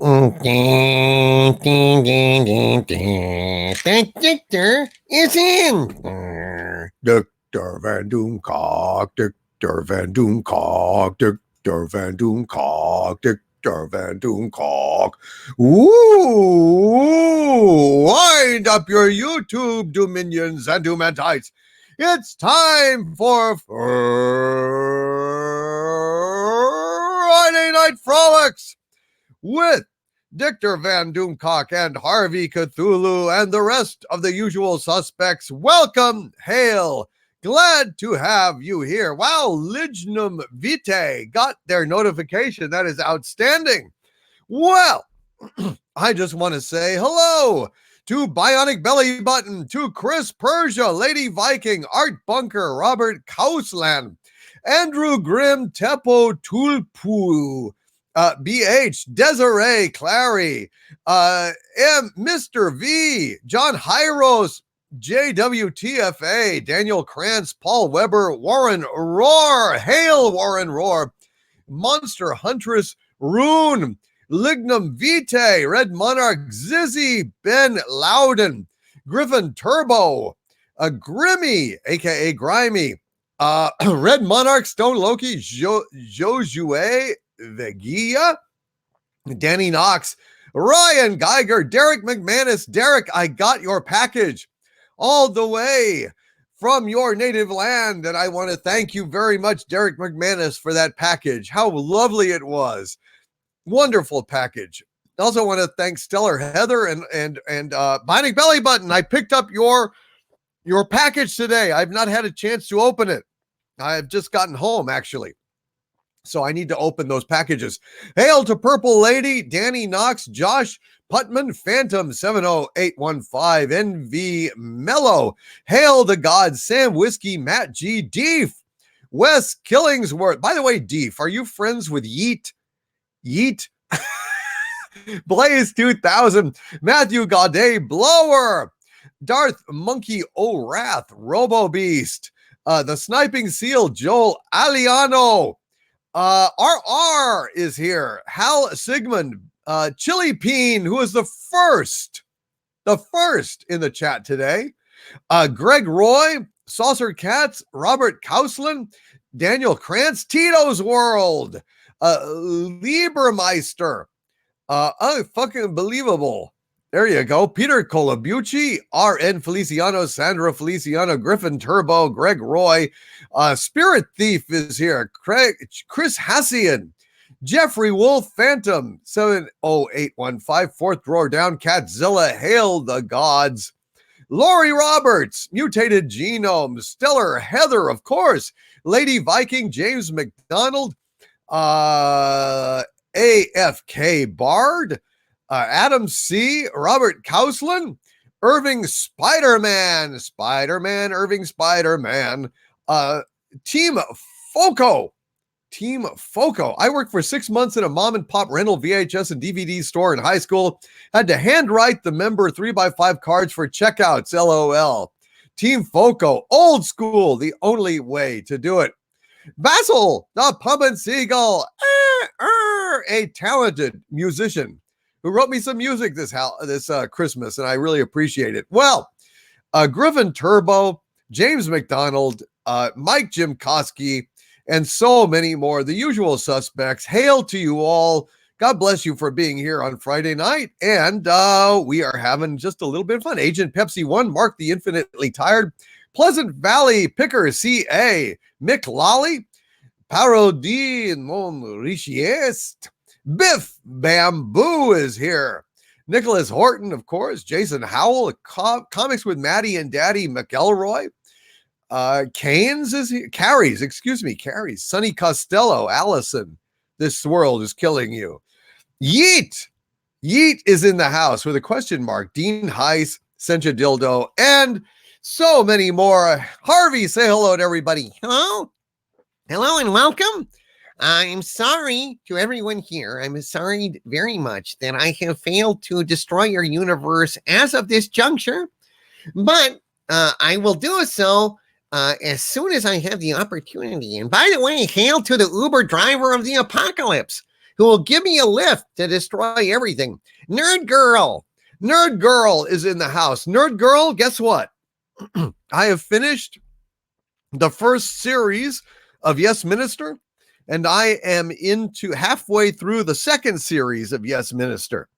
Victor is in. Dr. Van Doomcock, Dr. Van Doomcock, Dr. Van Doomcock, Dr. Van Doomcock. Ooh, wind up your YouTube dominions and Doomantites. It's time for Friday Night Frolics with Dr. Van Doomcock and Harvey Cthulhu and the rest of the usual suspects. Welcome, hail, glad to have you here. Wow, Lignum Vitae got their notification. That is outstanding. Well, I just want to say hello to Bionic Belly Button, to Chris Persia, Lady Viking, Art Bunker, Robert Kausland, Andrew Grimm, Teppo Tulpu, BH, Desiree Clary, Mr. V, John Hyros, JWTFA, Daniel Krantz, Paul Weber, Warren Roar, Hail Warren Roar, Monster Huntress, Rune, Lignum Vitae, Red Monarch, Zizzy, Ben Loudon, Griffin Turbo, Grimmy, aka Grimy, Red Monarch, Stone Loki, Josue Vegia, Danny Knox, Ryan Geiger, Derek McManus. Derek, I got your package all the way from your native land, and I want to thank you very much, Derek McManus, for that package. How lovely it was. Wonderful package. Also want to thank Stellar Heather and Bionic Belly Button. I picked up your package today. I've not had a chance to open it. I've just gotten home, actually. So I need to open those packages. Hail to Purple Lady, Danny Knox, Josh Putman, Phantom 70815, NV Mellow. Hail the gods, Sam Whiskey, Matt G, Deef, Wes Killingsworth. By the way, Deef, are you friends with Yeet? Blaze 2000, Matthew Gaudet, Blower, Darth Monkey O'Wrath, Robo Beast, the Sniping Seal, Joel Aliano, RR is here, Hal Sigmund, Chili Peen, who is the first in the chat today, Greg Roy, Saucer Cats, Robert Kausland, Daniel Krantz, Tito's World, Liebermeister, fucking believable. There you go. Peter Colabucci, RN Feliciano, Sandra Feliciano, Griffin Turbo, Greg Roy, Spirit Thief is here, Chris Hassian, Jeffrey Wolf, Phantom 70815, fourth drawer down, Catzilla, Hail the Gods, Lori Roberts, Mutated Genome, Stellar Heather, of course, Lady Viking, James McDonald, AFK Bard, Adam C, Robert Kausland, Irving Spider-Man, Irving Spider-Man, Team Foco. I worked for 6 months in a mom and pop rental VHS and DVD store in high school. Had to handwrite the member 3x5 cards for checkouts, LOL. Team Foco, old school, the only way to do it. Basil, the Pumpin' Seagull, a talented musician who wrote me some music this Christmas, and I really appreciate it. Well, Griffin Turbo, James McDonald, Mike Jimkowski, and so many more, the usual suspects. Hail to you all. God bless you for being here on Friday night, and we are having just a little bit of fun. Agent Pepsi 1, Mark the Infinitely Tired, Pleasant Valley Picker CA, Mick Lolly, Parodie Mon Richiest, Biff Bamboo is here, Nicholas Horton, of course, Jason Howell, Comics with Maddie and Daddy McElroy, Canes is here, Carries, Sonny Costello, Allison, this world is killing you. Yeet is in the house with a question mark, Dean Heiss, Senja Dildo, and so many more. Harvey, say hello to everybody. Hello and welcome. I'm sorry to everyone here. I'm sorry very much that I have failed to destroy your universe as of this juncture, but I will do so as soon as I have the opportunity. And by the way, hail to the Uber driver of the apocalypse, who will give me a lift to destroy everything. Nerd Girl. Nerd Girl is in the house. Nerd Girl, guess what? I have finished the first series of Yes Minister, and I am into halfway through the second series of Yes Minister.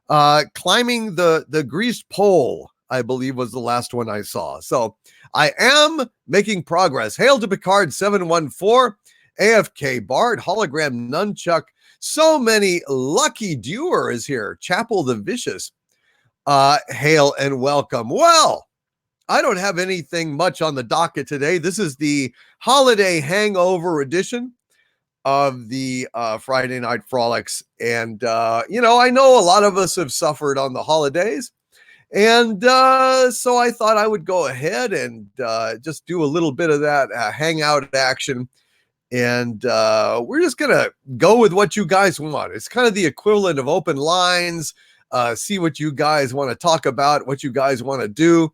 Climbing the greased pole, I believe, was the last one I saw. So I am making progress. Hail to Picard 714, AFK Bard, Hologram Nunchuck. So many lucky Dewar is here. Chapel the Vicious. Hail and welcome. Well, I don't have anything much on the docket today. This is the holiday hangover edition of the Friday Night Frolics. And, I know a lot of us have suffered on the holidays. And so I thought I would go ahead and just do a little bit of that hangout action. And we're just going to go with what you guys want. It's kind of the equivalent of open lines. See what you guys want to talk about, what you guys want to do.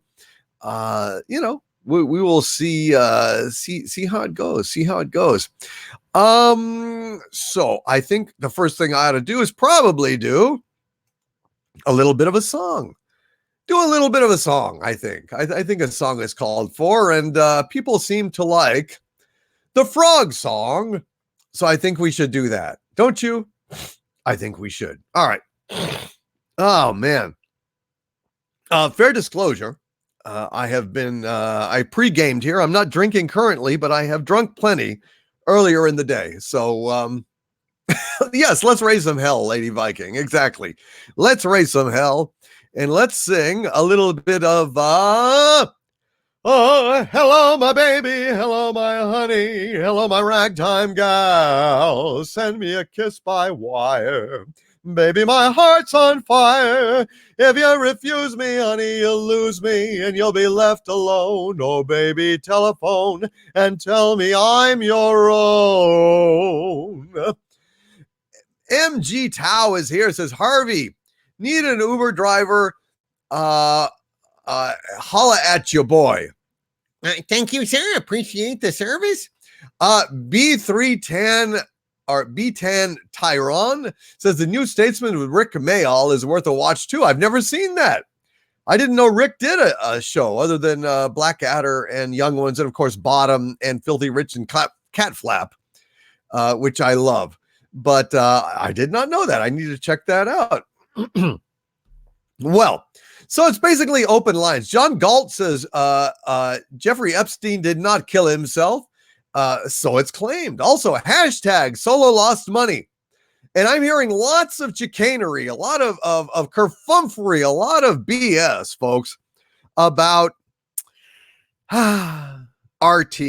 We will see how it goes. See how it goes. So I think the first thing I ought to do is probably do a little bit of a song. Do a little bit of a song, I think. I think a song is called for, and people seem to like the frog song. So I think we should do that. Don't you? I think we should. All right. Oh, man. Fair disclosure. I have been, I pre-gamed here. I'm not drinking currently, but I have drunk plenty earlier in the day. So, yes, let's raise some hell, Lady Viking. Exactly. Let's raise some hell and let's sing a little bit of, oh, hello, my baby. Hello, my honey. Hello, my ragtime gal. Send me a kiss by wire. Baby, my heart's on fire. If you refuse me, honey, you'll lose me and you'll be left alone. Oh, baby, telephone and tell me I'm your own. MG Tao is here. Says, Harvey, need an Uber driver. Holla at your boy. Thank you, sir. Appreciate the service. B310 or B10 Tyron says the New Statesman with Rick Mayall is worth a watch too. I've never seen that. I didn't know Rick did a show other than Blackadder and Young Ones, and of course Bottom and Filthy Rich and Cat Flap, which I love. But I did not know that. I need to check that out. Well, so it's basically open lines. John Galt says Jeffrey Epstein did not kill himself. So it's claimed. Also, hashtag Solo lost money. And I'm hearing lots of chicanery, a lot of kerfufflery, a lot of BS, folks, about RT,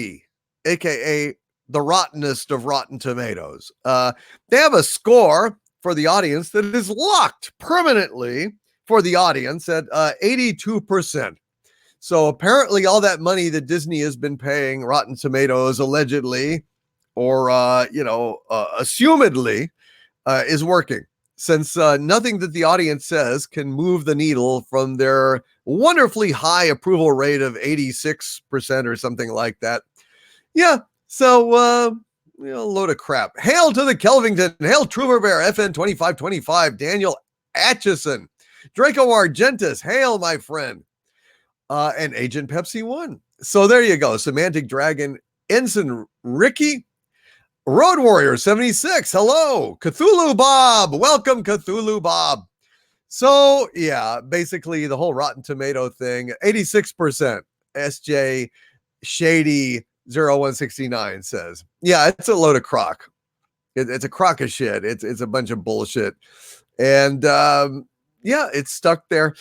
aka the rottenest of Rotten Tomatoes. They have a score for the audience that is locked permanently for the audience at 82%. So apparently all that money that Disney has been paying Rotten Tomatoes allegedly, or, assumedly, is working, since nothing that the audience says can move the needle from their wonderfully high approval rate of 86% or something like that. Yeah, so, a load of crap. Hail to the Kelvington. Hail Trooper Bear, FN 2525, Daniel Atchison, Draco Argentus. Hail, my friend. And Agent Pepsi 1. So there you go. Semantic Dragon, Ensign Ricky, Road Warrior 76. Hello. Cthulhu Bob. Welcome, Cthulhu Bob. So yeah, basically the whole Rotten Tomato thing, 86%. SJ Shady 0169 says, yeah, it's a load of crock. It's a crock of shit. It's a bunch of bullshit. And yeah, it's stuck there.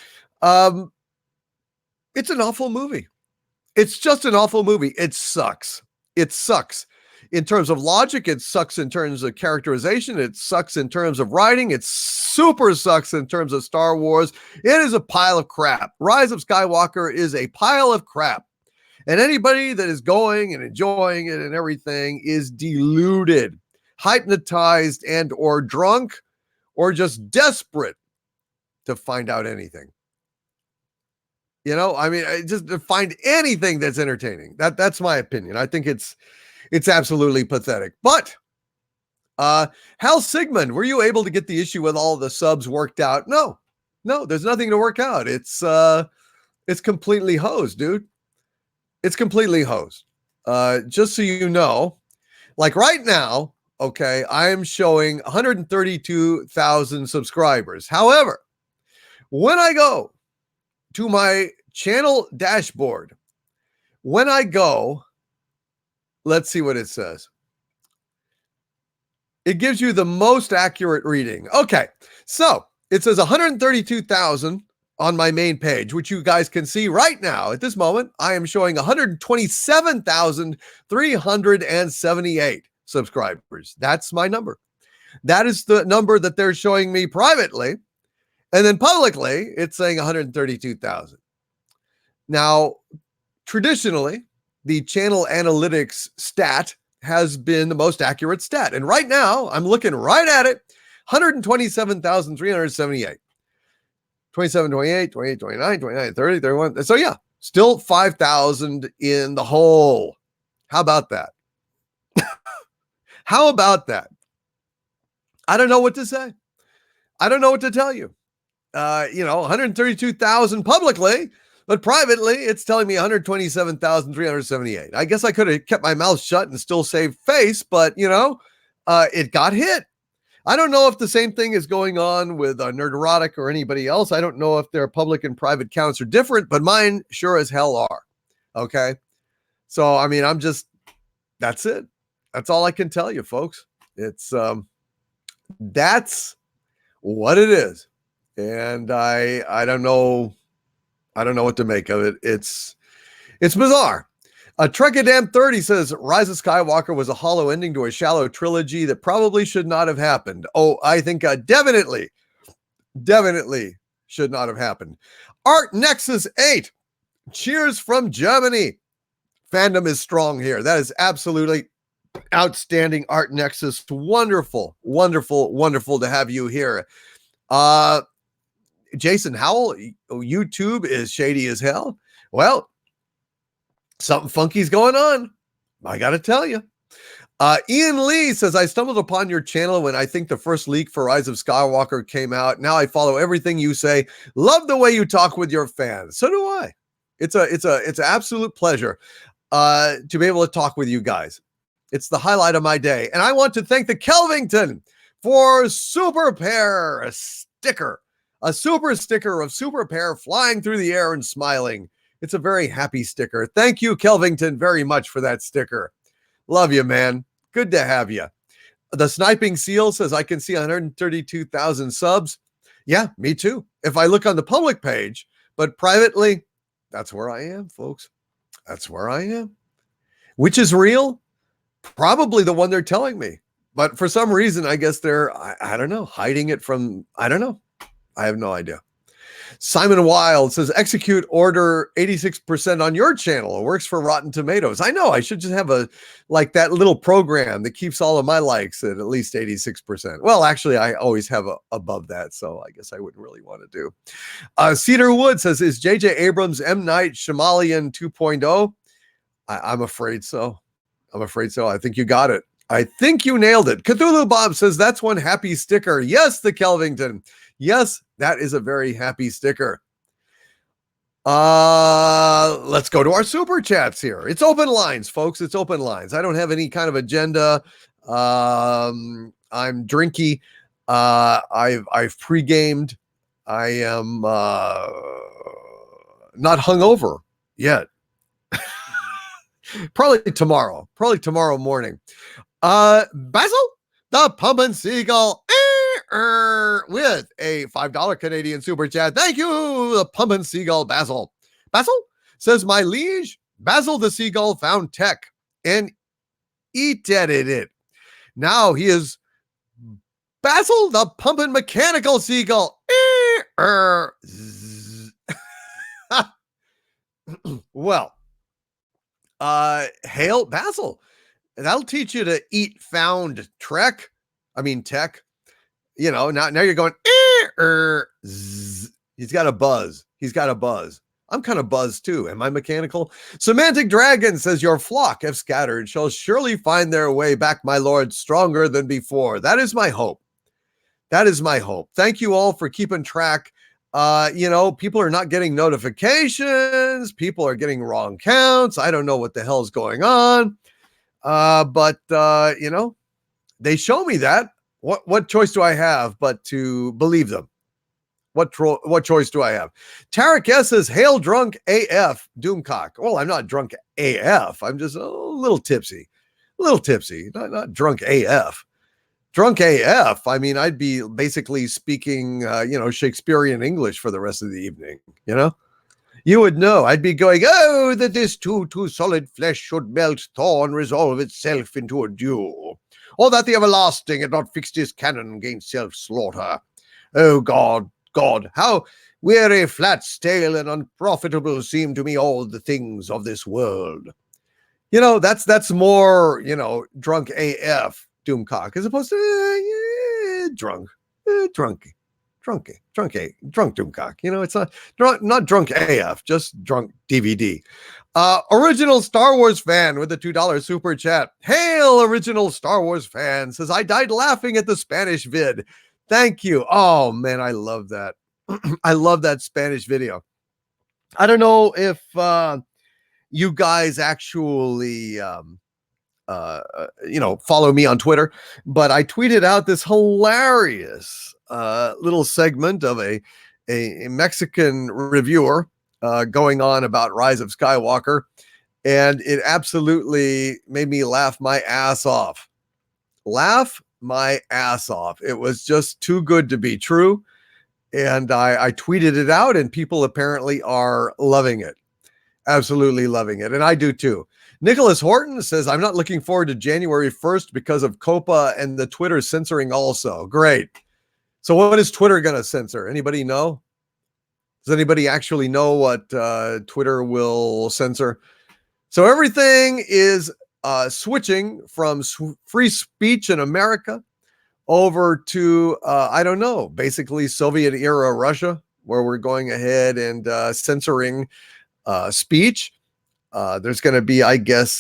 It's an awful movie. It's just an awful movie. It sucks. It sucks in terms of logic. It sucks in terms of characterization. It sucks in terms of writing. It super sucks in terms of Star Wars. It is a pile of crap. Rise of Skywalker is a pile of crap. And anybody that is going and enjoying it and everything is deluded, hypnotized, and or drunk, or just desperate to find out anything. Just to find anything that's entertaining. That's my opinion. I think it's absolutely pathetic. But Hal Sigmund, were you able to get the issue with all the subs worked out? No, there's nothing to work out. It's completely hosed, dude. It's completely hosed. Just so you know, like right now, okay, I am showing 132,000 subscribers. However, when I go to my channel dashboard, let's see what it says. It gives you the most accurate reading. Okay, so it says 132,000 on my main page, which you guys can see right now. At this moment, I am showing 127,378 subscribers. That's my number. That is the number that they're showing me privately. And then publicly, it's saying 132,000. Now, traditionally, the channel analytics stat has been the most accurate stat. And right now, I'm looking right at it, 127,378. 27, 28, 28, 29, 29, 30, 31. So yeah, still 5,000 in the hole. How about that? How about that? I don't know what to say. I don't know what to tell you. 132,000 publicly, but privately, it's telling me 127,378. I guess I could have kept my mouth shut and still saved face, but it got hit. I don't know if the same thing is going on with Nerderotic or anybody else. I don't know if their public and private counts are different, but mine sure as hell are. Okay. So, I mean, that's it. That's all I can tell you, folks. It's, that's what it is. And I don't know what to make of it. It's bizarre. Trekadam 30 says Rise of Skywalker was a hollow ending to a shallow trilogy that probably should not have happened. Oh, I think definitely should not have happened. Art Nexus 8, cheers from Germany. Fandom is strong here. That is absolutely outstanding, Art Nexus. Wonderful, wonderful, wonderful to have you here. Jason Howell, YouTube is shady as hell. Well, something funky's going on. I got to tell you. Ian Lee says, I stumbled upon your channel when I think the first leak for Rise of Skywalker came out. Now I follow everything you say. Love the way you talk with your fans. So do I. It's an absolute pleasure to be able to talk with you guys. It's the highlight of my day. And I want to thank the Kelvington for Super Pair sticker. A super sticker of Super Pair flying through the air and smiling. It's a very happy sticker. Thank you, Kelvington, very much for that sticker. Love you, man. Good to have you. The Sniping Seal says, I can see 132,000 subs. Yeah, me too. If I look on the public page, but privately, that's where I am, folks. That's where I am. Which is real? Probably the one they're telling me. But for some reason, I guess they're, I don't know, hiding it from, I don't know. I have no idea. Simon Wild says, execute order 86% on your channel. It works for Rotten Tomatoes. I know, I should just have that little program that keeps all of my likes at least 86%. Well, actually, I always have above that, so I guess I wouldn't really want to do. Cedar Wood says, is J.J. Abrams M. Night Shyamalan 2.0? I'm afraid so. I think you got it. I think you nailed it. Cthulhu Bob says, that's one happy sticker. Yes, the Kelvington. Yes, that is a very happy sticker. Let's go to our super chats here. It's open lines, folks. It's open lines. I don't have any kind of agenda. I'm drinky. I've pre-gamed. I am not hungover yet. Probably tomorrow morning. Basil the Pumpin' Seagull with a $5 Canadian super chat. Thank you, the Pumpin' Seagull Basil. Basil says, my liege, Basil the Seagull found tech and edited it. Now he is Basil the Pumpin' Mechanical Seagull. Well, hail Basil. That'll teach you to eat found tech. Now you're going, he's got a buzz. I'm kind of buzzed too. Am I mechanical? Semantic Dragon says, your flock, if scattered, shall surely find their way back, my lord, stronger than before. That is my hope. That is my hope. Thank you all for keeping track. People are not getting notifications. People are getting wrong counts. I don't know what the hell's going on. But they show me that. What choice do I have but to believe them? What choice do I have? Tarek S says, hail drunk AF, Doomcock. Well, I'm not drunk AF. I'm just a little tipsy. Not drunk AF. Drunk AF. I mean, I'd be basically speaking, Shakespearean English for the rest of the evening, You would know. I'd be going, oh, that this too solid flesh should melt, thaw, and resolve itself into a dew. Or that the everlasting had not fixed his cannon against self-slaughter. Oh, God, how weary, flat, stale, and unprofitable seem to me all the things of this world. That's more, drunk AF, Doomcock, as opposed to drunk Doomcock. It's not drunk AF, just drunk DVD. Original Star Wars fan with the $2 super chat. Hail, original Star Wars fan, says, I died laughing at the Spanish vid. Thank you. Oh man, I love that. I love that Spanish video. I don't know if you guys actually follow me on Twitter, but I tweeted out this hilarious little segment of a Mexican reviewer going on about Rise of Skywalker, and it absolutely made me laugh my ass off. It was just too good to be true. And I tweeted it out, and people apparently are loving it. Absolutely loving it. And I do too. Nicholas Horton says, I'm not looking forward to January 1st because of COPA and the Twitter censoring also. Great. So what is Twitter going to censor? Anybody know? Does anybody actually know what Twitter will censor? So everything is switching from free speech in America over to, I don't know, basically Soviet era Russia, where we're going ahead and censoring speech. There's going to be, I guess,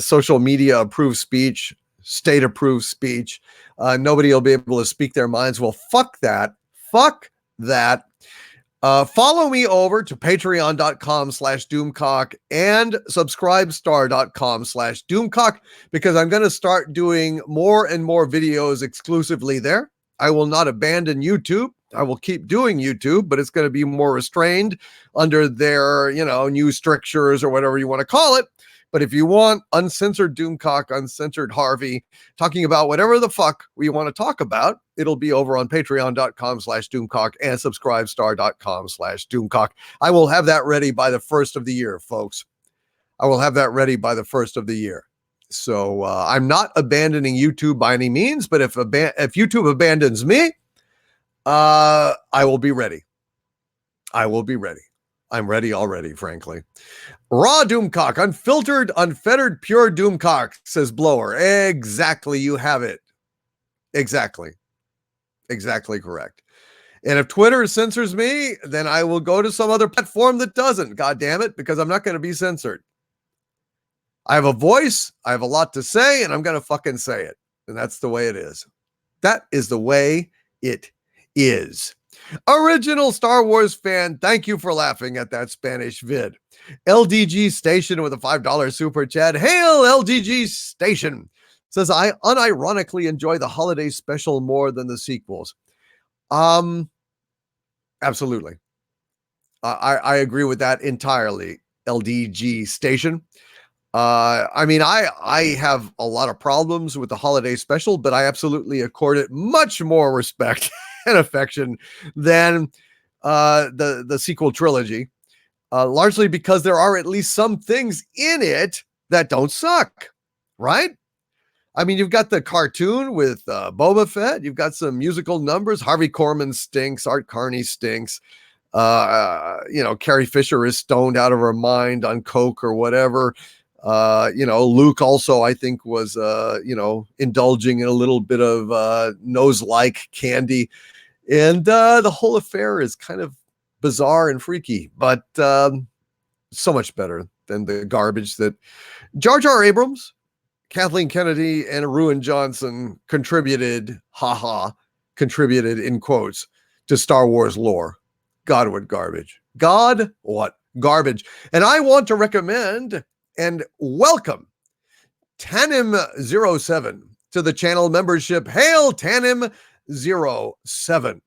social media approved speech, state approved speech. Nobody will be able to speak their minds. Well, fuck that. Follow me over to patreon.com/Doomcock and subscribestar.com/Doomcock, because I'm going to start doing more and more videos exclusively there. I will not abandon YouTube. I will keep doing YouTube, but it's going to be more restrained under their, new strictures or whatever you want to call it. But if you want uncensored Doomcock, uncensored Harvey, talking about whatever the fuck we want to talk about, it'll be over on patreon.com/Doomcock and subscribestar.com/Doomcock. I will have that ready by the first of the year, folks. I will have that ready by the first of the year. So I'm not abandoning YouTube by any means, but if YouTube abandons me, I will be ready. I'm ready already, frankly. Raw Doomcock, unfiltered, unfettered, pure Doomcock, says Blower. Exactly, you have it. Exactly correct. And if Twitter censors me, then I will go to some other platform that doesn't, God damn it, because I'm not going to be censored. I have a voice, I have a lot to say, and I'm going to fucking say it. And that's the way it is. That is the way it is. Original Star Wars fan, thank you for laughing at that Spanish vid. LDG Station with a $5 super chat. Hail, LDG Station. Says, I unironically enjoy the holiday special more than the sequels. Absolutely. I agree with that entirely, LDG Station. I have a lot of problems with the holiday special, but I absolutely accord it much more respect and affection than the sequel trilogy, largely because there are at least some things in it that don't suck, right? I mean, you've got the cartoon with Boba Fett. You've got some musical numbers. Harvey Korman stinks. Art Carney stinks. Carrie Fisher is stoned out of her mind on coke or whatever. Luke also, I think, was, indulging in a little bit of nose-like candy. And the whole affair is kind of bizarre and freaky. But So much better than the garbage that Jar Jar Abrams, Kathleen Kennedy, and Ruin Johnson contributed in quotes to Star Wars lore. God, what garbage. God, what garbage. And I want to recommend and welcome Tanim07 to the channel membership. Hail Tanim07.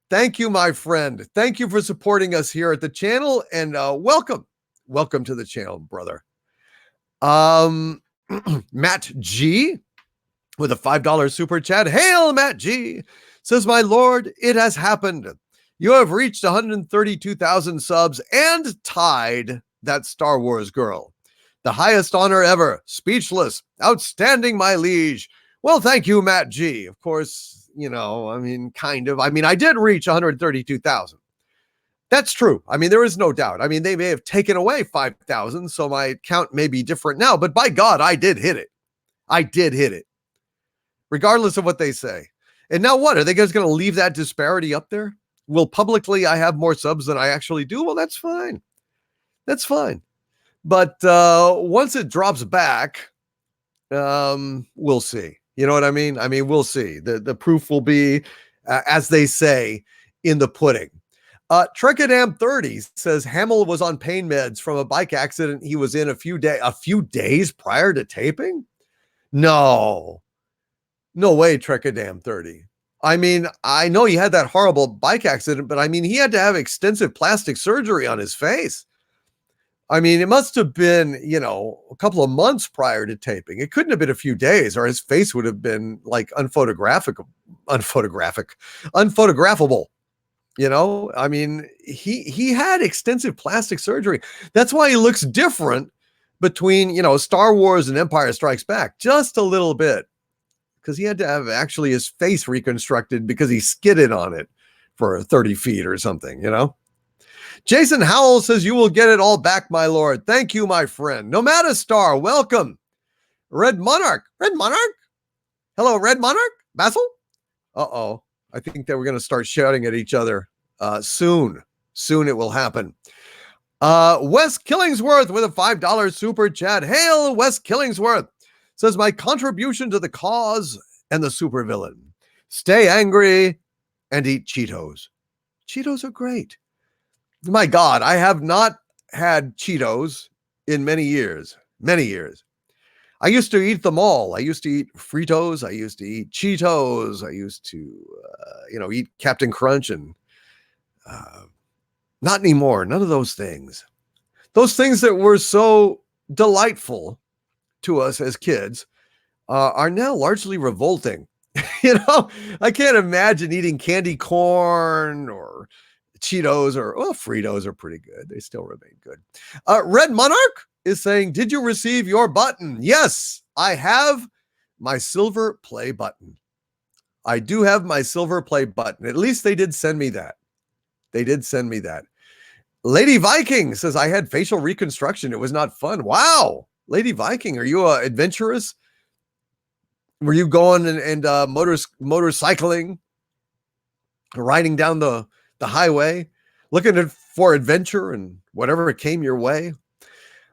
Thank you, my friend. Thank you for supporting us here at the channel, and welcome to the channel, brother. Matt G with a $5 super chat. Hail, Matt G says, my lord, it has happened. You have reached 132,000 subs and tied that Star Wars girl. The highest honor ever. Speechless. Outstanding, my liege. Well, thank you, Matt G. Of course, you know, I mean, kind of. I mean, I did reach 132,000. That's true. I mean, there is no doubt. I mean, they may have taken away 5,000, so my count may be different now, but by God, I did hit it. I did hit it, regardless of what they say. And now what? Are they just going to leave that disparity up there? Will publicly I have more subs than I actually do? Well, that's fine. That's fine. But once it drops back, we'll see. You know what I mean? I mean, we'll see. The proof will be, as they say, in the pudding. Trekadam 30 says Hamill was on pain meds from a bike accident he was in a few days prior to taping. No way, Trekadam 30. I mean, I know he had that horrible bike accident, but I mean, he had to have extensive plastic surgery on his face. I mean, it must have been, you know, a couple of months prior to taping. It couldn't have been a few days, or his face would have been like unphotographable. You know, I mean, he had extensive plastic surgery. That's why he looks different between, you know, Star Wars and Empire Strikes Back, just a little bit, because he had to have actually his face reconstructed because he skidded on it for 30 feet or something, you know. Jason Howell says, you will get it all back, my lord. Thank you, my friend. Nomada Star, welcome. Red Monarch. Hello, Red Monarch. Basil? Uh-oh. I think that we're going to start shouting at each other soon. Soon it will happen. Wes Killingsworth with a $5 super chat. Hail, Wes Killingsworth. Says, my contribution to the cause and the supervillain. Stay angry and eat Cheetos. Cheetos are great. My God, I have not had Cheetos in many years. I used to eat them all. I used to eat Fritos. I used to eat Cheetos. I used to, eat Captain Crunch, and not anymore. None of those things. Those things that were so delightful to us as kids are now largely revolting. You know, I can't imagine eating candy corn or Cheetos, or Fritos are pretty good. They still remain good. Red Monarch is saying, did you receive your button? Yes, I have my silver play button. I do have my silver play button. At least they did send me that. Lady Viking says, I had facial reconstruction. It was not fun. Wow. Lady Viking, are you adventurous? Were you going and motorcycling, riding down the highway, looking for adventure and whatever came your way?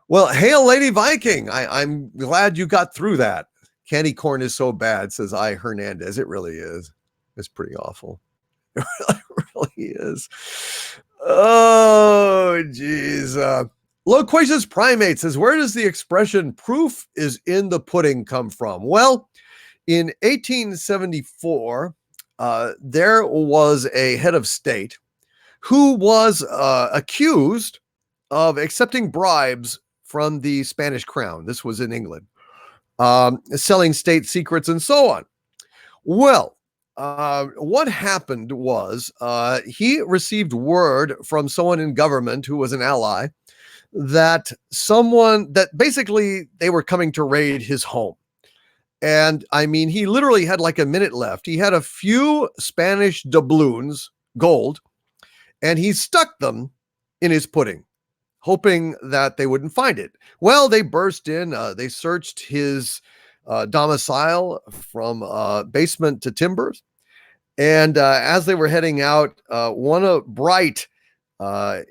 Well, hail, Lady Viking. I'm glad you got through that. Candy corn is so bad, says I Hernandez. It really is. It's pretty awful. It really is. Oh, geez. Loquacious Primate says, where does the expression proof is in the pudding come from? Well, in 1874, there was a head of state who was accused of accepting bribes from the Spanish crown. This was in England, selling state secrets and so on. Well, what happened was he received word from someone in government who was an ally that basically they were coming to raid his home. And I mean, he literally had like a minute left. He had a few Spanish doubloons, gold, and he stuck them in his pudding, hoping that they wouldn't find it. Well, they burst in. They searched his domicile from basement to timbers. And as they were heading out, one bright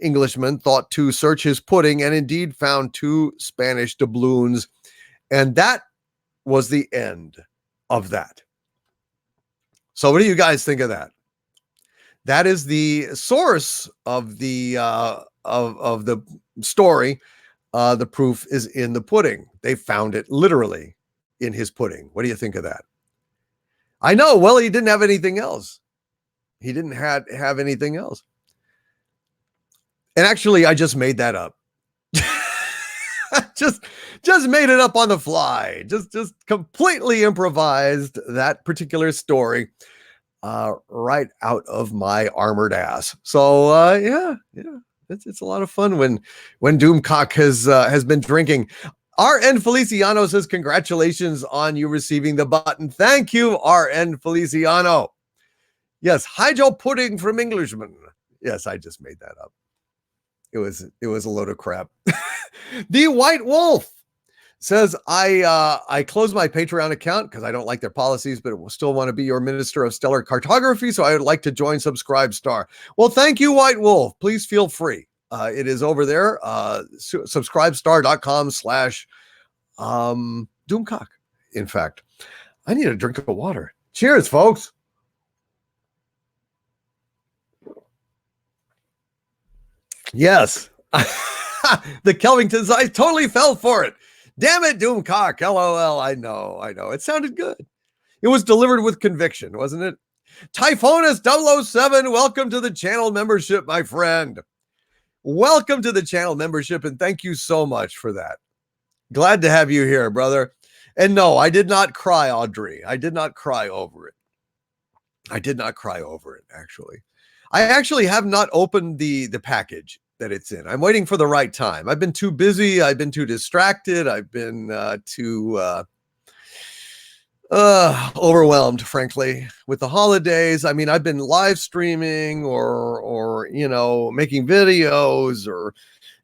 Englishman thought to search his pudding and indeed found 2 Spanish doubloons. And that was the end of that. So what do you guys think of that? That is the source of the of the story. The proof is in the pudding. They found it literally in his pudding. What do you think of that? I know. Well, he didn't have anything else. He didn't have anything else. And actually, I just made that up. just made it up on the fly. Just completely improvised that particular story right out of my armored ass. So yeah. It's a lot of fun when Doomcock has been drinking. RN Feliciano says, congratulations on you receiving the button. Thank you, RN Feliciano. Yes, hydro pudding from Englishman. Yes, I just made that up. It was a load of crap. The White Wolf says, I closed my Patreon account because I don't like their policies, but still want to be your minister of stellar cartography. So I would like to join Subscribe Star. Well, thank you, White Wolf. Please feel free. It is over there. Subscribestar.com/Doomcock. In fact, I need a drink of water. Cheers, folks. Yes. The Kelvingtons, I totally fell for it. Damn it, Doomcock. LOL. I know. It sounded good. It was delivered with conviction, wasn't it? Typhonus 007, welcome to the channel membership, my friend. Welcome to the channel membership, and thank you so much for that. Glad to have you here, brother. And no, I did not cry, Audrey. I did not cry over it. Actually. I actually have not opened the package that it's in. I'm waiting for the right time. I've been too busy. I've been too distracted. I've been too overwhelmed, frankly, with the holidays. I mean, I've been live streaming or making videos or,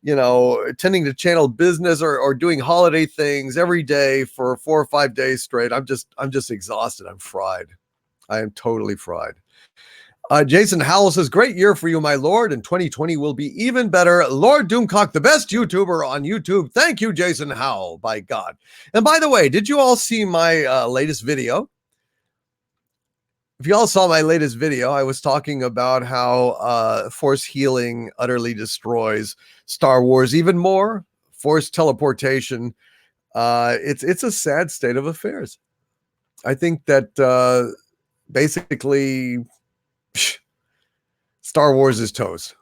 attending to channel business or doing holiday things every day for 4 or 5 days straight. I'm just exhausted. I'm fried. I am totally fried. Jason Howell says, great year for you, my lord, and 2020 will be even better. Lord Doomcock, the best YouTuber on YouTube. Thank you, Jason Howell, by God. And by the way, did you all see my latest video? If you all saw my latest video, I was talking about how force healing utterly destroys Star Wars even more. Force teleportation. It's a sad state of affairs. I think that basically Star Wars is toast.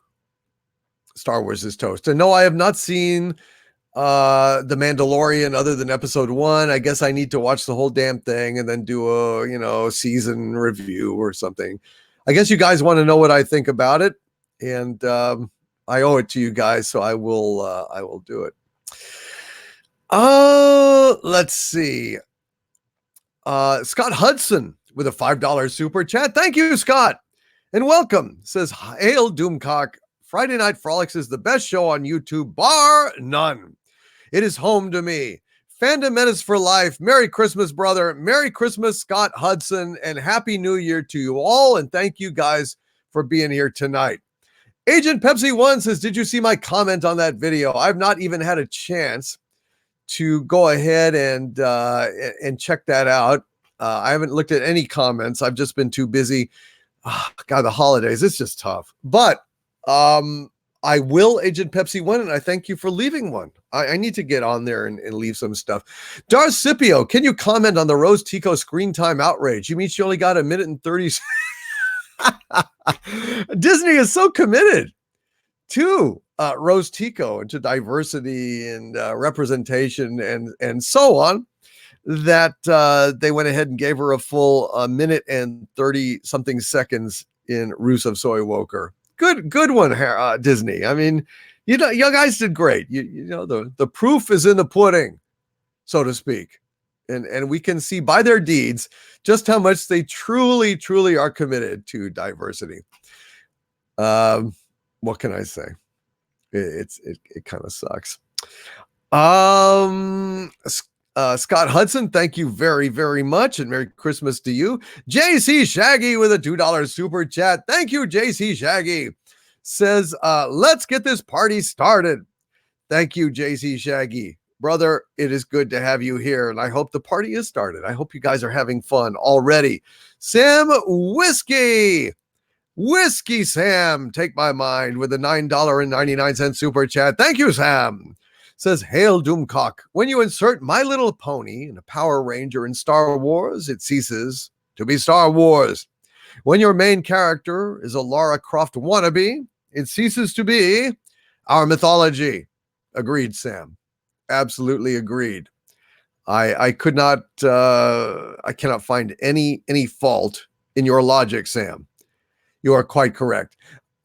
And no, I have not seen The Mandalorian other than episode 1. I guess I need to watch the whole damn thing and then do a season review or something. I guess you guys want to know what I think about it, and I owe it to you guys, so I will do it. Let's see. Scott Hudson with a $5 super chat. Thank you, Scott. And welcome. Says, hail Doomcock. Friday Night Frolics is the best show on YouTube, bar none. It is home to me. Fandom Menace for life. Merry Christmas, brother. Merry Christmas, Scott Hudson, and Happy New Year to you all. And thank you guys for being here tonight. Agent Pepsi 1 says, did you see my comment on that video? I've not even had a chance to go ahead and check that out. I haven't looked at any comments. I've just been too busy. Oh, God, the holidays, it's just tough. But I will, Agent Pepsi 1, and I thank you for leaving one. I need to get on there and leave some stuff. Darcipio, can you comment on the Rose Tico screen time outrage? You mean she only got 1 minute and 30 Disney is so committed to Rose Tico and to diversity and representation and so on, that they went ahead and gave her a full 1 minute and 30 something seconds in Rusev Soy Woker. Good one, Disney. I mean, you guys did great. You know, the proof is in the pudding, so to speak. And we can see by their deeds just how much they truly, truly are committed to diversity. What can I say? It kind of sucks. Scott Hudson, thank you very, very much, and Merry Christmas to you. JC Shaggy with a $2 super chat. Thank you, JC Shaggy. says, let's get this party started. Thank you, JC Shaggy. Brother, it is good to have you here, and I hope the party is started. I hope you guys are having fun already. Sam Whiskey Sam, take my mind with a $9.99 super chat. Thank you, Sam. Says, Hail Doomcock. When you insert My Little Pony in a Power Ranger in Star Wars, it ceases to be Star Wars. When your main character is a Lara Croft wannabe, it ceases to be our mythology. Agreed, Sam. Absolutely agreed. I cannot find any fault in your logic, Sam. You are quite correct.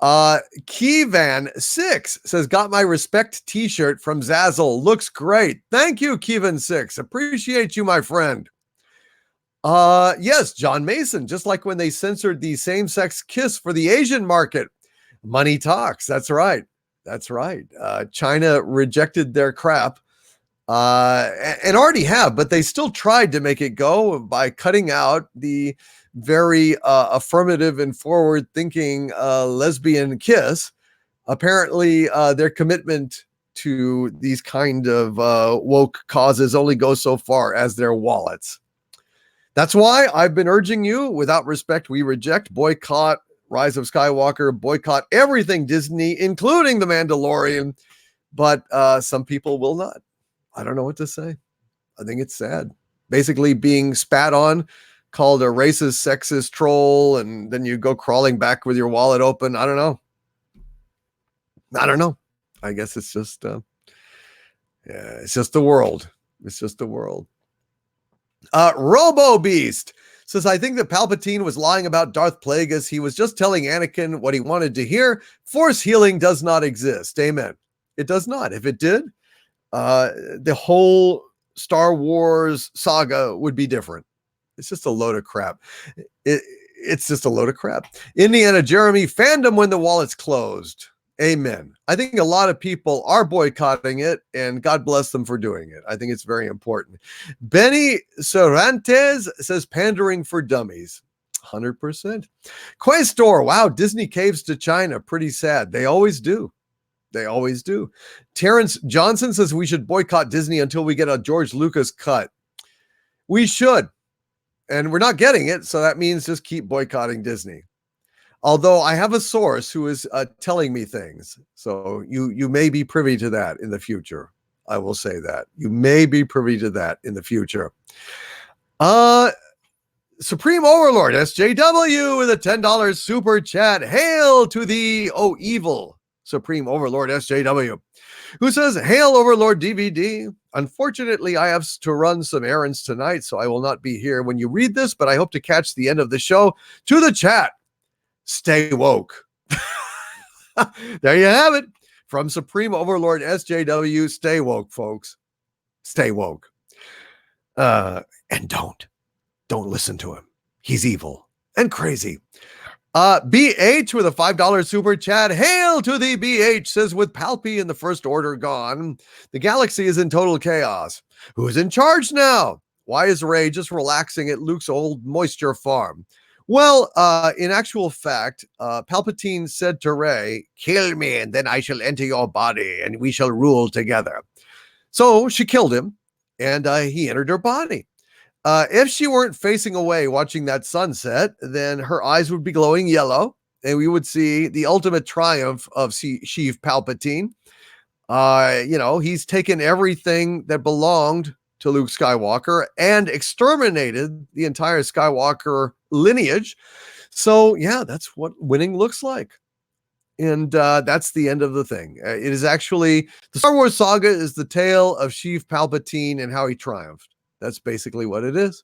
Kevan6 says, got my respect t-shirt from Zazzle. Looks great. Thank you, Kevan6. Appreciate you, my friend. Yes, John Mason, just like when they censored the same-sex kiss for the Asian market. Money talks. That's right. China rejected their crap and already have, but they still tried to make it go by cutting out the very affirmative and forward-thinking lesbian kiss. Apparently, their commitment to these kind of woke causes only goes so far as their wallets. That's why I've been urging you, without respect, we reject, boycott Rise of Skywalker, boycott everything Disney, including The Mandalorian, but some people will not. I don't know what to say. I think it's sad. Basically being spat on, called a racist, sexist troll, and then you go crawling back with your wallet open. I don't know. I guess it's just it's just the world. Robo Beast says, I think that Palpatine was lying about Darth Plagueis. He was just telling Anakin what he wanted to hear. Force healing does not exist. Amen. It does not. If it did, the whole Star Wars saga would be different. It's just a load of crap. It's just a load of crap. Indiana Jeremy, fandom when the wallet's closed. Amen. I think a lot of people are boycotting it, and God bless them for doing it. I think it's very important. Benny Cervantes says, pandering for dummies. 100%. Questor, wow, Disney caves to China. Pretty sad. They always do. Terrence Johnson says we should boycott Disney until we get a George Lucas cut. We should. And we're not getting it, so that means just keep boycotting Disney. Although I have a source who is telling me things. So you may be privy to that in the future. I will say that. You may be privy to that in the future. Supreme Overlord SJW with a $10 super chat. Hail to the evil Supreme Overlord SJW, who says, Hail Overlord DVD. Unfortunately, I have to run some errands tonight, so I will not be here when you read this, but I hope to catch the end of the show. To the chat, stay woke. There you have it. From Supreme Overlord SJW, stay woke, folks. Stay woke. And don't listen to him. He's evil and crazy. BH with a $5 super chat. Hail to the BH, says, with Palpy and the First Order gone, the galaxy is in total chaos. Who's in charge now? Why is Rey just relaxing at Luke's old moisture farm? Well, in actual fact, Palpatine said to Rey, kill me and then I shall enter your body and we shall rule together. So she killed him and he entered her body. If she weren't facing away watching that sunset, then her eyes would be glowing yellow, and we would see the ultimate triumph of Sheev Palpatine. He's taken everything that belonged to Luke Skywalker and exterminated the entire Skywalker lineage. So, yeah, that's what winning looks like. And that's the end of the thing. It is actually, the Star Wars saga is the tale of Sheev Palpatine and how he triumphed. That's basically what it is.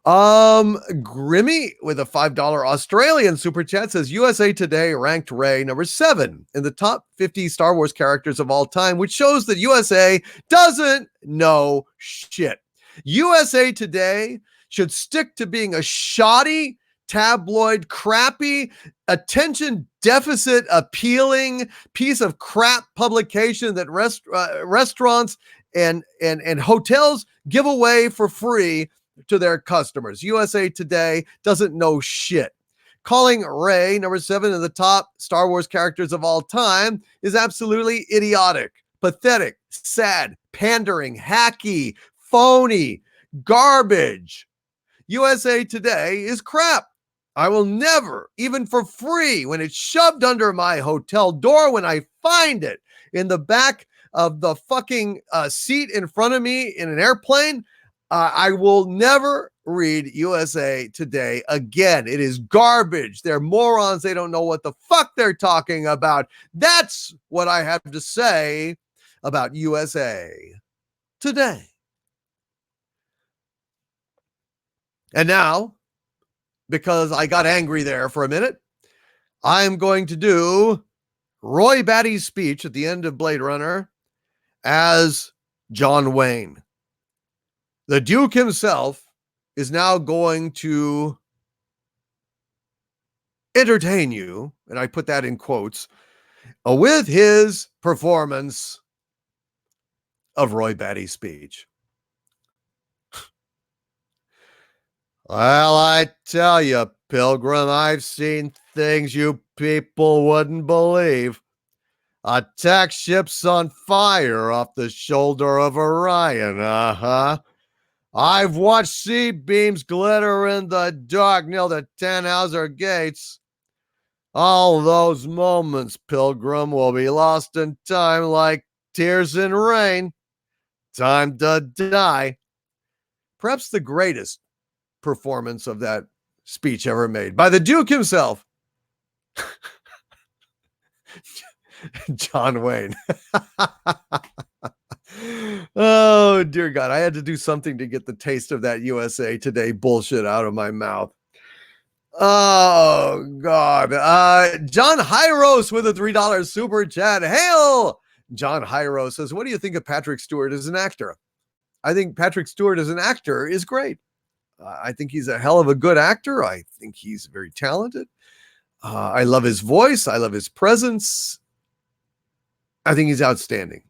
Grimmy with a $5 Australian super chat says USA Today ranked Rey number 7 in the top 50 Star Wars characters of all time, which shows that USA doesn't know shit. USA Today should stick to being a shoddy, tabloid, crappy, attention deficit appealing piece of crap publication that restaurants and hotels give away for free to their customers. USA Today doesn't know shit. Calling Rey number 7 of the top Star Wars characters of all time is absolutely idiotic, pathetic, sad, pandering, hacky, phony, garbage. USA Today is crap. I will never, even for free, when it's shoved under my hotel door, when I find it in the back of the fucking seat in front of me in an airplane, I will never read USA Today again. It is garbage. They're morons. They don't know what the fuck they're talking about. That's what I have to say about USA Today. And now, because I got angry there for a minute, I'm going to do Roy Batty's speech at the end of Blade Runner as John Wayne. The Duke himself is now going to entertain you, and I put that in quotes, with his performance of Roy Batty's speech. Well, I tell you, Pilgrim, I've seen things you people wouldn't believe. Attack ships on fire off the shoulder of Orion, I've watched sea beams glitter in the dark near the Tannhauser gates. All those moments, Pilgrim, will be lost in time like tears in rain. Time to die. Perhaps the greatest performance of that speech ever made by the Duke himself, John Wayne. Oh, dear God. I had to do something to get the taste of that USA Today bullshit out of my mouth. Oh, God. John Hyros with a $3 super chat. Hail! John Hyros says, what do you think of Patrick Stewart as an actor? I think Patrick Stewart as an actor is great. I think he's a hell of a good actor. I think he's very talented. I love his voice. I love his presence. I think he's outstanding.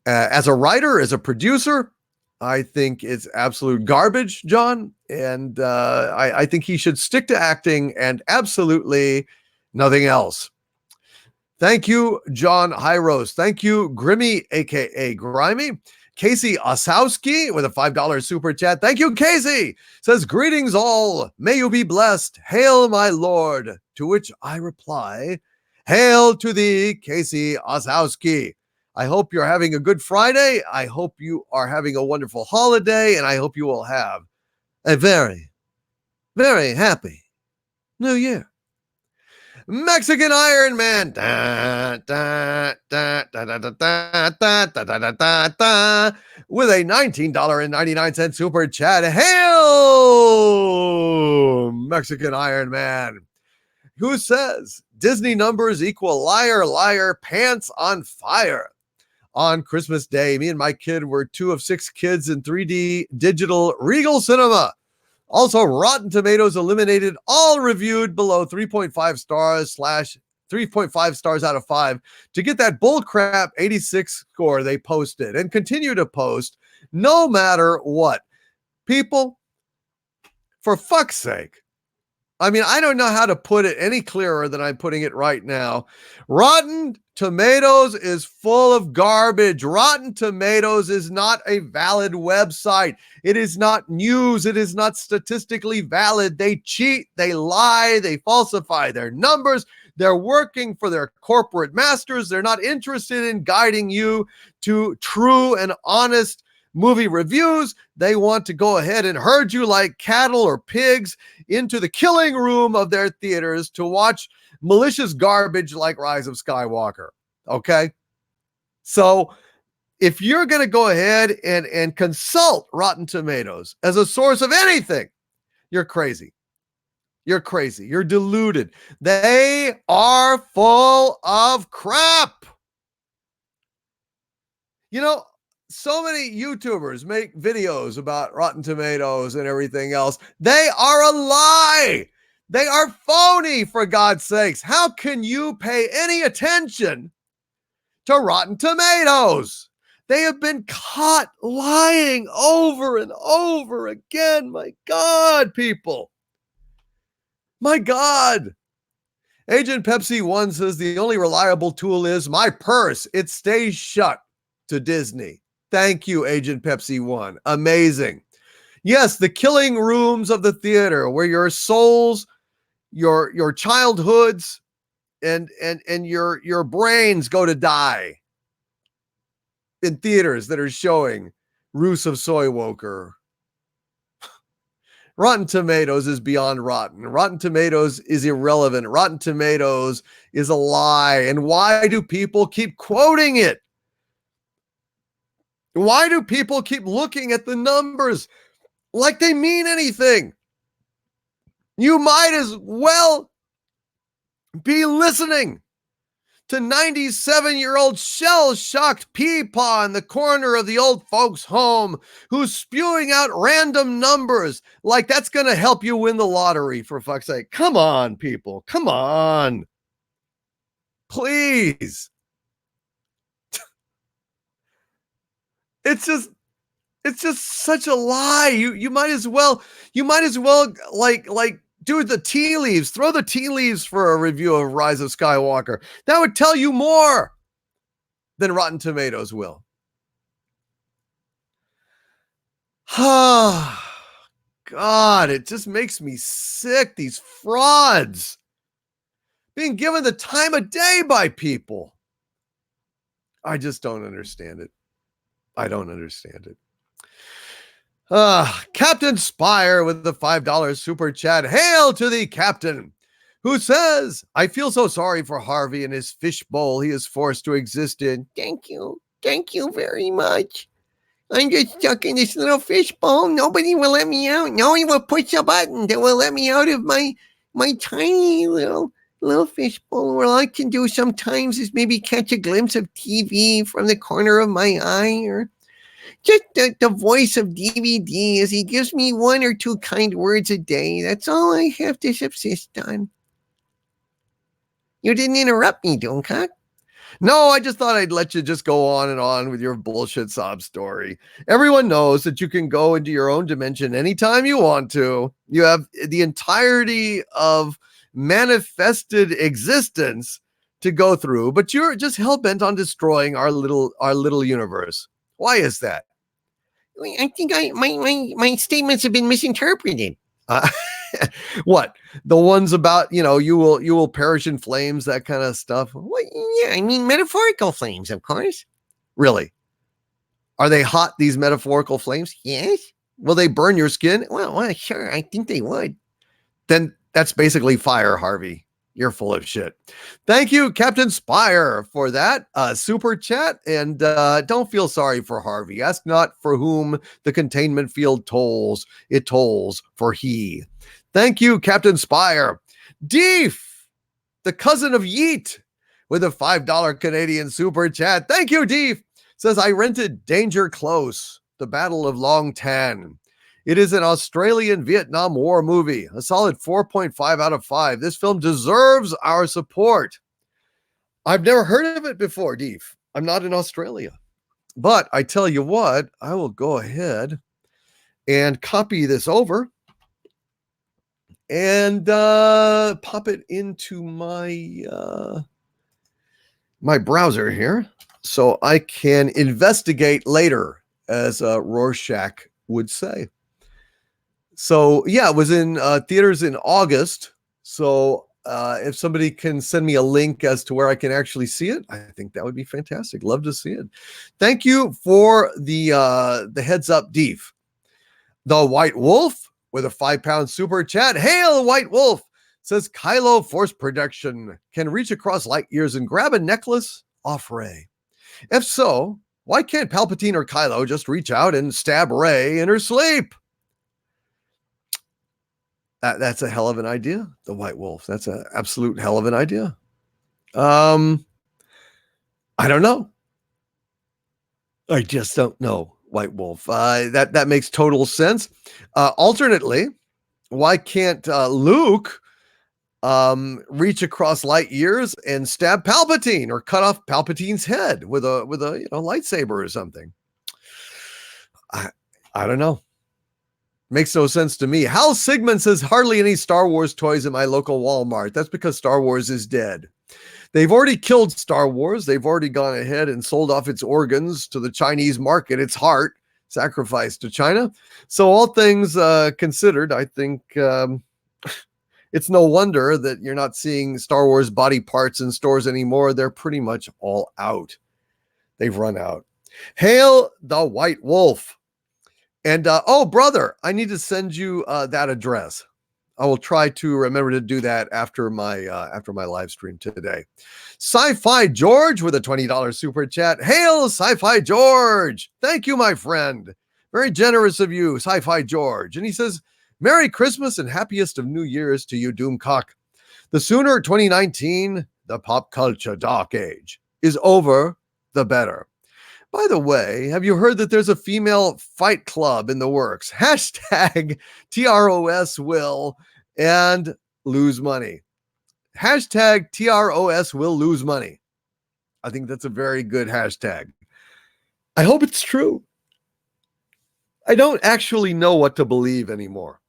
As a writer, as a producer, I think it's absolute garbage, John. And I think he should stick to acting and absolutely nothing else. Thank you, John Hyros. Thank you, Grimmy, a.k.a. Grimy. Casey Osowski with a $5 super chat. Thank you, Casey. Says, greetings all. May you be blessed. Hail, my lord. To which I reply, hail to thee, Casey Osowski. I hope you're having a good Friday. I hope you are having a wonderful holiday, and I hope you will have a very, very happy New Year. Mexican Iron Man with a $19.99 super chat. Hail, Mexican Iron Man, who says Disney numbers equal liar, liar, pants on fire. On Christmas Day, me and my kid were 2 of 6 kids in 3D digital Regal Cinema. Also, Rotten Tomatoes eliminated all reviewed below 3.5 stars / 3.5 stars out of 5 to get that bullcrap 86 score they posted and continue to post no matter what. People, for fuck's sake. I mean, I don't know how to put it any clearer than I'm putting it right now. Rotten Tomatoes is full of garbage. Rotten Tomatoes is not a valid website. It is not news. It is not statistically valid. They cheat, they lie, they falsify their numbers. They're working for their corporate masters. They're not interested in guiding you to true and honest movie reviews. They want to go ahead and herd you like cattle or pigs into the killing room of their theaters to watch malicious garbage like Rise of Skywalker. Okay? So if you're going to go ahead and consult Rotten Tomatoes as a source of anything, you're crazy. You're crazy. You're deluded. They are full of crap. You know, so many YouTubers make videos about Rotten Tomatoes and everything else. They are a lie. They are phony, for God's sakes. How can you pay any attention to Rotten Tomatoes? They have been caught lying over and over again. My God, people. My God. Agent Pepsi 1 says the only reliable tool is my purse. It stays shut to Disney. Thank you, Agent Pepsi 1. Amazing. Yes, the killing rooms of the theater where your souls, your childhoods, and your brains go to die in theaters that are showing Ruse of Soywoker. Rotten Tomatoes is beyond rotten. Rotten Tomatoes is irrelevant. Rotten Tomatoes is a lie. And why do people keep quoting it? Why do people keep looking at the numbers like they mean anything? You might as well be listening to 97-year-old shell-shocked Peepaw in the corner of the old folks' home who's spewing out random numbers like that's going to help you win the lottery, for fuck's sake. Come on, people. Come on. Please. It's just such a lie. You might as well like do the tea leaves. Throw the tea leaves for a review of Rise of Skywalker. That would tell you more than Rotten Tomatoes will. God, it just makes me sick. These frauds being given the time of day by people. I just don't understand it. I don't understand it. Captain Spire with the $5 super chat. Hail to the captain, who says, I feel so sorry for Harvey and his fishbowl he is forced to exist in. Thank you. Thank you very much. I'm just stuck in this little fishbowl. Nobody will let me out. No one will push a button that will let me out of my tiny little fishbowl. Where all I can do sometimes is maybe catch a glimpse of TV from the corner of my eye, or just the voice of DVD as he gives me 1 or 2 kind words a day. That's all I have to subsist on. You didn't interrupt me, Doomcock. No, I just thought I'd let you just go on and on with your bullshit sob story. Everyone knows that you can go into your own dimension anytime you want to. You have the entirety of manifested existence to go through, but you're just hell-bent on destroying our little universe. Why is that? I think my statements have been misinterpreted. What? The ones about, you will perish in flames, that kind of stuff? Well, yeah, I mean metaphorical flames, of course. Really? Are they hot, these metaphorical flames? Yes. Will they burn your skin? Well, sure. I think they would. Then that's basically fire, Harvey. You're full of shit. Thank you, Captain Spire, for that super chat. And don't feel sorry for Harvey. Ask not for whom the containment field tolls. It tolls for he. Thank you, Captain Spire. Deef, the cousin of Yeet, with a $5 Canadian super chat. Thank you, Deef. Says, I rented Danger Close, the Battle of Long Tan. It is an Australian Vietnam War movie, a solid 4.5 out of 5. This film deserves our support. I've never heard of it before, Deef. I'm not in Australia. But I tell you what, I will go ahead and copy this over and pop it into my my browser here so I can investigate later, as Rorschach would say. So yeah, it was in theaters in August. So if somebody can send me a link as to where I can actually see it, I think that would be fantastic. Love to see it. Thank you for the heads up, Deef. The White Wolf with a £5 super chat. Hail, White Wolf! Says Kylo Force Projection can reach across light years and grab a necklace off Rey. If so, why can't Palpatine or Kylo just reach out and stab Rey in her sleep? That's a hell of an idea, the White Wolf. That's an absolute hell of an idea. I don't know. I just don't know, White Wolf. That makes total sense. Alternately, why can't Luke reach across light years and stab Palpatine or cut off Palpatine's head with a lightsaber or something? I don't know. Makes no sense to me. Hal Sigmund says hardly any Star Wars toys at my local Walmart. That's because Star Wars is dead. They've already killed Star Wars. They've already gone ahead and sold off its organs to the Chinese market, its heart, sacrificed to China. So all things considered, I think it's no wonder that you're not seeing Star Wars body parts in stores anymore. They're pretty much all out. They've run out. Hail the White Wolf. And, oh, brother, I need to send you that address. I will try to remember to do that after my live stream today. Sci-Fi George with a $20 super chat. Hail, Sci-Fi George. Thank you, my friend. Very generous of you, Sci-Fi George. And he says, Merry Christmas and happiest of New Year's to you, Doomcock. The sooner 2019, the pop culture dark age, is over, the better. By the way, have you heard that there's a female fight club in the works? Hashtag TROS will and lose money. Hashtag TROS will lose money. I think that's a very good hashtag. I hope it's true. I don't actually know what to believe anymore.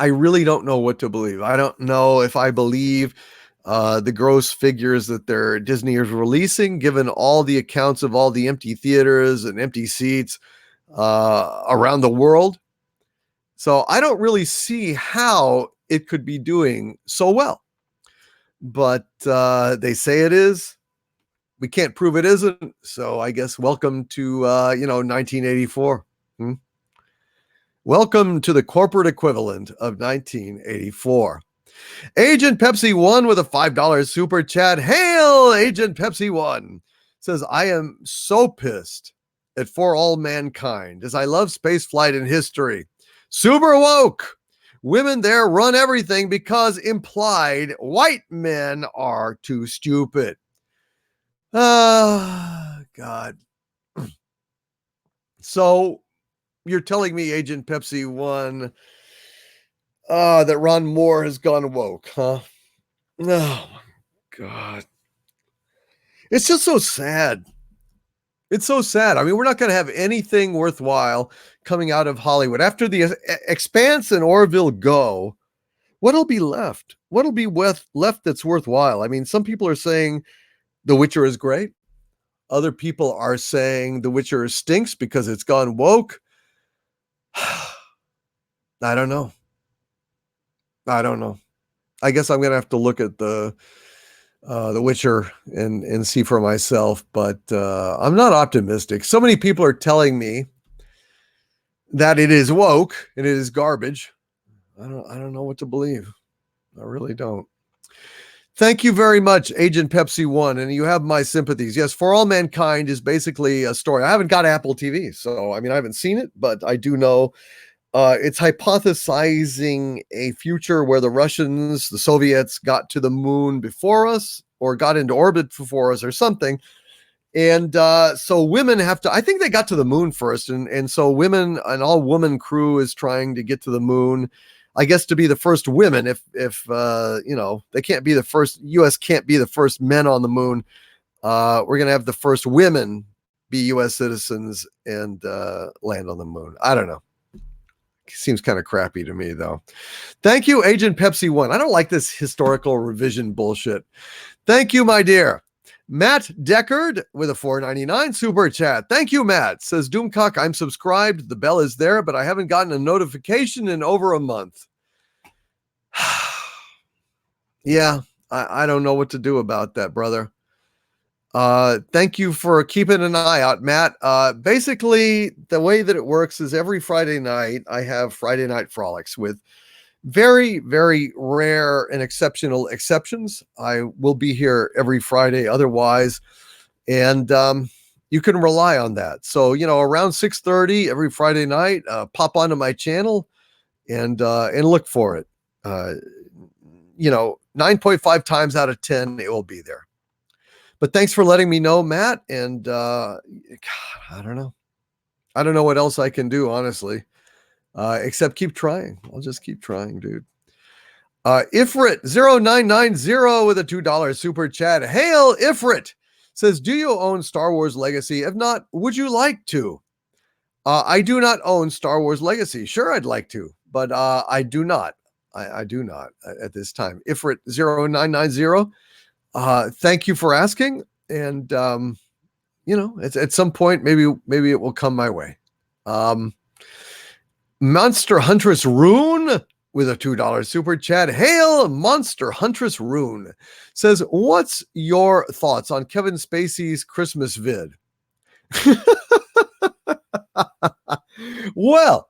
I really don't know what to believe. I don't know if I believe the gross figures that Disney is releasing, given all the accounts of all the empty theaters and empty seats around the world. So I don't really see how it could be doing so well. But they say it is. We can't prove it isn't. So I guess welcome to 1984. Welcome to the corporate equivalent of 1984. Agent Pepsi 1 with a $5 super chat. Hail, Agent Pepsi 1. Says, I am so pissed at For All Mankind as I love space flight and history. Super woke. Women there run everything because implied white men are too stupid. Ah, God. So you're telling me, Agent Pepsi 1, that Ron Moore has gone woke, huh? Oh, my God. It's just so sad. It's so sad. I mean, we're not going to have anything worthwhile coming out of Hollywood. After the Expanse and Orville go, what'll be left? What'll be left that's worthwhile? I mean, some people are saying The Witcher is great. Other people are saying The Witcher stinks because it's gone woke. I don't know. I guess I'm going to have to look at the Witcher and see for myself, but I'm not optimistic. So many people are telling me that it is woke and it is garbage. I don't know what to believe. I really don't. Thank you very much, Agent Pepsi 1, and you have my sympathies. Yes, For All Mankind is basically a story. I haven't got Apple TV, so I mean I haven't seen it, but I do know it's hypothesizing a future where the Russians, the Soviets got to the moon before us or got into orbit before us or something. And so women have to, I think they got to the moon first. And so women, an all woman crew is trying to get to the moon, I guess, to be the first women. If they can't be the first, US can't be the first men on the moon. We're going to have the first women be US citizens and land on the moon. I don't know. Seems kind of crappy to me, though. Thank you, Agent Pepsi 1. I don't like this historical revision bullshit. Thank you, my dear. Matt Deckard with a $4.99 super chat. Thank you, Matt. Says, Doomcock, I'm subscribed. The bell is there, but I haven't gotten a notification in over a month. Yeah, I don't know what to do about that, brother. Thank you for keeping an eye out, Matt. Basically, the way that it works is every Friday night, I have Friday Night Frolics with very, very rare and exceptional exceptions. I will be here every Friday otherwise, and you can rely on that. So, around 6:30 every Friday night, pop onto my channel and look for it. 9.5 times out of 10, it will be there. But thanks for letting me know, Matt. And God, I don't know. I don't know what else I can do, honestly, except keep trying. I'll just keep trying, dude. Ifrit0990 with a $2 super chat. Hail, Ifrit. Says, do you own Star Wars Legacy? If not, would you like to? I do not own Star Wars Legacy. Sure, I'd like to, but I do not. I do not at this time. Ifrit0990, thank you for asking. And, at some point, maybe it will come my way. Monster Huntress Rune with a $2 super chat. Hail Monster Huntress Rune says, what's your thoughts on Kevin Spacey's Christmas vid? Well,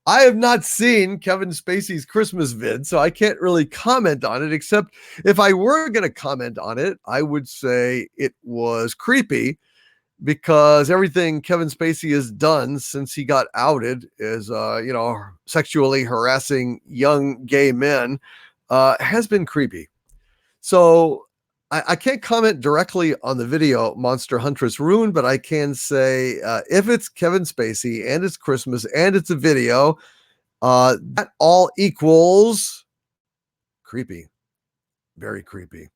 I have not seen Kevin Spacey's Christmas vid, so I can't really comment on it, except if I were going to comment on it, I would say it was creepy, because everything Kevin Spacey has done since he got outed as, sexually harassing young gay men has been creepy. So I can't comment directly on the video Monster Huntress Rune, but I can say if it's Kevin Spacey and it's Christmas and it's a video, that all equals creepy. Very creepy.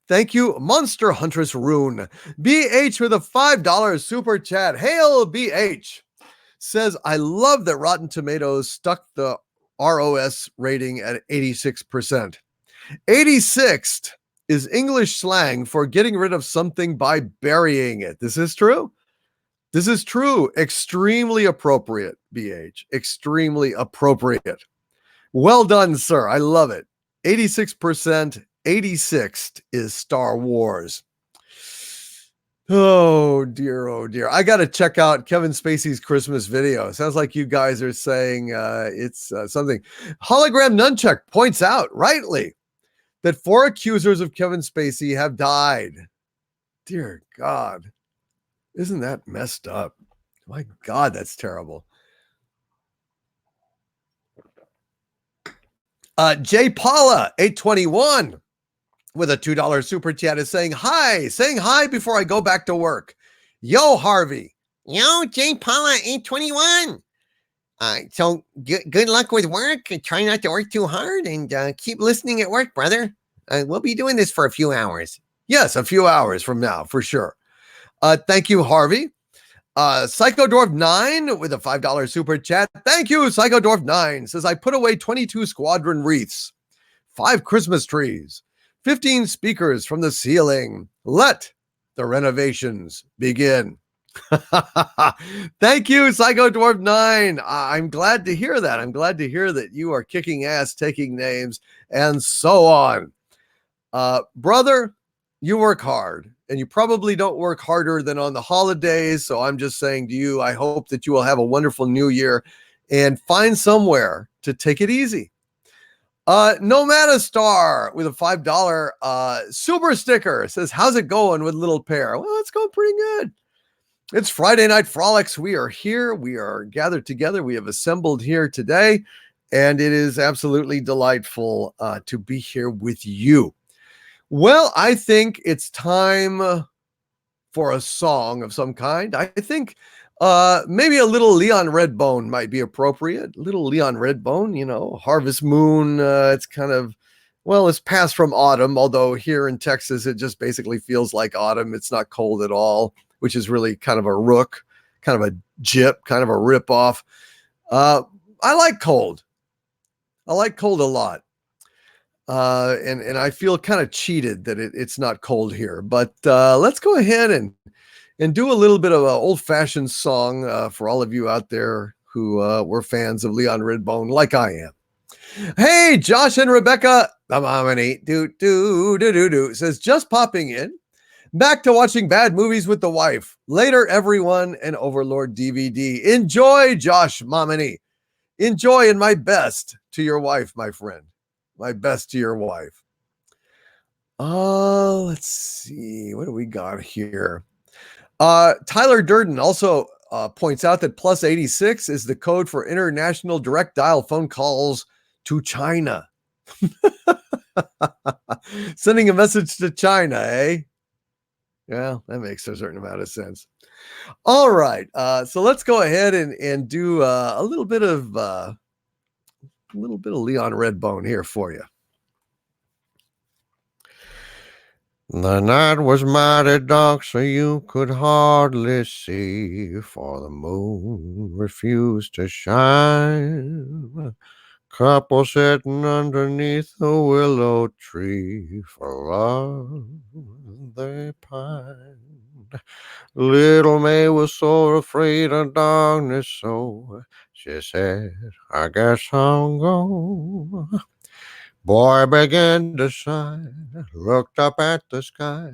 Thank you, Monster Huntress Rune. BH with a $5 super chat. Hail BH. Says, I love that Rotten Tomatoes stuck the ROS rating at 86%. 86th is English slang for getting rid of something by burying it. This is true. This is true. Extremely appropriate, BH. Extremely appropriate. Well done, sir. I love it. 86%. 86th is Star Wars. Oh dear, oh dear. I got to check out Kevin Spacey's Christmas video. Sounds like you guys are saying it's something. Hologram Nunchuck points out rightly that 4 accusers of Kevin Spacey have died. Dear God. Isn't that messed up? My God, that's terrible. Jay Paula, 821. With a $2 super chat is saying hi before I go back to work. Yo, Harvey. Yo, J. Paula, 821. So good luck with work. Try not to work too hard and keep listening at work, brother. We'll be doing this for a few hours. Yes, a few hours from now, for sure. Thank you, Harvey. Psychodwarf9 with a $5 super chat. Thank you, Psychodwarf9. Says, I put away 22 squadron wreaths, 5 Christmas trees, 15 speakers from the ceiling. Let the renovations begin. Thank you, Psycho Dwarf 9. I'm glad to hear that. I'm glad to hear that you are kicking ass, taking names, and so on. Brother, you work hard, and you probably don't work harder than on the holidays. So I'm just saying to you, I hope that you will have a wonderful new year and find somewhere to take it easy. Nomada Star with a $5 super sticker says, how's it going with Little Pear? Well, it's going pretty good. It's Friday Night Frolics. We are here. We are gathered together. We have assembled here today, and it is absolutely delightful to be here with you. Well, I think it's time for a song of some kind. I think maybe a little Leon Redbone might be appropriate. Little Leon Redbone, Harvest Moon. It's kind of, well, it's past from autumn, although here in Texas, it just basically feels like autumn. It's not cold at all, which is really kind of a rook, kind of a jip, kind of a ripoff. I like cold. I like cold a lot. And I feel kind of cheated that it's not cold here, but let's go ahead and do a little bit of an old-fashioned song for all of you out there who were fans of Leon Redbone like I am. Hey, Josh and Rebecca, the mommy, says, just popping in, back to watching bad movies with the wife. Later, everyone, and Overlord DVD. Enjoy, Josh Momini. Enjoy, and my best to your wife, my friend. My best to your wife. Let's see. What do we got here? Tyler Durden also points out that plus 86 is the code for international direct dial phone calls to China. Sending a message to China, eh? Yeah, that makes a certain amount of sense. All right. So let's go ahead and do a little bit of Leon Redbone here for you. The night was mighty dark, so you could hardly see, for the moon refused to shine. Couple sitting underneath a willow tree, for love they pined. Little May was so afraid of darkness, so she said, I guess I'll go. Boy began to sigh, looked up at the sky,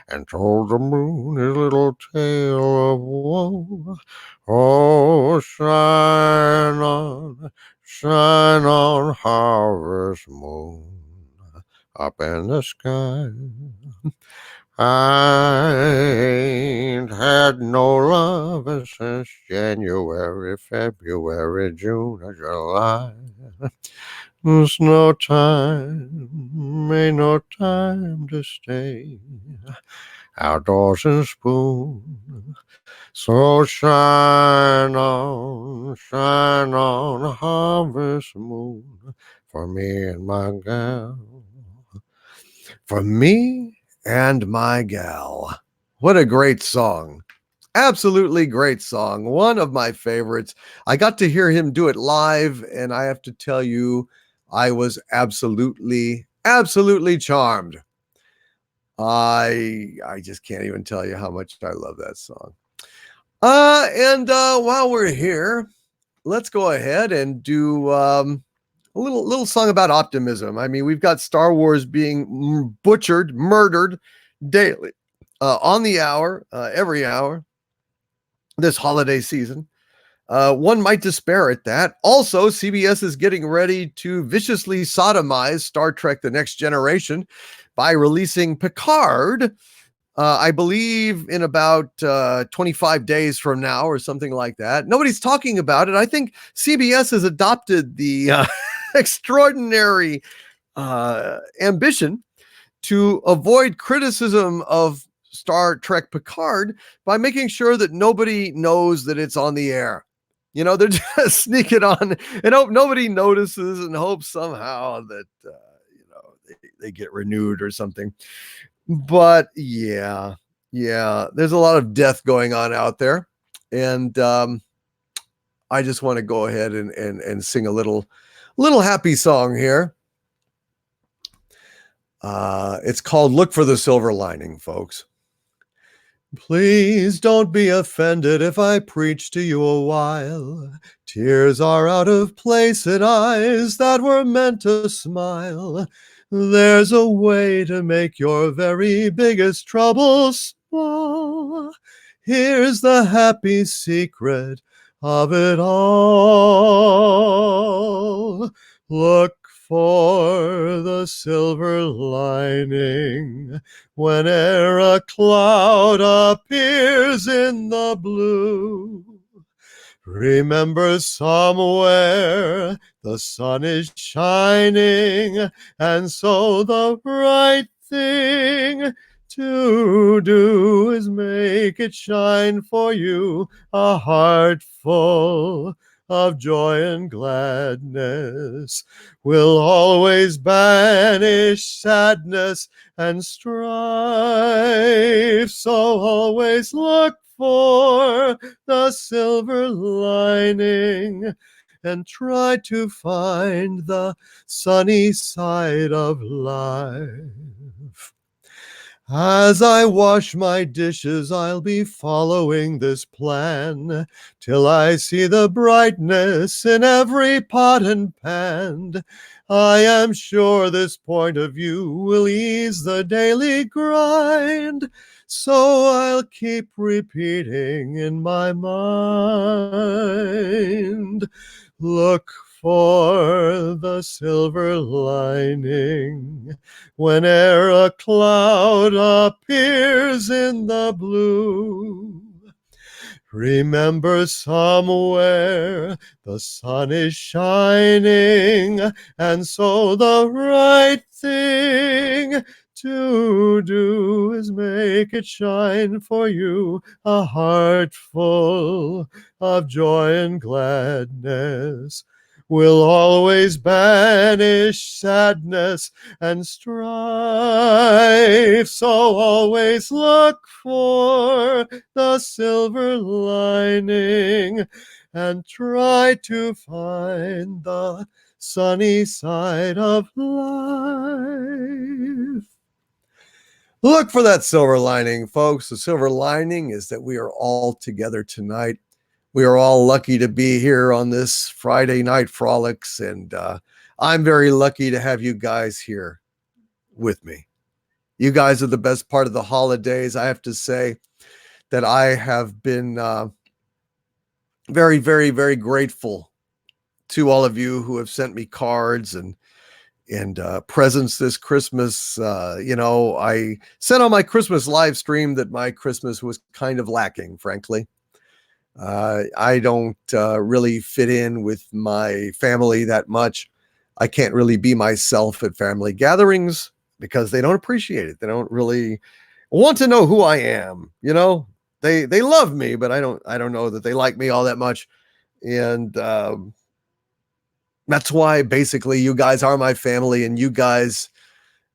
and told the moon his little tale of woe. Oh, shine on, harvest moon, up in the sky. I ain't had no lovin' since January, February, June, or July. There's no time, ain't no time to stay outdoors and spoon. So shine on, harvest moon for me and my gal. For me and my gal. What a great song. Absolutely great song. One of my favorites. I got to hear him do it live, and I have to tell you, I was absolutely charmed. I just can't even tell you how much I love that song. And while we're here, let's go ahead and do a little song about optimism. I mean, we've got Star Wars being butchered, murdered daily, on the hour, every hour this holiday season. One might despair at that. Also, CBS is getting ready to viciously sodomize Star Trek The Next Generation by releasing Picard, I believe in about 25 days from now or something like that. Nobody's talking about it. I think CBS has adopted the extraordinary ambition to avoid criticism of Star Trek Picard by making sure that nobody knows that it's on the air. You know, they're just sneaking on and hope nobody notices and hope somehow that, they get renewed or something. But yeah, there's a lot of death going on out there. And I just want to go ahead and sing a little happy song here. It's called Look for the Silver Lining, folks. Please don't be offended if I preach to you a while. Tears are out of place in eyes that were meant to smile. There's a way to make your very biggest trouble small. Here's the happy secret of it all. Look for the silver lining whene'er a cloud appears in the blue. Remember, somewhere the sun is shining, and so the right thing to do is make it shine for you, a heart full of joy and gladness will always banish sadness and strife. So always look for the silver lining and try to find the sunny side of life. As I wash my dishes, I'll be following this plan till I see the brightness in every pot and pan. I am sure this point of view will ease the daily grind, so I'll keep repeating in my mind. Look for the silver lining whene'er a cloud appears in the blue. Remember, somewhere the sun is shining, and so the right thing to do is make it shine for you, a heart full of joy and gladness will always banish sadness and strife. So always look for the silver lining and try to find the sunny side of life. Look for that silver lining, folks. The silver lining is that we are all together tonight. We are all lucky to be here on this Friday night Frolics, and I'm very lucky to have you guys here with me. You guys are the best part of the holidays. I have to say that I have been very, very, very grateful to all of you who have sent me cards and presents this Christmas. I said on my Christmas live stream that my Christmas was kind of lacking, frankly. I don't really fit in with my family that much. I can't really be myself at family gatherings because they don't appreciate it. They don't really want to know who I am. You know, they love me, but I don't know that they like me all that much. And that's why basically you guys are my family and you guys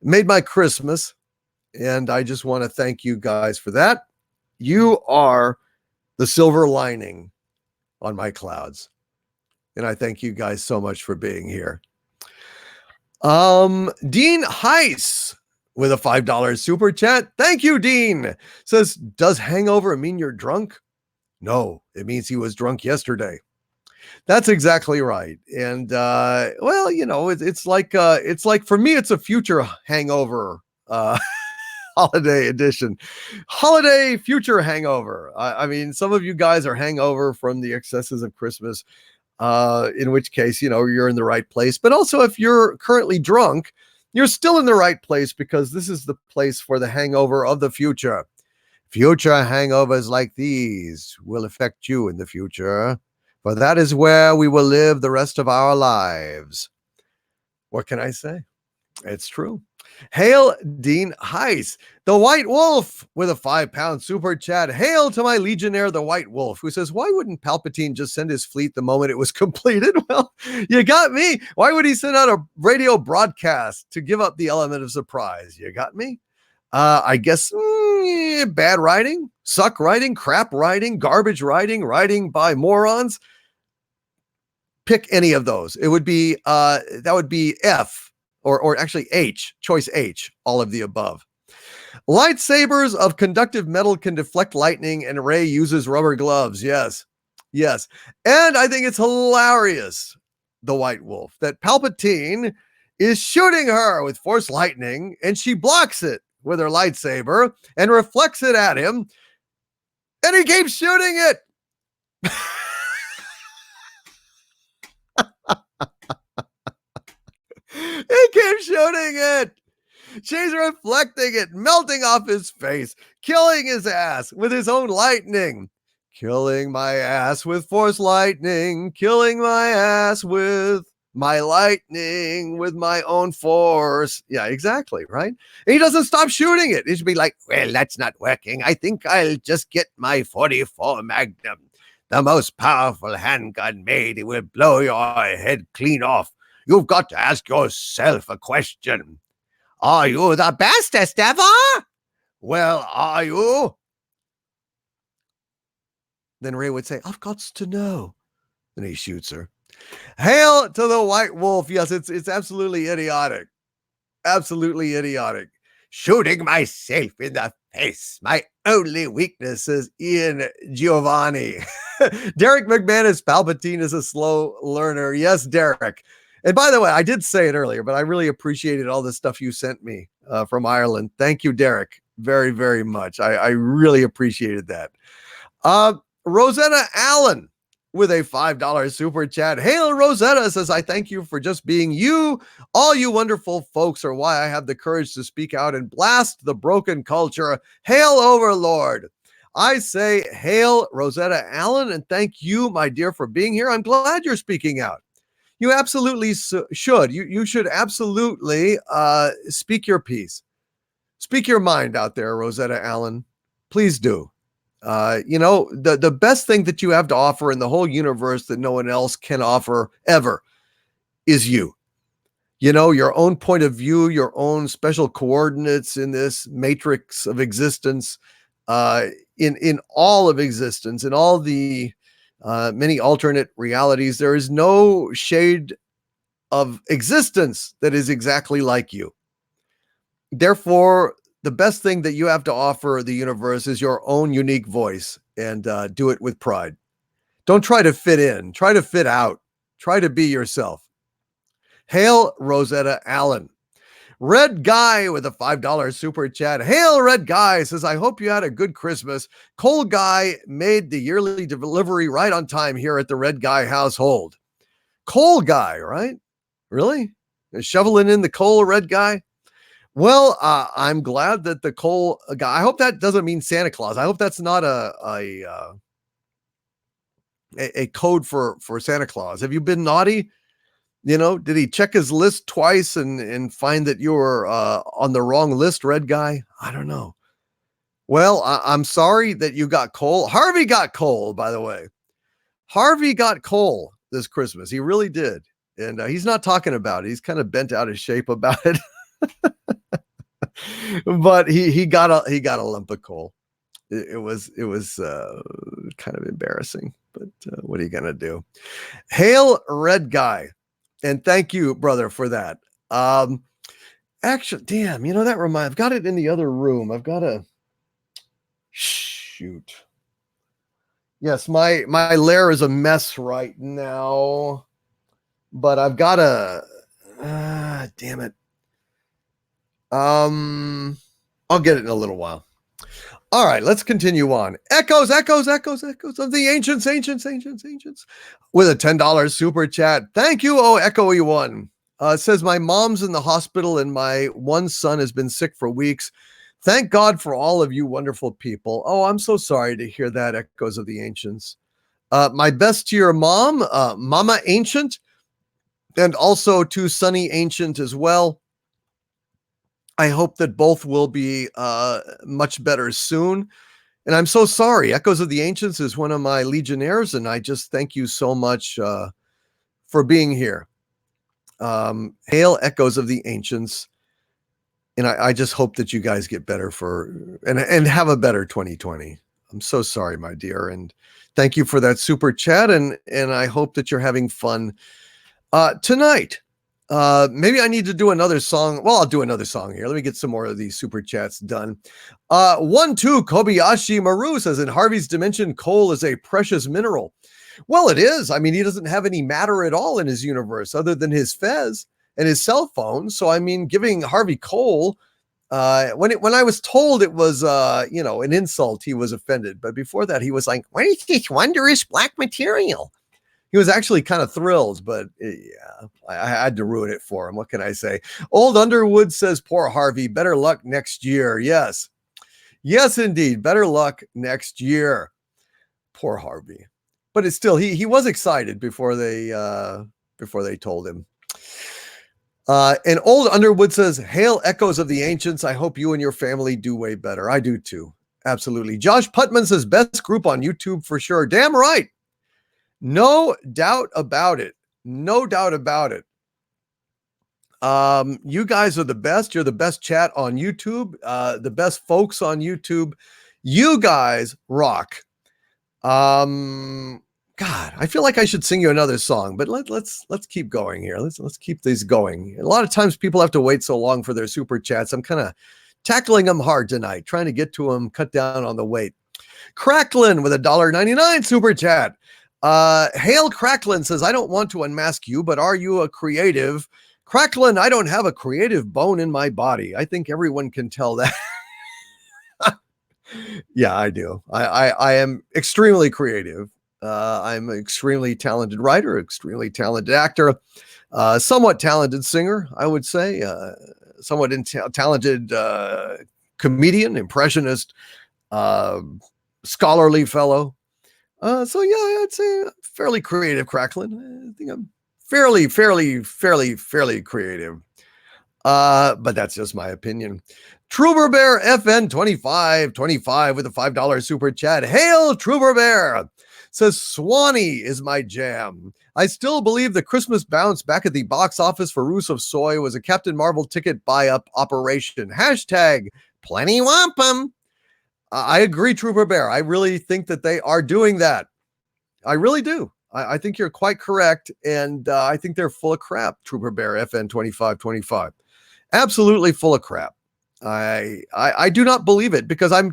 made my Christmas. And I just want to thank you guys for that. You are the silver lining on my clouds. And I thank you guys so much for being here. Dean Heiss with a $5 super chat. Thank you, Dean. Says, does hangover mean you're drunk? No, it means he was drunk yesterday. That's exactly right. And well, you know, it's like for me, it's a future hangover holiday edition, holiday future hangover. I mean, some of you guys are hangover from the excesses of Christmas, in which case, you know, you're in the right place. But also, if you're currently drunk, you're still in the right place because this is the place for the hangover of the future. Future hangovers like these will affect you in the future, for that is where we will live the rest of our lives. What can I say? It's true. Hail Dean Heiss, the White Wolf, with a 5-pound super chat. Hail to my Legionnaire, the White Wolf, who says, why wouldn't Palpatine just send his fleet the moment it was completed? Well, you got me. Why would he send out a radio broadcast to give up the element of surprise? You got me. I guess bad writing, suck writing, crap writing, garbage writing, writing by morons. Pick any of those. It would be that would be F. Or actually H, choice H, all of the above. Lightsabers of conductive metal can deflect lightning, and Rey uses rubber gloves. Yes. And I think it's hilarious, the White Wolf, that Palpatine is shooting her with force lightning, and she blocks it with her lightsaber and reflects it at him, and he keeps shooting it. He keeps shooting it. She's reflecting it, melting off his face, killing his ass with his own lightning. Killing my ass with force lightning. Killing my ass with my lightning, with my own force. Yeah, exactly, right? And he doesn't stop shooting it. He should be like, well, that's not working. I think I'll just get my 44 Magnum. The most powerful handgun made. It will blow your head clean off. You've got to ask yourself a question. Are you the bestest ever? Well, are you? Then Rey would say, I've got to know. Then he shoots her. Hail to the White Wolf. Yes, it's absolutely idiotic. Absolutely idiotic. Shooting myself in the face. My only weakness is Ian Giovanni. Derek McManus, Palpatine is a slow learner. Yes, Derek. And by the way, I did say it earlier, but I really appreciated all the stuff you sent me from Ireland. Thank you, Derek, very, very much. I really appreciated that. Rosetta Allen with a $5 super chat. Hail Rosetta says, I thank you for just being you. All you wonderful folks are why I have the courage to speak out and blast the broken culture. Hail Overlord. I say hail Rosetta Allen, and thank you, my dear, for being here. I'm glad you're speaking out. You absolutely should. You should absolutely speak your piece. Speak your mind out there, Rosetta Allen. Please do. You know, the best thing that you have to offer in the whole universe that no one else can offer ever is you. You know, your own point of view, your own special coordinates in this matrix of existence, in all of existence, in all the many alternate realities. There is no shade of existence that is exactly like you. Therefore, the best thing that you have to offer the universe is your own unique voice, and do it with pride. Don't try to fit in, try to fit out, try to be yourself. Hail Rosetta Allen. Red Guy with a $5 super chat. Hail Red Guy says, I hope you had a good Christmas. Coal Guy made the yearly delivery right on time here at the Red Guy household. Coal Guy, right? Really? Shoveling in the coal, Red Guy? Well, I'm glad that the coal guy, I hope that doesn't mean Santa Claus. I hope that's not a code for Santa Claus. Have you been naughty? You know, did he check his list twice and find that you were on the wrong list, Red Guy? I don't know. Well, I'm sorry that you got coal. Harvey got coal, by the way. Harvey got coal this Christmas. He really did. And he's not talking about it. He's kind of bent out of shape about it. But he got a lump of coal. It was kind of embarrassing, but what are you gonna do? Hail Red Guy. And thank you, brother, for that. Actually, damn, I've got it in the other room. I've got to shoot. Yes, my lair is a mess right now, but I've got to, damn it. I'll get it in a little while. All right, let's continue on. Echoes of the ancients with a $10 super chat. Thank you, Echoey One. It says, my mom's in the hospital and my one son has been sick for weeks. Thank God for all of you wonderful people. Oh, I'm so sorry to hear that, Echoes of the Ancients. My best to your mom, Mama Ancient, and also to Sonny Ancient as well. I hope that both will be much better soon. And I'm so sorry. Echoes of the Ancients is one of my legionnaires, and I just thank you so much for being here. Hail Echoes of the Ancients. And I just hope that you guys get better and have a better 2020. I'm so sorry, my dear. And thank you for that super chat. And I hope that you're having fun tonight. Maybe I need to do another song. Well, I'll do another song here. Let me get some more of these super chats done. 1-2 Kobayashi Maru says, in Harvey's dimension, coal is a precious mineral. Well, it is. I mean, he doesn't have any matter at all in his universe other than his fez and his cell phone. So, I mean, giving Harvey coal, when I was told it was, an insult, he was offended. But before that, he was like, what is this wondrous black material? He was actually kind of thrilled, but yeah, I had to ruin it for him. What can I say? Old Underwood says, poor Harvey, better luck next year. Yes, indeed. Better luck next year. Poor Harvey. But it's still, he was excited before they told him. And Old Underwood says, hail Echoes of the Ancients. I hope you and your family do way better. I do too. Absolutely. Josh Putman says, best group on YouTube for sure. Damn right. No doubt about it. No doubt about it. You guys are the best. You're the best chat on YouTube. The best folks on YouTube. You guys rock. God, I feel like I should sing you another song, but let's keep going here. Let's keep these going. A lot of times people have to wait so long for their super chats. I'm kind of tackling them hard tonight, trying to get to them, cut down on the wait. Cracklin with a $1.99 super chat. Hail Cracklin says, I don't want to unmask you, but are you a creative? Cracklin, I don't have a creative bone in my body. I think everyone can tell that. Yeah, I do. I am extremely creative. I'm an extremely talented writer, extremely talented actor, somewhat talented singer, I would say, somewhat talented comedian, impressionist, scholarly fellow. So yeah, I'd say fairly creative, Cracklin. I think I'm fairly creative. But that's just my opinion. Trooper Bear FN 25 with a $5 super chat. Hail Trooper Bear says Swanee is my jam. I still believe the Christmas bounce back at the box office for Ruse of Soy was a Captain Marvel ticket buy-up operation. Hashtag plenty wampum. I agree, Trooper Bear. I really think that they are doing that. I really do. I think you're quite correct, and I think they're full of crap, Trooper Bear FN 2525. Absolutely full of crap. I do not believe it, because I'm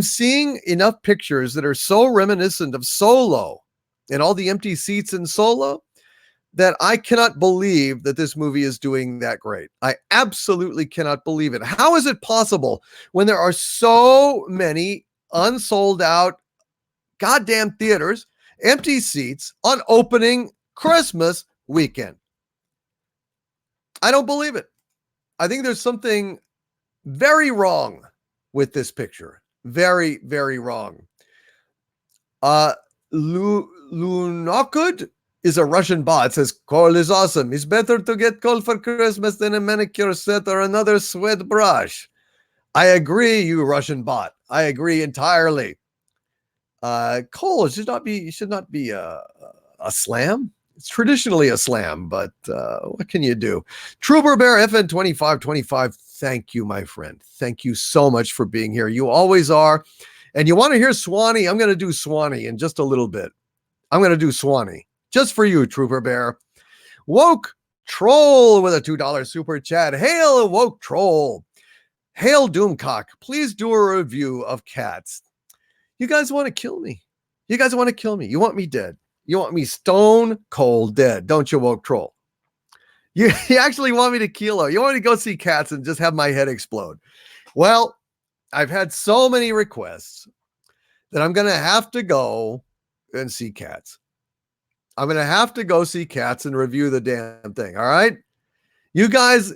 seeing enough pictures that are so reminiscent of Solo and all the empty seats in Solo that I cannot believe that this movie is doing that great. I absolutely cannot believe it. How is it possible when there are so many unsold out goddamn theaters, empty seats on opening Christmas weekend? I don't believe it. I think there's something very wrong with this picture. Very, very wrong. Lunokud is a Russian bot. Says, coal is awesome. It's better to get coal for Christmas than a manicure set or another sweat brush. I agree, you Russian bot. I agree entirely. Coal should not be a slam. It's traditionally a slam, but what can you do? Trooper Bear FN 2525. Thank you, my friend. Thank you so much for being here. You always are. And you want to hear Swanee? I'm going to do Swanee in just a little bit. I'm going to do Swanee just for you, Trooper Bear. Woke Troll with a $2 super chat. Hail, Woke Troll. Hail, Doomcock. Please do a review of Cats. You guys want to kill me. You guys want to kill me. You want me dead. You want me stone cold dead, don't you, Woke Troll? You actually want me to kilo. You want me to go see Cats and just have my head explode. Well, I've had so many requests that I'm going to have to go and see Cats. I'm going to have to go see Cats and review the damn thing. All right. You guys,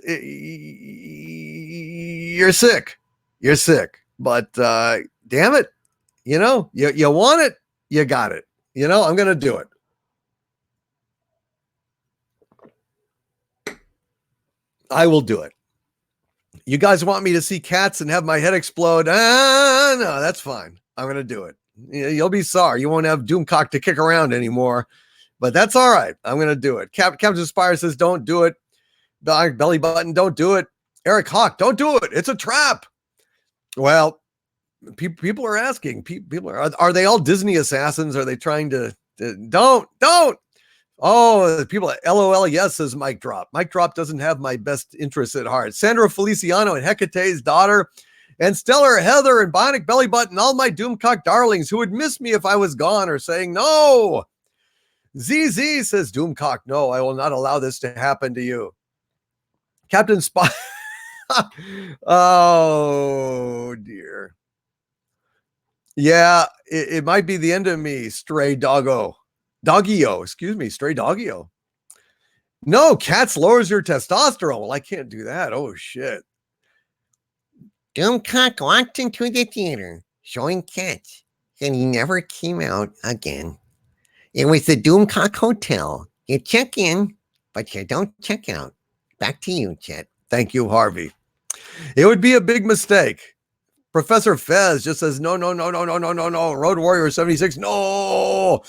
you're sick. You're sick. But damn it. You know, you want it. You got it. You know, I'm going to do it. I will do it. You guys want me to see Cats and have my head explode? No, that's fine. I'm going to do it. You'll be sorry. You won't have Doomcock to kick around anymore, but that's all right. I'm going to do it. Captain Spire says, don't do it. Belly Button, don't do it. Eric Hawk, don't do it. It's a trap. Well, people are asking. People are they all Disney assassins? Are they trying to don't? Oh, people at LOL, yes, says Mike Drop. Mike Drop doesn't have my best interests at heart. Sandra Feliciano and Hecate's daughter, and Stellar Heather and Bionic Belly Button, all my Doomcock darlings who would miss me if I was gone, are saying no. ZZ says, Doomcock, no, I will not allow this to happen to you. Captain Spy. Oh, dear. Yeah, it might be the end of me, stray doggo. Doggio, excuse me, stray doggio. No, Cats lowers your testosterone. Well, I can't do that. Oh, shit. Doomcock walked into the theater showing Cats, and he never came out again. It was the Doomcock Hotel. You check in, but you don't check out. Back to you, Chet. Thank you, Harvey. It would be a big mistake. Professor Fez just says, no. Road Warrior 76, no.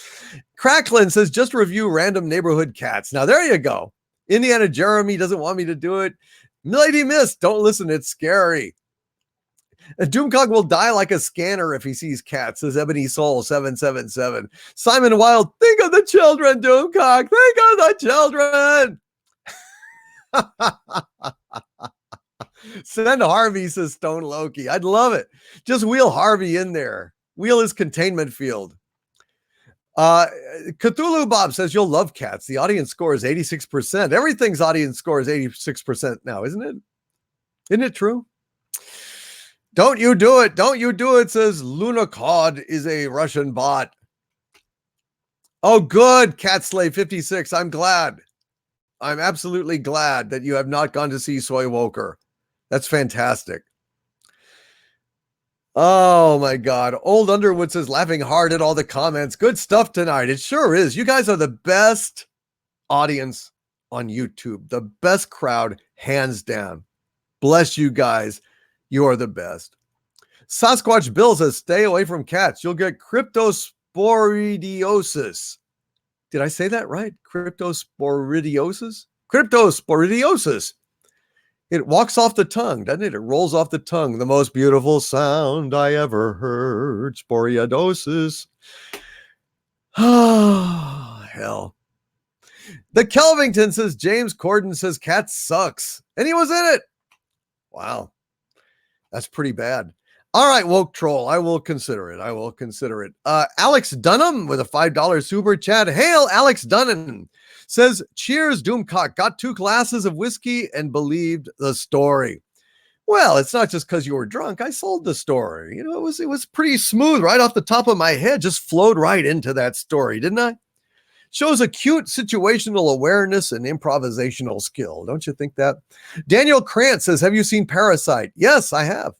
Cracklin says, just review random neighborhood cats. Now, there you go. Indiana Jeremy doesn't want me to do it. Milady Miss, don't listen. It's scary. Doomcock will die like a scanner if he sees Cats, says Ebony Soul 777. Simon Wild, think of the children, Doomcock. Think of the children. Send Harvey, says Stone Loki. I'd love it. Just wheel Harvey in there. Wheel his containment field. Cthulhu Bob says you'll love Cats. The audience score is 86%. Everything's audience score is 86% now, isn't it? Isn't it true? Don't you do it. Don't you do it, says Luna Cod is a Russian bot. Oh, good, Cat Slave 56. I'm glad. I'm absolutely glad that you have not gone to see Soy Woker. That's fantastic. Oh, my God. Old Underwood says, laughing hard at all the comments. Good stuff tonight. It sure is. You guys are the best audience on YouTube. The best crowd, hands down. Bless you guys. You are the best. Sasquatch Bill says, stay away from Cats. You'll get crypto Cryptosporidiosis. Did I say that right? Cryptosporidiosis? Cryptosporidiosis. It walks off the tongue, doesn't it? It rolls off the tongue. The most beautiful sound I ever heard. Sporiodosis. Oh, hell. The Kelvington says James Corden says Cat sucks. And he was in it. Wow. That's pretty bad. All right, woke troll. I will consider it. Alex Dunham with a $5 super chat. Hail, Alex Dunham. Says, cheers, Doomcock. Got 2 glasses of whiskey and believed the story. Well, it's not just because you were drunk. I sold the story. You know, it was pretty smooth right off the top of my head. Just flowed right into that story, didn't I? Shows acute situational awareness and improvisational skill. Don't you think that? Daniel Krantz says, have you seen Parasite? Yes, I have.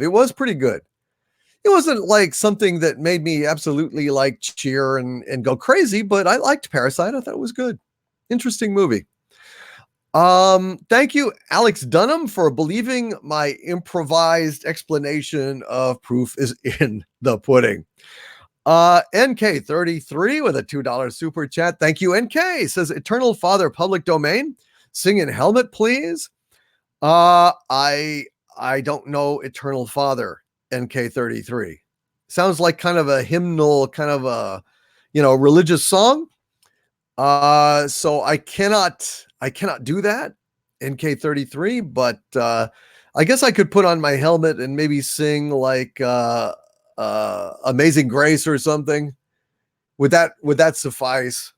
It was pretty good. It wasn't like something that made me absolutely like cheer and go crazy, but I liked Parasite. I thought it was good. Interesting movie. Thank you, Alex Dunham, for believing my improvised explanation of proof is in the pudding. NK33 with a $2 super chat. Thank you, NK. Says, Eternal Father, public domain. Sing in helmet, please. I don't know Eternal Father, NK33. Sounds like kind of a hymnal, kind of a, religious song. So I cannot do that, NK33, but I guess I could put on my helmet and maybe sing like Amazing Grace or something. Would that suffice?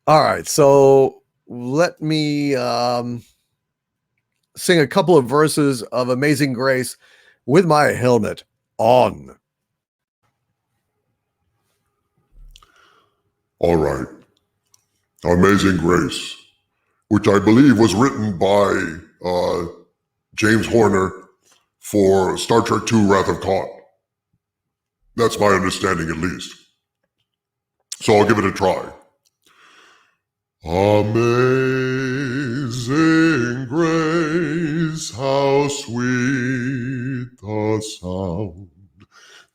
All right, so let me sing a couple of verses of Amazing Grace with my helmet on. All right. Amazing Grace, which I believe was written by James Horner for Star Trek II Wrath of Khan. That's my understanding, at least. So I'll give it a try. Amazing grace, how sweet the sound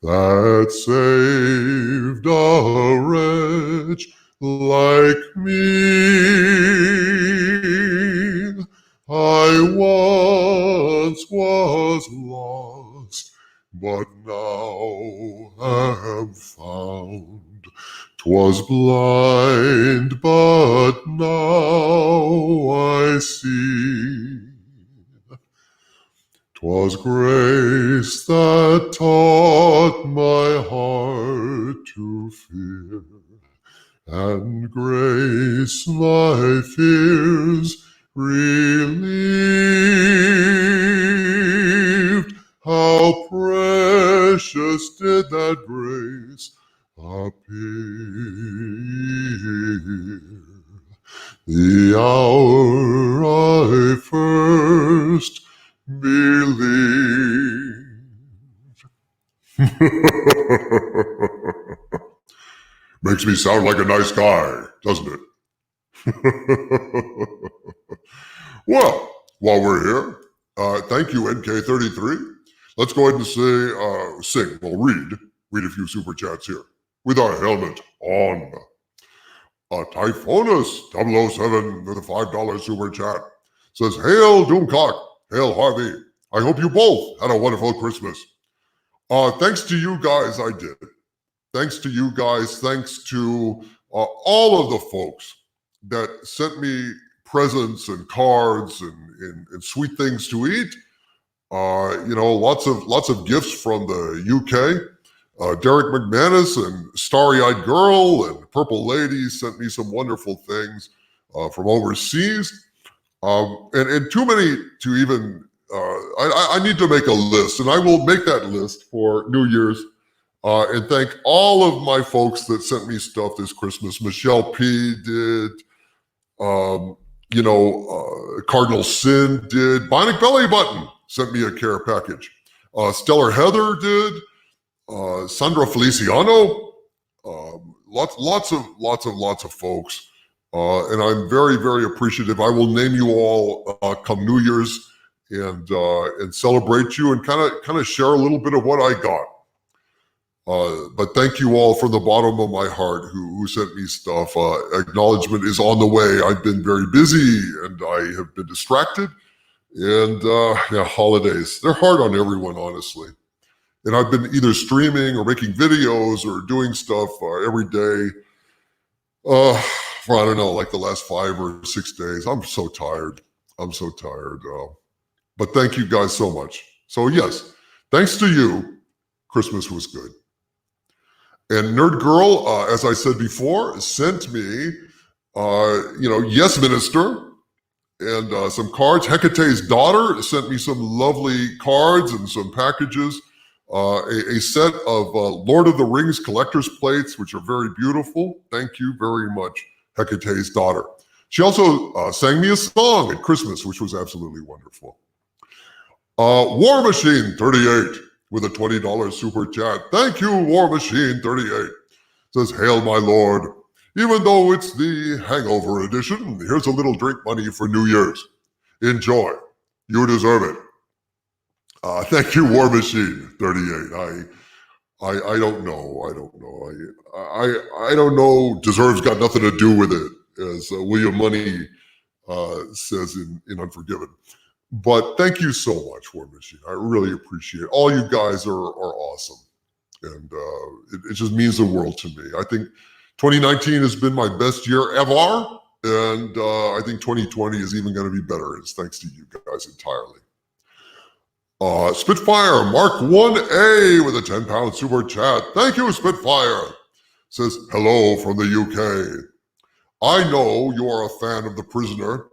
that saved a wretch like me. I once was lost, but now am found. 'Twas blind, but now I see. 'Twas grace that taught my heart to fear, and grace my fears relieved. How precious did that grace appear the hour I first believed. Makes me sound like a nice guy, doesn't it? Well, while we're here, thank you, NK33. Let's go ahead and sing. We'll read a few super chats here with our helmet on. Typhonus 007 with a $5 super chat says, Hail Doomcock, hail Harvey. I hope you both had a wonderful Christmas. Thanks to you guys, I did. Thanks to you guys. Thanks to all of the folks that sent me presents and cards and sweet things to eat. Lots of gifts from the UK. Derek McManus and Starry-Eyed Girl and Purple Lady sent me some wonderful things from overseas. And too many to even, I need to make a list, and I will make that list for New Year's. And thank all of my folks that sent me stuff this Christmas. Michelle P. did, Cardinal Sin did. Bionic Belly Button sent me a care package. Stellar Heather did. Sandra Feliciano, lots of folks And I'm very, very appreciative. I will name you all come New Year's and celebrate you and kind of share a little bit of what I got. But thank you all from the bottom of my heart who sent me stuff. Acknowledgement is on the way. I've been very busy and I have been distracted. And holidays, they're hard on everyone, honestly. And I've been either streaming or making videos or doing stuff every day for, I don't know, like the last 5 or 6 days. I'm so tired. But thank you guys so much. So yes, thanks to you, Christmas was good. And Nerd Girl, as I said before, sent me, Yes Minister, and some cards. Hecate's daughter sent me some lovely cards and some packages. A set of Lord of the Rings collector's plates, which are very beautiful. Thank you very much, Hecate's daughter. She also sang me a song at Christmas, which was absolutely wonderful. War Machine 38 with a $20 super chat. Thank you, War Machine 38. Says, hail my lord. Even though it's the Hangover edition, here's a little drink money for New Year's. Enjoy. You deserve it. Thank you, War Machine 38. I don't know. I don't know. Deserves got nothing to do with it, as William Money says in Unforgiven. But thank you so much, War Machine. I really appreciate it. All you guys are awesome. And it just means the world to me. I think 2019 has been my best year ever. And I think 2020 is even going to be better. It's thanks to you guys entirely. Spitfire Mark 1A with a 10-pound super chat. Thank you, Spitfire. Says, hello from the UK. I know you are a fan of The Prisoner.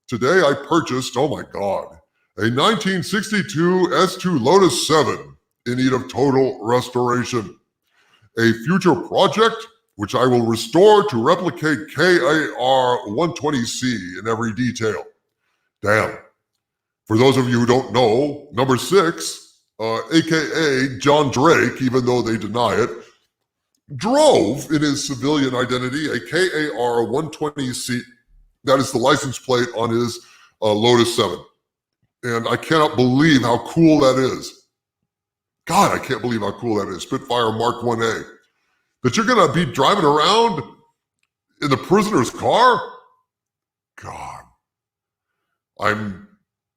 Today I purchased, oh my God, a 1962 S2 Lotus 7 in need of total restoration. A future project which I will restore to replicate KAR 120C in every detail. Damn. For those of you who don't know, number 6, aka John Drake, even though they deny it, drove in his civilian identity a KAR 120C. That is the license plate on his Lotus 7. And I cannot believe how cool that is. God, I can't believe how cool that is. Spitfire Mark 1A. That you're going to be driving around in the prisoner's car? God. I'm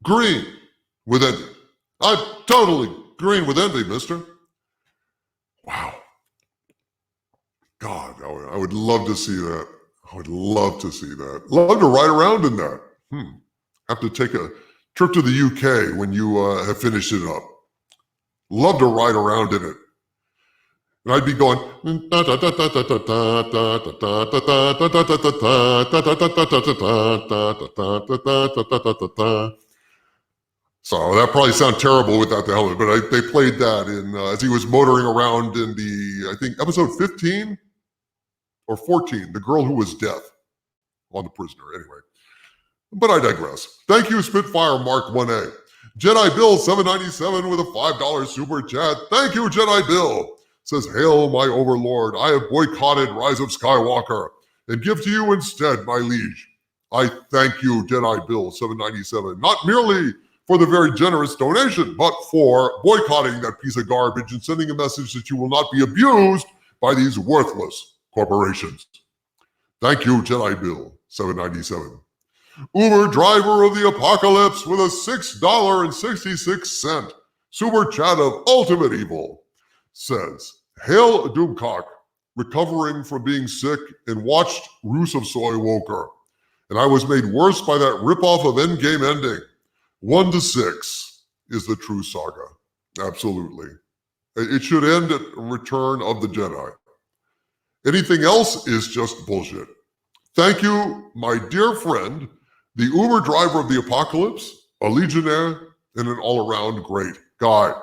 green with envy. I'm totally green with envy, mister. Wow. God, I would love to see that. I would love to see that. Love to ride around in that. Have to take a trip to the UK when you have finished it up. Love to ride around in it. And I'd be going. So that probably sounds terrible without the helmet, but they played that in as he was motoring around in the, I think, episode 15 or 14, The Girl Who Was Death on The Prisoner. Anyway, but I digress. Thank you, Spitfire Mark 1A. Jedi Bill 797 with a $5 super chat. Thank you, Jedi Bill. Says, hail my overlord. I have boycotted Rise of Skywalker and give to you instead, my liege. I thank you, Jedi Bill 797, not merely for the very generous donation, but for boycotting that piece of garbage and sending a message that you will not be abused by these worthless corporations. Thank you, Jedi Bill 797. Uber driver of the apocalypse with a $6.66 super chat of ultimate evil says, hail Doomcock, recovering from being sick and watched Ruse of Soy Woker. And I was made worse by that ripoff of Endgame ending. 1 to 6 is the true saga. Absolutely. It should end at Return of the Jedi. Anything else is just bullshit. Thank you, my dear friend, the Uber driver of the apocalypse, a legionnaire, and an all-around great guy.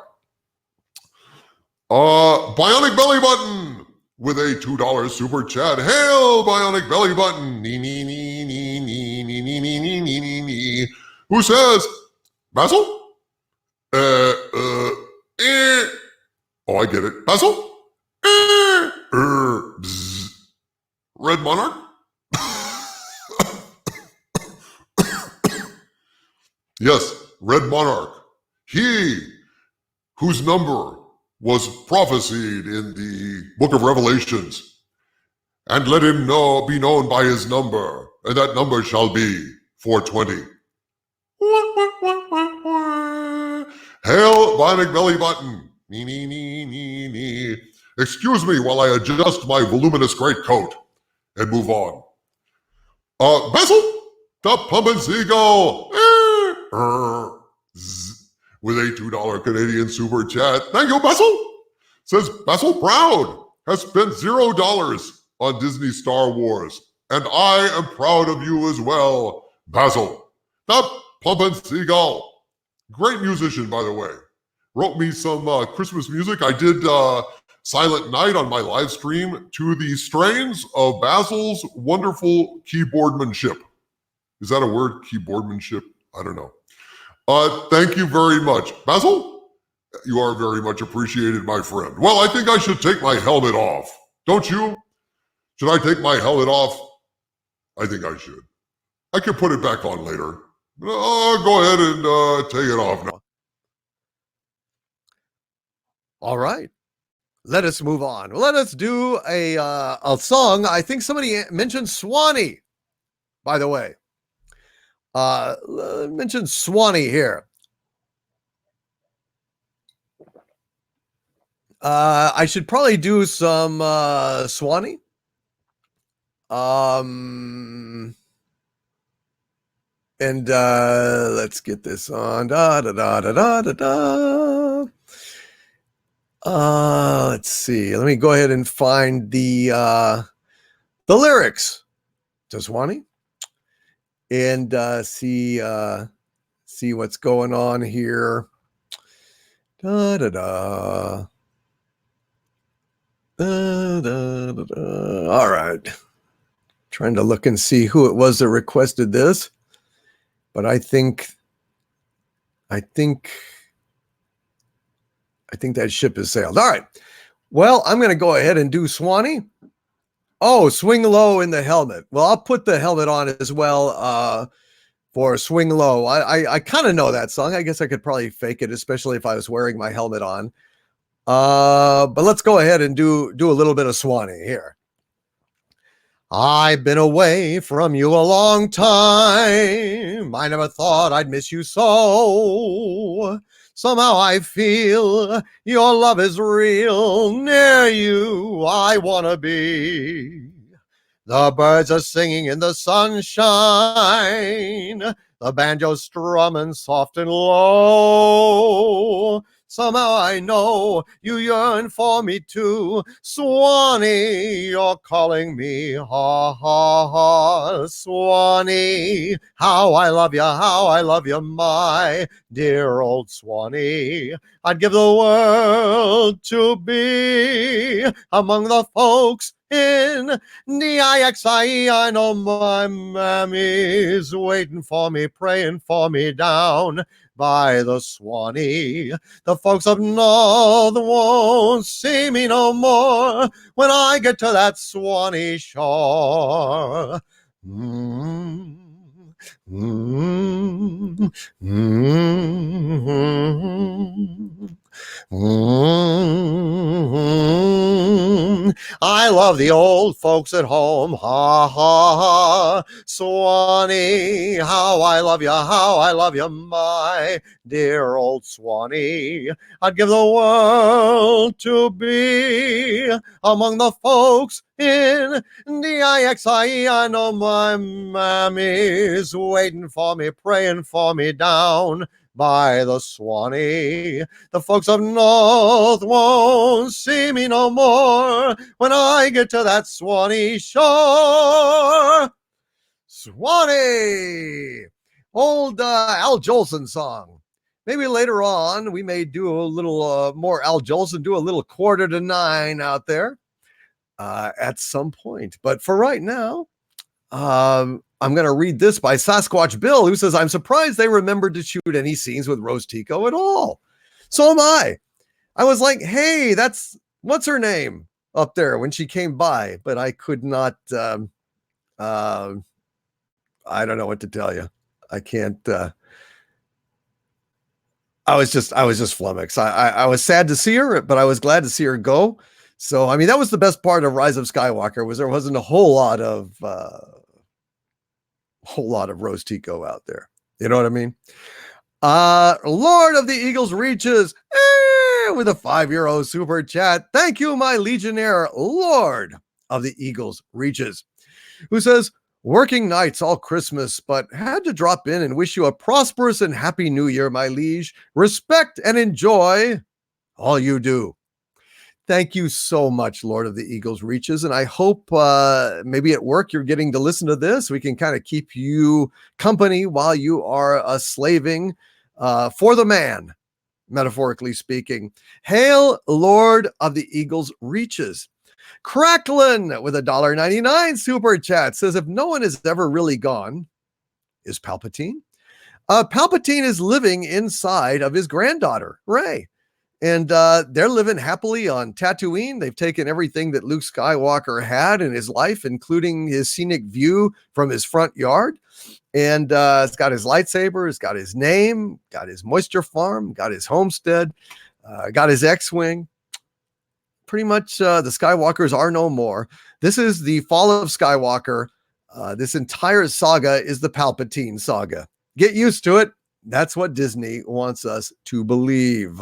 Bionic Belly Button with a $2 super chat. Hail, Bionic Belly Button. Who says, Basil? Oh, I get it. Basil? Red Monarch? Yes, Red Monarch. He whose number was prophesied in the book of Revelations. And let him be known by his number, and that number shall be 420. Hail, Bionic Belly Button. Nee, nee, nee, nee, nee. Excuse me while I adjust my voluminous greatcoat and move on. Basil, the Pumpin' Seagull. With a $2 Canadian super chat. Thank you, Basil. Says Basil Proud has spent $0 on Disney Star Wars. And I am proud of you as well, Basil. The Pumpin' Seagull. Great musician, by the way. Wrote me some Christmas music. I did Silent Night on my live stream to the strains of Basil's wonderful keyboardmanship. Is that a word, keyboardmanship? I don't know. Thank you very much. Basil, you are very much appreciated, my friend. Well, I think I should take my helmet off. Don't you? Should I take my helmet off? I think I should. I can put it back on later. Go ahead and take it off now. All right. Let us move on. Let us do a song. I think somebody mentioned Swanee, by the way. Mentioned Swanee here. I should probably do some Swanee. And let's get this on. Let's see. Let me go ahead and find the lyrics to Swanee and see what's going on here. All right. Trying to look and see who it was that requested this. But I think that ship has sailed. All right. Well, I'm going to go ahead and do Swanee. Oh, Swing Low in the helmet. Well, I'll put the helmet on as well for Swing Low. I kind of know that song. I guess I could probably fake it, especially if I was wearing my helmet on. But let's go ahead and do a little bit of Swanee here. I've been away from you a long time. I never thought I'd miss you so. Somehow I feel your love is real. Near you I want to be. The birds are singing in the sunshine. The banjo's strumming soft and low. Somehow I know you yearn for me too. Swanee, you're calling me. Ha, ha, ha. Swanee, how I love you, my dear old Swanee. I'd give the world to be among the folks in DIXIE. I know my mammy's waiting for me, praying for me down by the Swanee. The folks up north won't see me no more when I get to that Swanee shore. I love the old folks at home. Ha, ha, ha. Swanee, how I love you, my dear old Swanee. I'd give the world to be among the folks in DIXIE. I know my mammy's waiting for me, praying for me down by the Swanee. The folks up north won't see me no more when I get to that Swanee shore. Swanee! Old Al Jolson song. Maybe later on we may do a little more Al Jolson, do a little 8:45 out there at some point. But for right now, I'm going to read this by Sasquatch Bill, who says, I'm surprised they remembered to shoot any scenes with Rose Tico at all. So am I. I was like, hey, that's, what's her name up there when she came by? But I could not, I don't know what to tell you. I can't I was just flummoxed. I was sad to see her, but I was glad to see her go. So, I mean, that was the best part of Rise of Skywalker, was there wasn't a whole lot of Rose Tico out there. You know what I mean? Lord of the Eagles reaches with a €5 super chat. Thank you, my Legionnaire, Lord of the Eagles reaches, who says, working nights all Christmas, but had to drop in and wish you a prosperous and happy new year, my liege. Respect and enjoy all you do. Thank you so much, Lord of the Eagles reaches. And I hope maybe at work you're getting to listen to this. We can kind of keep you company while you are slaving for the man, metaphorically speaking. Hail, Lord of the Eagles reaches. Cracklin with a $1.99 super chat says, if no one is ever really gone, is Palpatine? Palpatine is living inside of his granddaughter, Rey. And they're living happily on Tatooine. They've taken everything that Luke Skywalker had in his life, including his scenic view from his front yard. And it's got his lightsaber, it's got his name, got his moisture farm, got his homestead, got his X-Wing. Pretty much the Skywalkers are no more. This is the fall of Skywalker. This entire saga is the Palpatine saga. Get used to it. That's what Disney wants us to believe.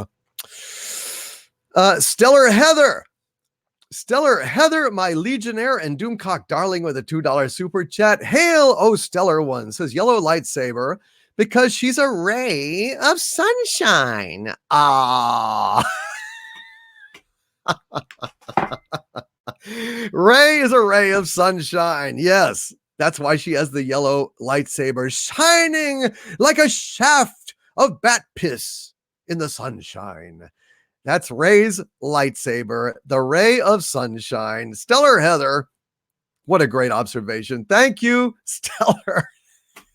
Stellar Heather, my Legionnaire and Doomcock darling with a $2 super chat. Hail, oh Stellar One, says yellow lightsaber because she's a ray of sunshine. Ah. Rey is a ray of sunshine. Yes, that's why she has the yellow lightsaber shining like a shaft of bat piss in the sunshine. That's Rey's lightsaber, the ray of sunshine. Stellar Heather, what a great observation. Thank you, Stellar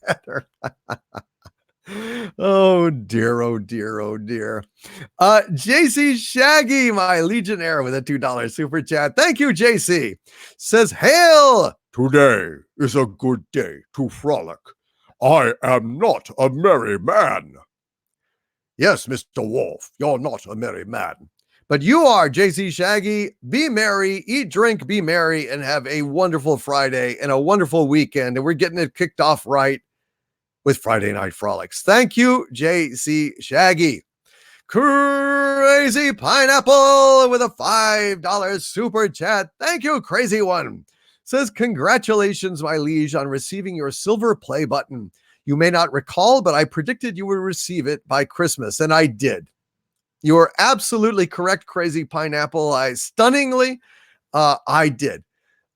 Heather. Oh dear, oh dear, oh dear. JC Shaggy, my Legionnaire with a $2 super chat. Thank you, JC. Says, hail! Today is a good day to frolic. I am not a merry man. Yes, Mr. Wolf, you're not a merry man. But you are, JC Shaggy. Be merry, eat, drink, be merry, and have a wonderful Friday and a wonderful weekend. And we're getting it kicked off right with Friday Night Frolics. Thank you, J.C. Shaggy. Crazy Pineapple with a $5 super chat. Thank you, Crazy One. Says, congratulations, my liege, on receiving your silver play button. You may not recall, but I predicted you would receive it by Christmas, and I did. You are absolutely correct, Crazy Pineapple. I did.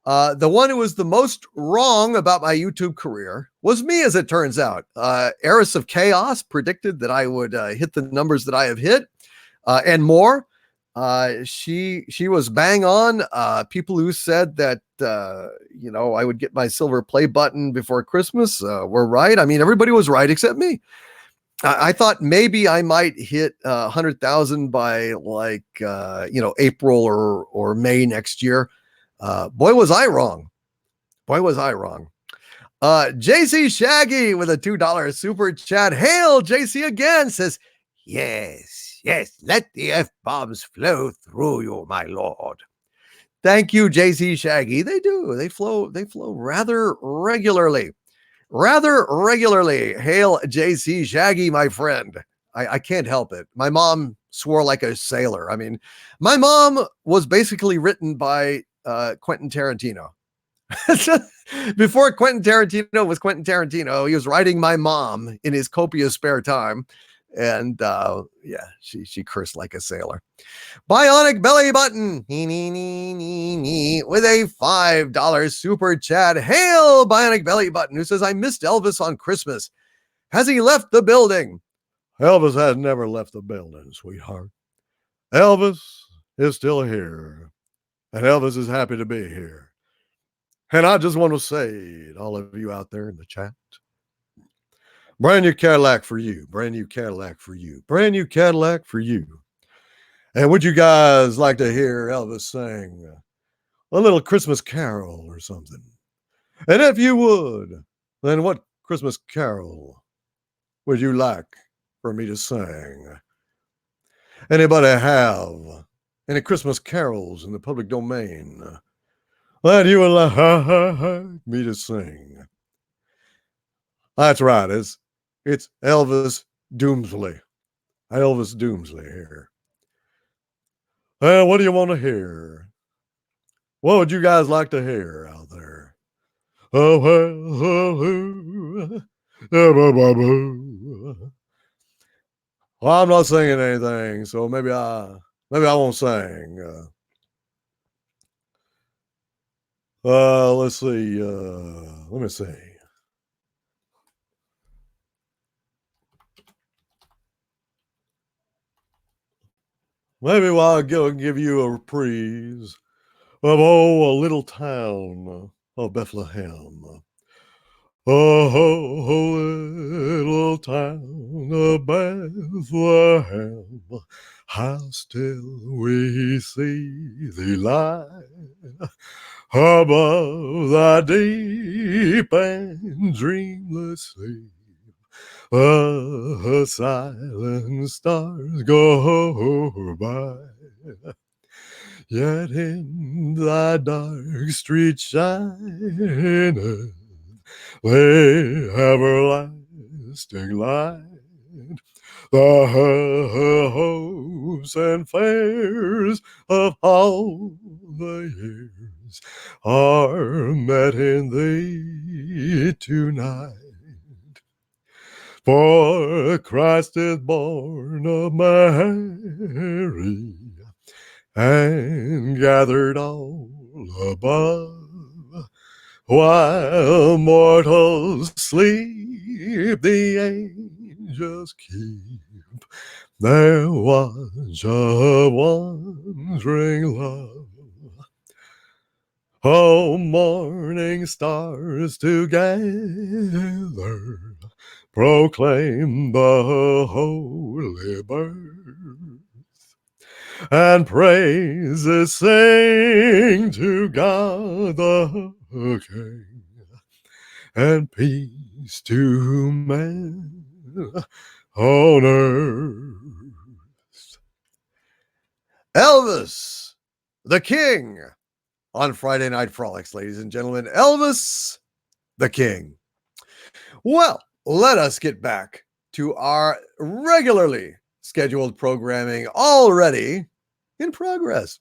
The one who was the most wrong about my YouTube career was me, as it turns out. Heiress of Chaos predicted that I would hit the numbers that I have hit and more. She was bang on. People who said that, I would get my silver play button before Christmas were right. I mean, everybody was right except me. I thought maybe I might hit 100,000 by April or May next year. Boy, was I wrong. JC Shaggy with a $2 super chat. Hail, JC again, says, yes, let the F-bombs flow through you, my lord. Thank you, JC Shaggy. They do. They flow rather regularly. Hail, JC Shaggy, my friend. I can't help it. My mom swore like a sailor. I mean, my mom was basically written by Quentin Tarantino. Before Quentin Tarantino was Quentin Tarantino, he was writing my mom in his copious spare time. And she cursed like a sailor. Bionic Belly Button with a $5 super chat. Hail, Bionic Belly Button, who says, I missed Elvis on Christmas. Has he left the building? Elvis has never left the building, sweetheart. Elvis is still here. And Elvis is happy to be here. And I just want to say to all of you out there in the chat, brand new Cadillac for you. Brand new Cadillac for you. Brand new Cadillac for you. And would you guys like to hear Elvis sing a little Christmas carol or something? And if you would, then what Christmas carol would you like for me to sing? Anybody have any Christmas carols in the public domain that you would like me to sing? That's right. It's Elvis Doomsley. Elvis Doomsley here. What do you want to hear? What would you guys like to hear out there? Oh, well, I'm not singing anything, so maybe I won't sing. Let's see. Let me see. Maybe I'll give you a reprise of a little town of Bethlehem. Oh, little town of Bethlehem, how still we see thee lie above thy deep and dreamless sleep. The silent stars go by, yet in thy dark street shineth the everlasting light. The hopes and fears of all the years are met in thee tonight. For Christ is born of Mary, and gathered all above. While mortals sleep, the angels keep their watch of wandering love. Oh, morning stars together proclaim the holy birth, and praises sing to God the King, and peace to men on earth. Elvis, the King, on Friday Night Frolics, ladies and gentlemen. Elvis, the King. Well, let us get back to our regularly scheduled programming already in progress.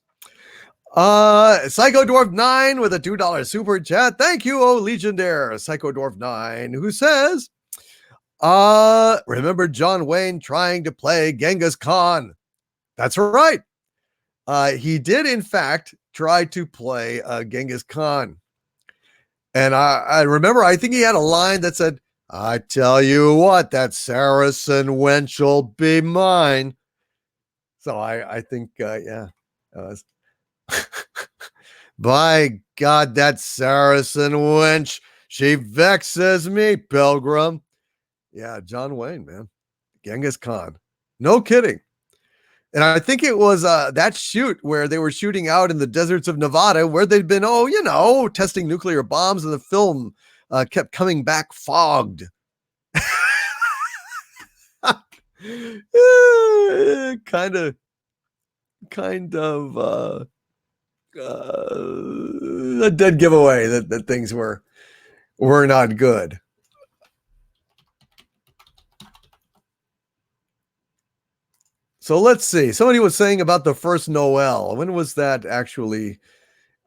Psycho Dwarf 9 with a $2 super chat. Thank you, oh Legionnaire, Psycho Dwarf 9, who says, remember John Wayne trying to play Genghis Khan? That's right. He did, in fact, try to play Genghis Khan. And I remember, I think he had a line that said, I tell you what, that Saracen wench will be mine. So I think, yeah. By God, that Saracen wench, she vexes me, Pilgrim. Yeah, John Wayne, man. Genghis Khan. No kidding. And I think it was that shoot where they were shooting out in the deserts of Nevada where they'd been, testing nuclear bombs, and the film kept coming back fogged. kind of a dead giveaway that things were not good. So let's see. Somebody was saying about the first Noel. When was that actually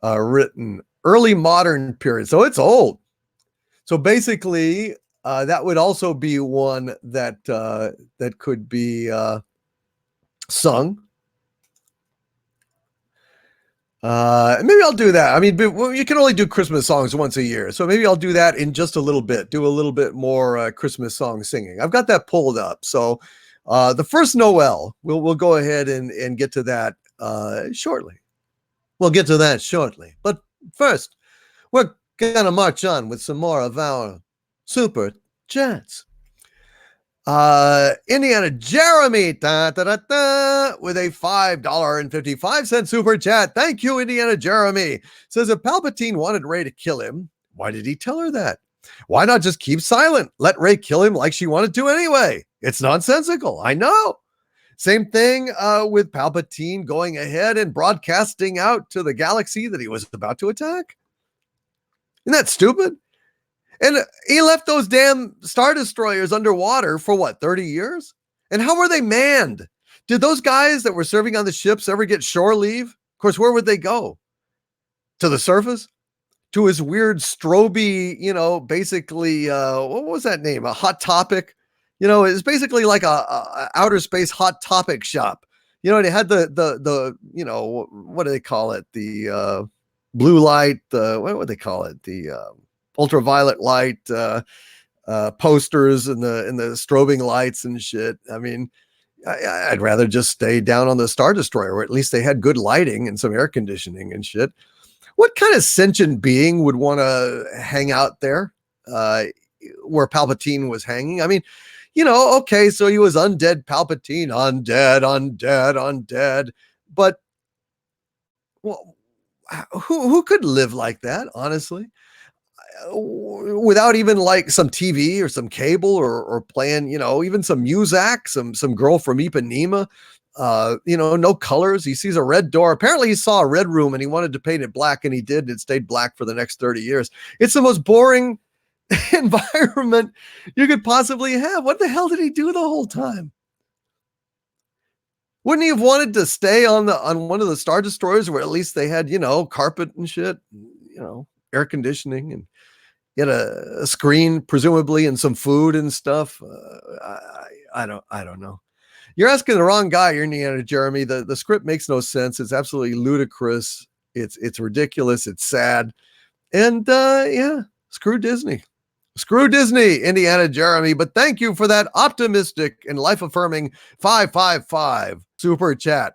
written? Early modern period. So it's old. So basically, that would also be one that could be sung. Maybe I'll do that. I mean, you can only do Christmas songs once a year, so maybe I'll do that in just a little bit. Do a little bit more Christmas song singing. I've got that pulled up. So the first Noel, we'll go ahead and get to that shortly. We'll get to that shortly. But first, we're gonna march on with some more of our super chats. Indiana Jeremy with a $5.55 super chat. Thank you, Indiana Jeremy. Says if Palpatine wanted Rey to kill him, why did he tell her that? Why not just keep silent? Let Ray kill him like she wanted to anyway. It's nonsensical. I know. Same thing with Palpatine going ahead and broadcasting out to the galaxy that he was about to attack. Isn't that stupid? And he left those damn Star Destroyers underwater for what, 30 years? And how were they manned? Did those guys that were serving on the ships ever get shore leave? Of course, where would they go? To the surface? To his weird stroby, basically, what was that name? A Hot Topic? It's basically like a outer space Hot Topic shop. They had the what do they call it? The blue light, what would they call it? The ultraviolet light posters and the strobing lights and shit. I mean, I'd rather just stay down on the Star Destroyer, where at least they had good lighting and some air conditioning and shit. What kind of sentient being would want to hang out there where Palpatine was hanging? I mean, okay, so he was undead Palpatine, undead. But well, who could live like that, honestly? Without even like some TV or some cable or playing, even some Muzak, some girl from Ipanema, no colors. He sees a red door. Apparently he saw a red room and he wanted to paint it black, and he did, and it stayed black for the next 30 years. It's the most boring environment you could possibly have. What the hell did he do the whole time? Wouldn't he have wanted to stay on one of the Star Destroyers where at least they had, carpet and shit, air conditioning, and get a screen, presumably, and some food and stuff? I don't know. You're asking the wrong guy, Indiana Jeremy. The script makes no sense. It's absolutely ludicrous. It's ridiculous. It's sad. And screw Disney. Screw Disney, Indiana Jeremy. But thank you for that optimistic and life-affirming 555 super chat.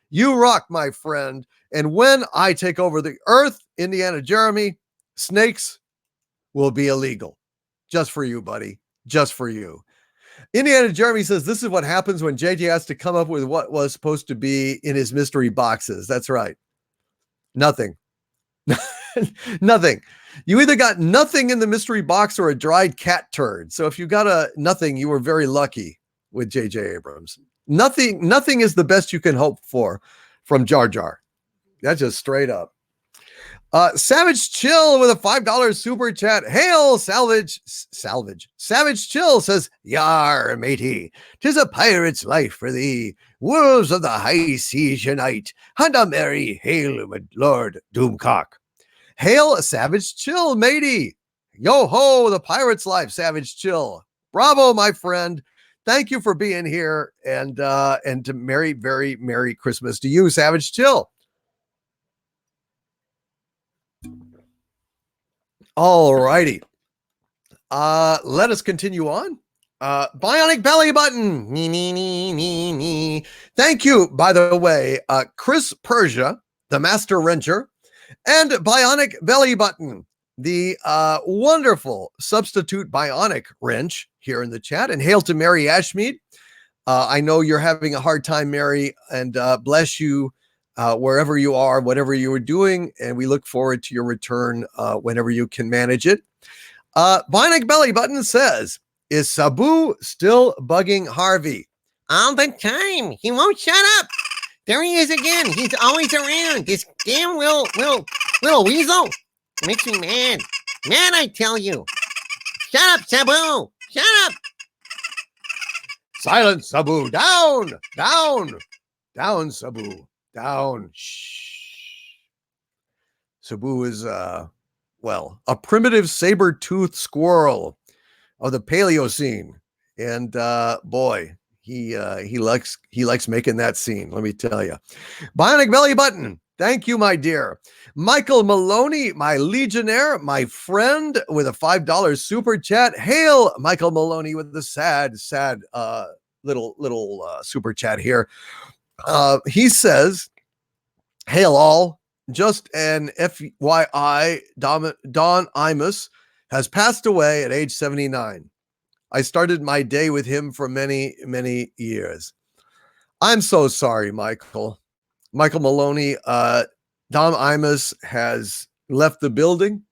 You rock, my friend. And when I take over the earth, Indiana Jeremy, snakes will be illegal. Just for you, buddy. Just for you. Indiana Jeremy says this is what happens when JJ has to come up with what was supposed to be in his mystery boxes. That's right. Nothing. Nothing. You either got nothing in the mystery box or a dried cat turd. So if you got a nothing, you were very lucky with JJ Abrams. Nothing is the best you can hope for from Jar Jar. That's just straight up. Savage Chill with a $5 super chat. Hail, Savage Chill says, Yar, matey, 'tis a pirate's life for thee. Wolves of the high seas unite, and a merry hail, my Lord Doomcock. Hail, Savage Chill, matey. Yo ho, the pirate's life, Savage Chill. Bravo, my friend. Thank you for being here, and to very Merry Christmas to you, Savage Chill. All righty. Let us continue on. Bionic Belly Button. Thank you, by the way, Chris Persia, the Master Wrencher, and Bionic Belly Button, the wonderful substitute bionic wrench, here in the chat. And hail to Mary Ashmead. I know you're having a hard time, Mary, and bless you wherever you are, whatever you are doing, and we look forward to your return whenever you can manage it. Bionic Belly Button says, is Sabu still bugging Harvey? All the time. He won't shut up. There he is again. He's always around. This damn little weasel makes me mad. Mad, I tell you. Shut up, Sabu. Shut up. Silence, Sabu. Down, Sabu. Down. Shh. Sabu is a primitive saber-toothed squirrel of the Paleocene, and boy, he likes making that scene. Let me tell you. Bionic Belly Button. Thank you, my dear. Michael Maloney, my Legionnaire, my friend, with a $5 super chat. Hail, Michael Maloney, with the sad little super chat here. He says, hail all, just an FYI, Don Imus has passed away at age 79. I started my day with him for many, many years. I'm so sorry, Michael. Michael Maloney, Don Imus has left the building.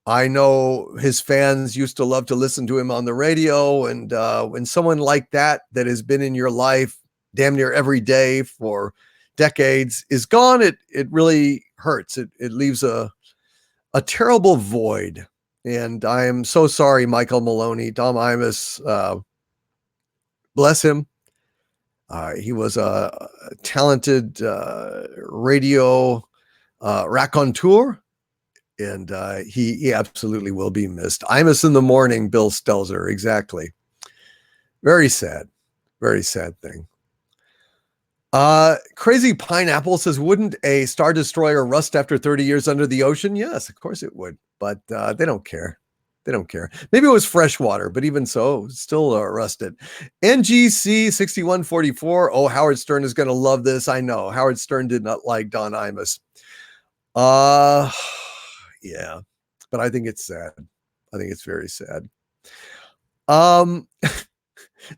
I know his fans used to love to listen to him on the radio. And when someone like that has been in your life damn near every day for decades is gone, it really hurts. It leaves a terrible void. And I am so sorry, Michael Maloney. Dom Imus, bless him. He was a talented radio raconteur, and he absolutely will be missed. Imus in the morning, Bill Stelzer, exactly. Very sad thing. Crazy Pineapple says, wouldn't a Star Destroyer rust after 30 years under the ocean? Yes, of course it would, but they don't care. They don't care. Maybe it was fresh water, but even so, still rusted. NGC 6144. Oh, Howard Stern is going to love this. I know. Howard Stern did not like Don Imus. Yeah, but I think it's sad. I think it's very sad.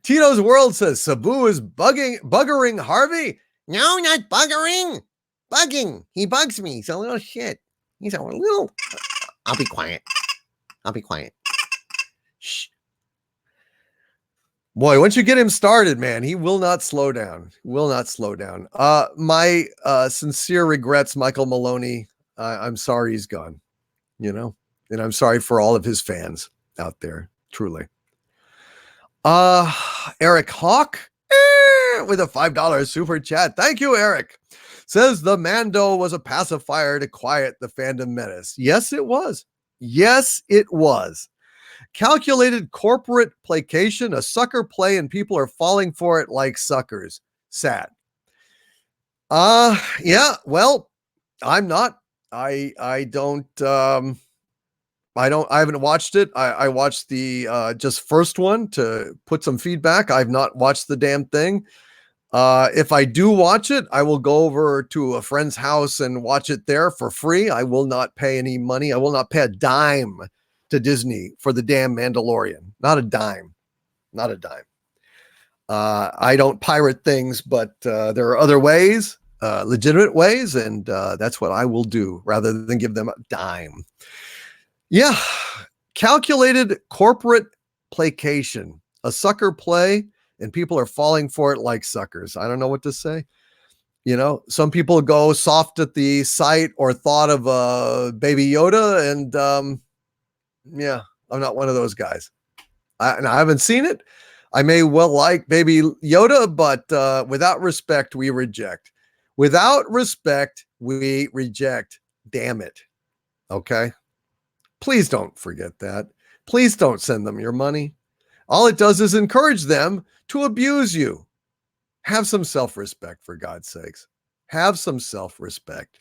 Tito's World says Sabu is buggering Harvey. No, not buggering. Bugging. He bugs me. He's a little shit. He's a little. I'll be quiet. Shh. Boy, once you get him started, man, he will not slow down. My sincere regrets, Michael Maloney. I'm sorry he's gone, and I'm sorry for all of his fans out there, truly. Eric Hawk with a $5 super chat. Thank you, Eric. Says the Mando was a pacifier to quiet the fandom menace. Yes, it was. Calculated corporate placation, a sucker play, and people are falling for it like suckers. Sad. Yeah, well, I'm not. I haven't watched it. I watched the just first one to put some feedback. I've not watched the damn thing. If I do watch it, I will go over to a friend's house and watch it there for free. I will not pay any money. I will not pay a dime to Disney for the damn Mandalorian. Not a dime. I don't pirate things, but there are other ways, legitimate ways, and that's what I will do rather than give them a dime. Yeah, calculated corporate placation, a sucker play, and people are falling for it like suckers. I don't know what to say. Some people go soft at the sight or thought of Baby Yoda, and yeah, I'm not one of those guys. I haven't seen it. I may well like Baby Yoda, but without respect, we reject. Without respect, we reject. Damn it. Okay? Please don't forget that. Please don't send them your money. All it does is encourage them to abuse you. Have some self-respect, for God's sakes. Have some self-respect.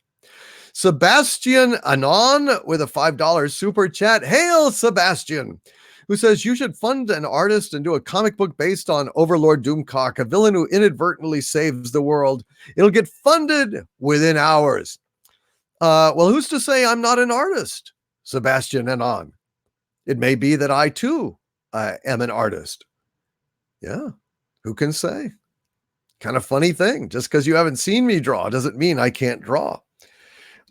Sebastian Anon with a $5 super chat. Hail, Sebastian, who says you should fund an artist and do a comic book based on Overlord Doomcock, a villain who inadvertently saves the world. It'll get funded within hours. Well, who's to say I'm not an artist? Sebastian Anon. It may be that I too am an artist. Yeah, who can say? Kind of funny thing. Just because you haven't seen me draw doesn't mean I can't draw.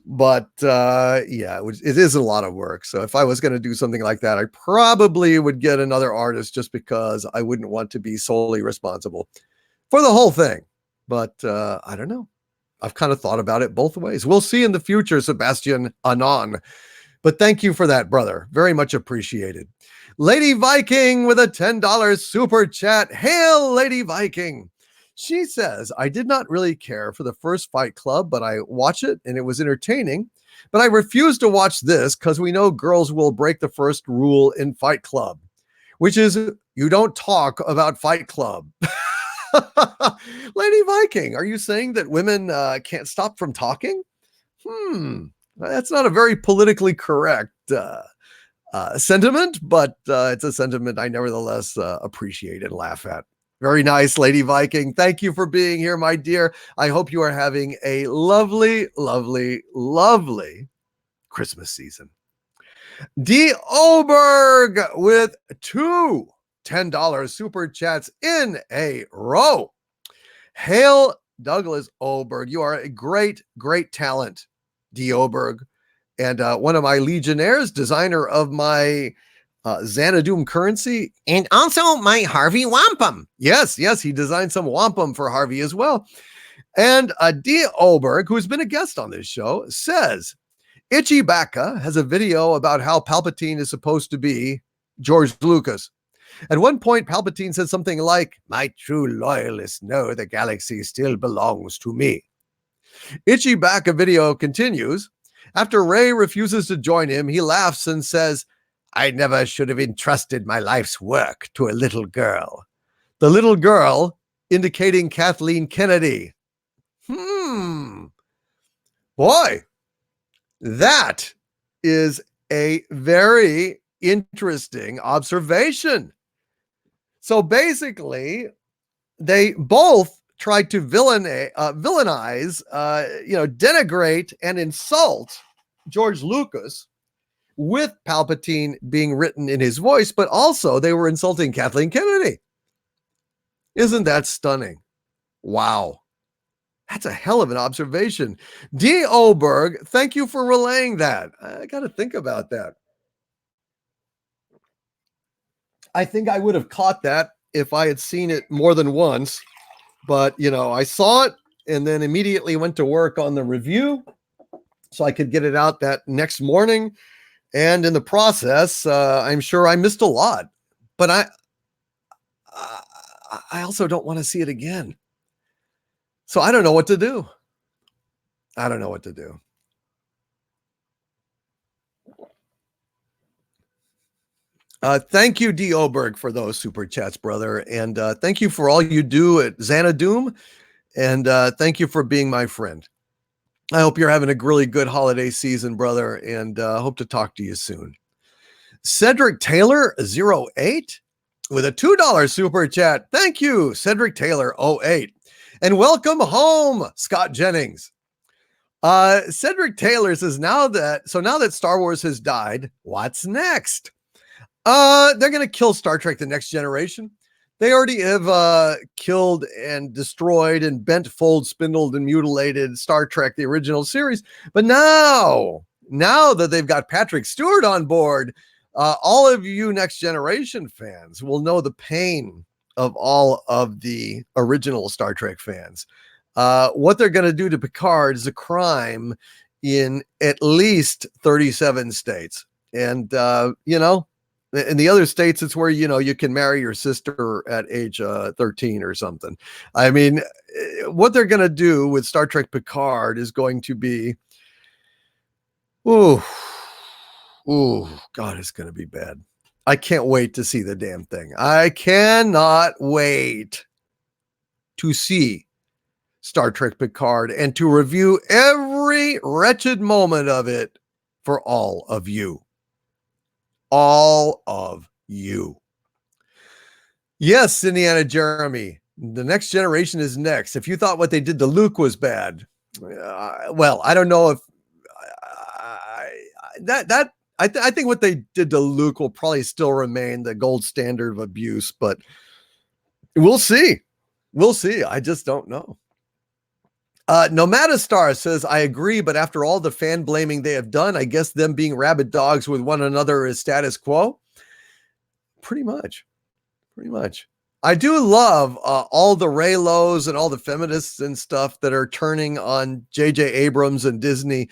But yeah, it is a lot of work. So if I was going to do something like that, I probably would get another artist just because I wouldn't want to be solely responsible for the whole thing. But I don't know. I've kind of thought about it both ways. We'll see in the future, Sebastian Anon. But thank you for that, brother. Very much appreciated. Lady Viking with a $10 super chat. Hail, Lady Viking. She says, I did not really care for the first Fight Club, but I watched it and it was entertaining. But I refuse to watch this because we know girls will break the first rule in Fight Club, which is you don't talk about Fight Club. Lady Viking, are you saying that women can't stop from talking? That's not a very politically correct sentiment, but it's a sentiment I nevertheless appreciate and laugh at. Very nice, Lady Viking. Thank you for being here, my dear. I hope you are having a lovely, lovely, lovely Christmas season. D. Oberg with two $10 super chats in a row. Hail, Douglas Oberg. You are a great, great talent, D. Oberg. and one of my Legionnaires, designer of my Xanadu currency. And also my Harvey Wampum. Yes, he designed some wampum for Harvey as well. And D. Oberg, who's been a guest on this show, says, Itchy Bacca has a video about how Palpatine is supposed to be George Lucas. At one point, Palpatine said something like, "My true loyalists know the galaxy still belongs to me." Itchy Bacca video continues. After Rey refuses to join him, he laughs and says, "I never should have entrusted my life's work to a little girl." The little girl indicating Kathleen Kennedy. Boy, that is a very interesting observation. So basically, they both tried to villainize, denigrate and insult George Lucas with Palpatine being written in his voice, but also they were insulting Kathleen Kennedy. Isn't that stunning? Wow. That's a hell of an observation. D. Oberg, thank you for relaying that. I got to think about that. I think I would have caught that if I had seen it more than once, but I saw it and then immediately went to work on the review so I could get it out that next morning. And in the process, I'm sure I missed a lot, but I also don't want to see it again. So I don't know what to do. Thank you, D. Oberg, for those super chats, brother. And thank you for all you do at Xanadu. And thank you for being my friend. I hope you're having a really good holiday season, brother. And hope to talk to you soon. Cedric Taylor 08 with a $2 super chat. Thank you, Cedric Taylor 08. And welcome home, Scott Jennings. Cedric Taylor says, now that Star Wars has died, what's next? They're going to kill Star Trek The Next Generation. They already have killed and destroyed and bent, fold, spindled, and mutilated Star Trek, the original series. But now that they've got Patrick Stewart on board, all of you Next Generation fans will know the pain of all of the original Star Trek fans. What they're going to do to Picard is a crime in at least 37 states. And, in the other states, it's where, you can marry your sister at age 13 or something. I mean, what they're going to do with Star Trek Picard is going to be, God, it's going to be bad. I can't wait to see the damn thing. I cannot wait to see Star Trek Picard and to review every wretched moment of it for all of you. All of you. Yes, Indiana Jeremy, The Next Generation is next. If you thought what they did to Luke was bad, well, I don't know if I think what they did to Luke will probably still remain the gold standard of abuse, but we'll see. I just don't know. Nomadastar says, I agree, but after all the fan blaming they have done, I guess them being rabid dogs with one another is status quo. Pretty much. I do love all the Raylos and all the feminists and stuff that are turning on J.J. Abrams and Disney,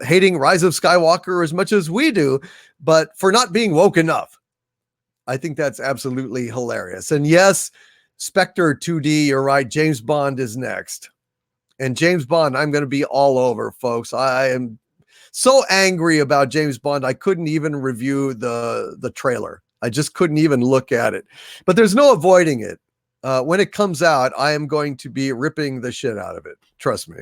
hating Rise of Skywalker as much as we do, but for not being woke enough. I think that's absolutely hilarious. And yes, Spectre 2D, you're right. James Bond is next. And James Bond, I'm going to be all over, folks. I am so angry about James Bond. I couldn't even review the trailer. I just couldn't even look at it. But there's no avoiding it. When it comes out, I am going to be ripping the shit out of it. Trust me.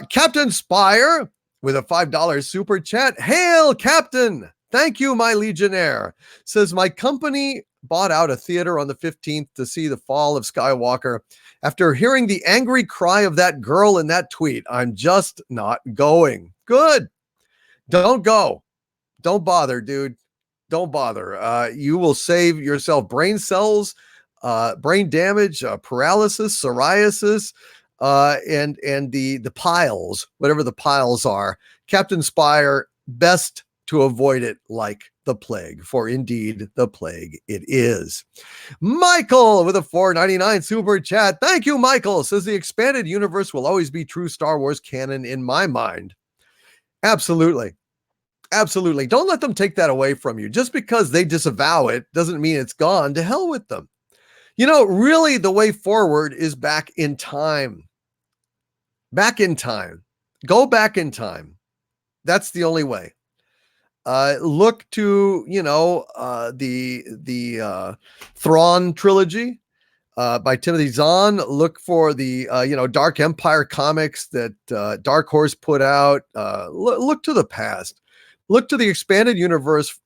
Captain Spire with a $5 super chat. Hail, Captain. Thank you, my Legionnaire. Says, my company bought out a theater on the 15th to see the fall of Skywalker. After hearing the angry cry of that girl in that tweet, I'm just not going. Good. Don't go. Don't bother, dude. Don't bother. You will save yourself brain cells, brain damage, paralysis, psoriasis, and the piles, whatever the piles are. Captain Spire, best to avoid it like the plague, for indeed the plague it is. Michael with a $4.99 super chat. Thank you, Michael. Says the expanded universe will always be true Star Wars canon in my mind. Absolutely. Absolutely. Don't let them take that away from you. Just because they disavow it doesn't mean it's gone. To hell with them. You know, really the way forward is back in time. Back in time. Go back in time. That's the only way. Look to, the Thrawn trilogy by Timothy Zahn. Look for the, Dark Empire comics that Dark Horse put out. Look to the past. Look to the expanded universe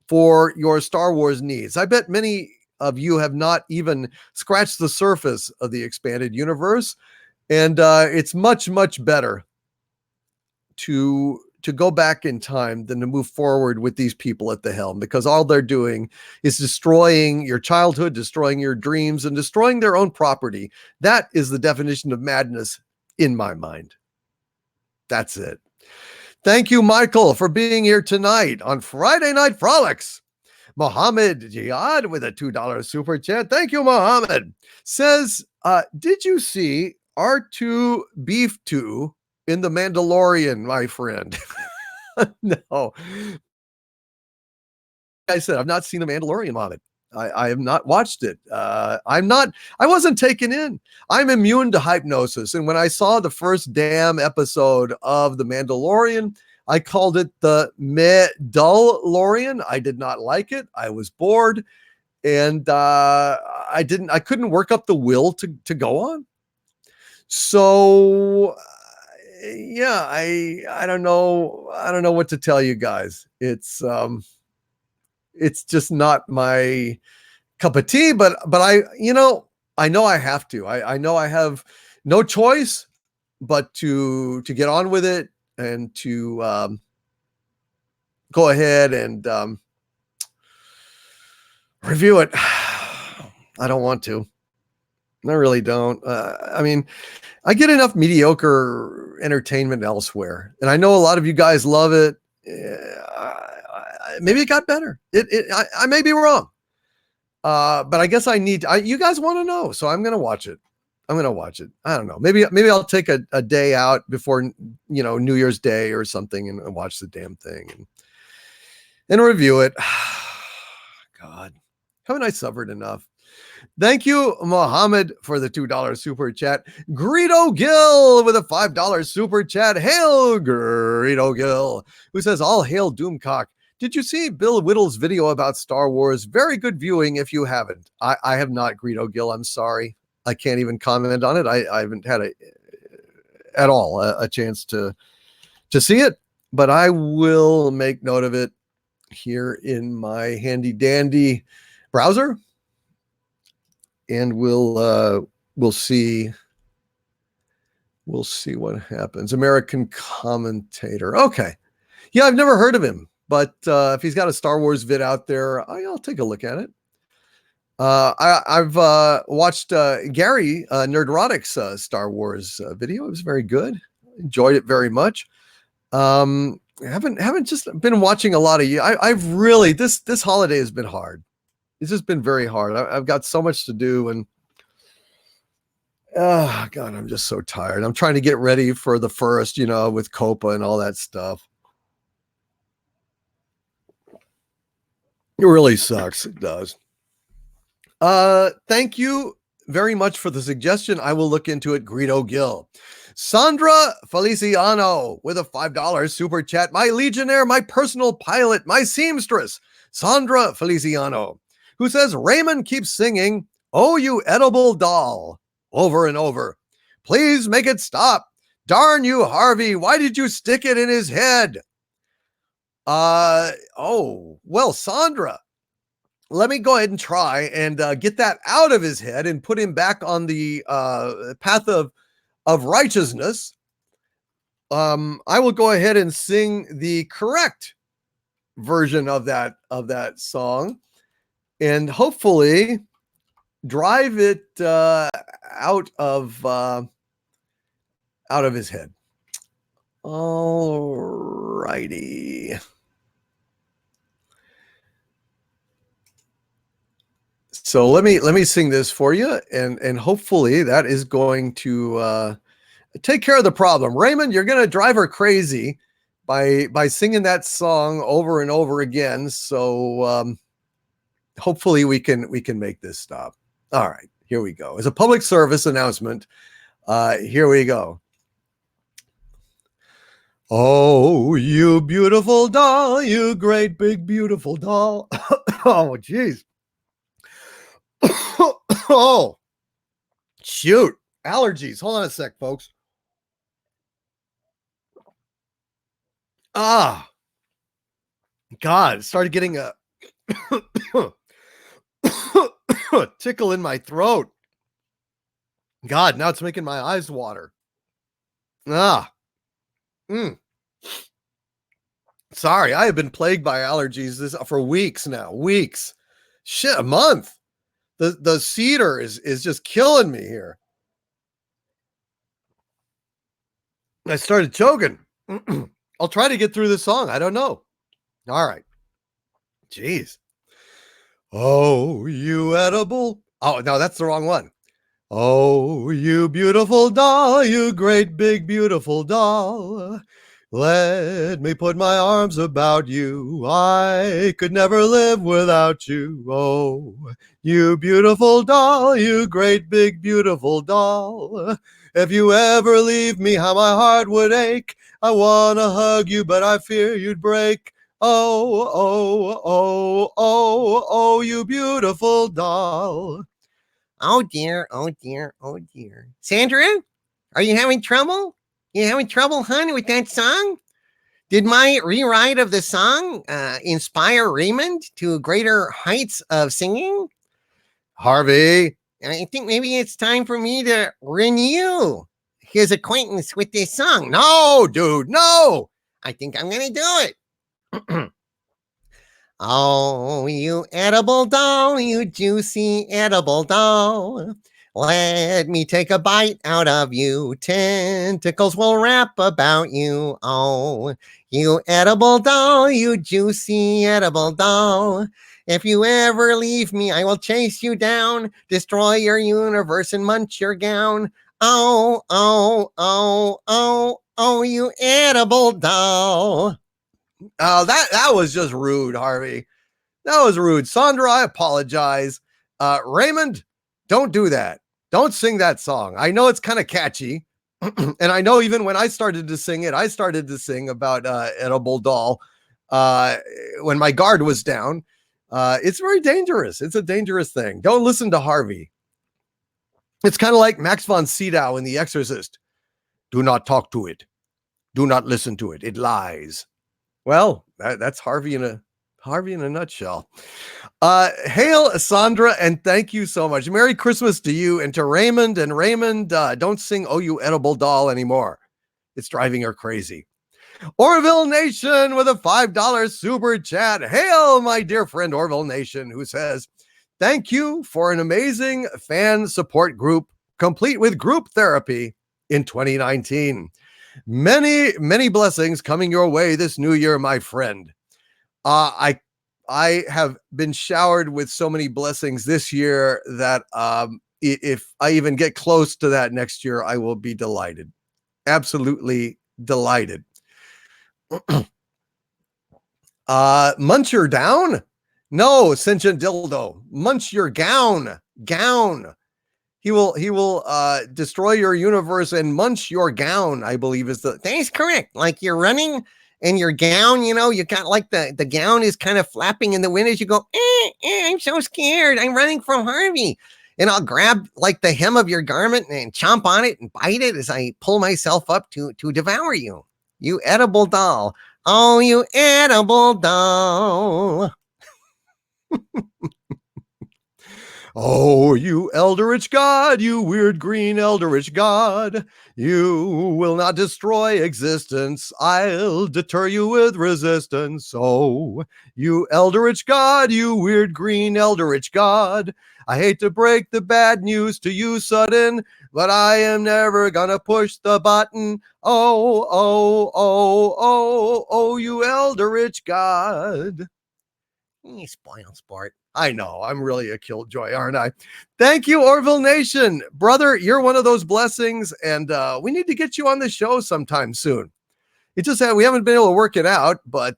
for your Star Wars needs. I bet many of you have not even scratched the surface of the expanded universe. And it's much, much better to go back in time than to move forward with these people at the helm, because all they're doing is destroying your childhood, destroying your dreams, and destroying their own property. That is the definition of madness in my mind. That's it. Thank you, Michael, for being here tonight on Friday Night Frolics. Mohammed Jihad with a $2 super chat. Thank you, Mohammed. Says, did you see R2 Beef 2 in The Mandalorian, my friend? No. I said, I've not seen The Mandalorian, Mohammed. I have not watched it. I wasn't taken in. I'm immune to hypnosis. And when I saw the first damn episode of The Mandalorian, I called it the Meh-dull-lorian. I did not like it. I was bored. And I couldn't work up the will to go on. So yeah, I don't know. I don't know what to tell you guys. It's just not my cup of tea, but I know I have to. I know I have no choice but to get on with it and to go ahead and review it. I don't want to. I really don't. I mean, I get enough mediocre entertainment elsewhere, and I know a lot of you guys love it. Maybe it got better. I may be wrong, but I guess I need. You guys want to know, so I'm going to watch it. I don't know. Maybe I'll take a day out before New Year's Day or something and watch the damn thing and review it. God, haven't I suffered enough? Thank you, Mohammed, for the $2 super chat. Greedo Gill with a $5 super chat. Hail, Greedo Gill, who says, all hail Doomcock. Did you see Bill Whittle's video about Star Wars? Very good viewing if you haven't. I have not, Greedo Gill. I'm sorry. I can't even comment on it. I haven't had a chance to see it, but I will make note of it here in my handy dandy browser. And we'll see what happens. American commentator. Okay. Yeah, I've never heard of him, but if he's got a Star Wars vid out there, I'll take a look at it. I've watched Gary Nerdrotic's Star Wars video. It was very good. Enjoyed it very much. Haven't just been watching a lot of you. I've really this holiday has been hard. It's just been very hard. I've got so much to do, and oh God, I'm just so tired. I'm trying to get ready for the first, with Copa and all that stuff. It really sucks. It does. Thank you very much for the suggestion. I will look into it. Greedo Gill. Sandra Feliciano with a $5 super chat. My Legionnaire, my personal pilot, my seamstress, Sandra Feliciano, who says Raymond keeps singing, "Oh, you edible doll," over and over. Please make it stop. Darn you, Harvey. Why did you stick it in his head? Oh, well, Sandra, let me go ahead and try and get that out of his head and put him back on the path of righteousness. I will go ahead and sing the correct version of that song, and hopefully drive it out of his head. All righty. So let me sing this for you, and hopefully that is going to take care of the problem. Raymond, you're going to drive her crazy by singing that song over and over again. So hopefully we can make this stop. All right, here we go. As a public service announcement, here we go. Oh, you beautiful doll, you great big beautiful doll. Oh, geez. Oh, shoot. Allergies. Hold on a sec, folks. Ah, God, started getting a tickle in my throat. God, now it's making my eyes water. Sorry, I have been plagued by allergies for weeks now. Weeks. Shit, a month. The cedar is just killing me here. I started choking. I'll try to get through this song. I don't know. All right. Jeez. Oh, you edible. Oh, no, that's the wrong one. Oh, you beautiful doll, you great big beautiful doll. Let me put my arms about you. I could never live without you. Oh, you beautiful doll, you great big beautiful doll. If you ever leave me, how my heart would ache. I want to hug you, but I fear you'd break. Oh, oh, oh, oh, oh, you beautiful doll. Oh dear, oh dear, oh dear. Sandra, are you having trouble? You having trouble, hon, with that song? Did my rewrite of the song inspire Raymond to greater heights of singing? Harvey. I think maybe it's time for me to renew his acquaintance with this song. No, dude, no. I think I'm going to do it. Oh, you edible doll, you juicy edible doll. Let me take a bite out of you. Tentacles will wrap about you. Oh, you edible doll, you juicy edible doll. If you ever leave me, I will chase you down, destroy your universe and munch your gown. Oh, oh, oh, oh, oh, you edible doll. Oh, that was just rude, Harvey. That was rude. Sandra, I apologize. Raymond, don't do that. Don't sing that song. I know it's kind of catchy. And I know even when I started to sing it, I started to sing about edible doll when my guard was down. It's very dangerous. It's a dangerous thing. Don't listen to Harvey. It's kind of like Max von Sydow in The Exorcist. Do not talk to it. Do not listen to it. It lies. Well, that's Harvey in a nutshell. Hail, Sandra, and thank you so much. Merry Christmas to you and to Raymond. And Raymond, don't sing "Oh You Edible Doll" anymore. It's driving her crazy. Orville Nation with a $5 super chat. Hail, my dear friend Orville Nation, who says, thank you for an amazing fan support group, complete with group therapy in 2019. Many, many blessings coming your way this new year, my friend. I have been showered with so many blessings this year that if I even get close to that next year, I will be delighted. Absolutely delighted. Munch your down? No, sentient dildo. Munch your gown. He will destroy your universe and munch your gown, I believe is the... That is correct. Like you're running and your gown, you got like the gown is kind of flapping in the wind as you go, I'm so scared. I'm running from Harvey. And I'll grab like the hem of your garment and chomp on it and bite it as I pull myself up to devour you. You edible doll. Oh, you edible doll. Oh, you eldritch god, you weird green eldritch god. You will not destroy existence. I'll deter you with resistance. Oh, you Eldritch God, you weird green Eldritch God. I hate to break the bad news to you sudden, but I am never gonna push the button. Oh, oh, oh, oh, oh, you Eldritch God. Spoil sport. I know, I'm really a killjoy, aren't I? Thank you, Orville Nation. Brother, you're one of those blessings, and we need to get you on the show sometime soon. It just we haven't been able to work it out, but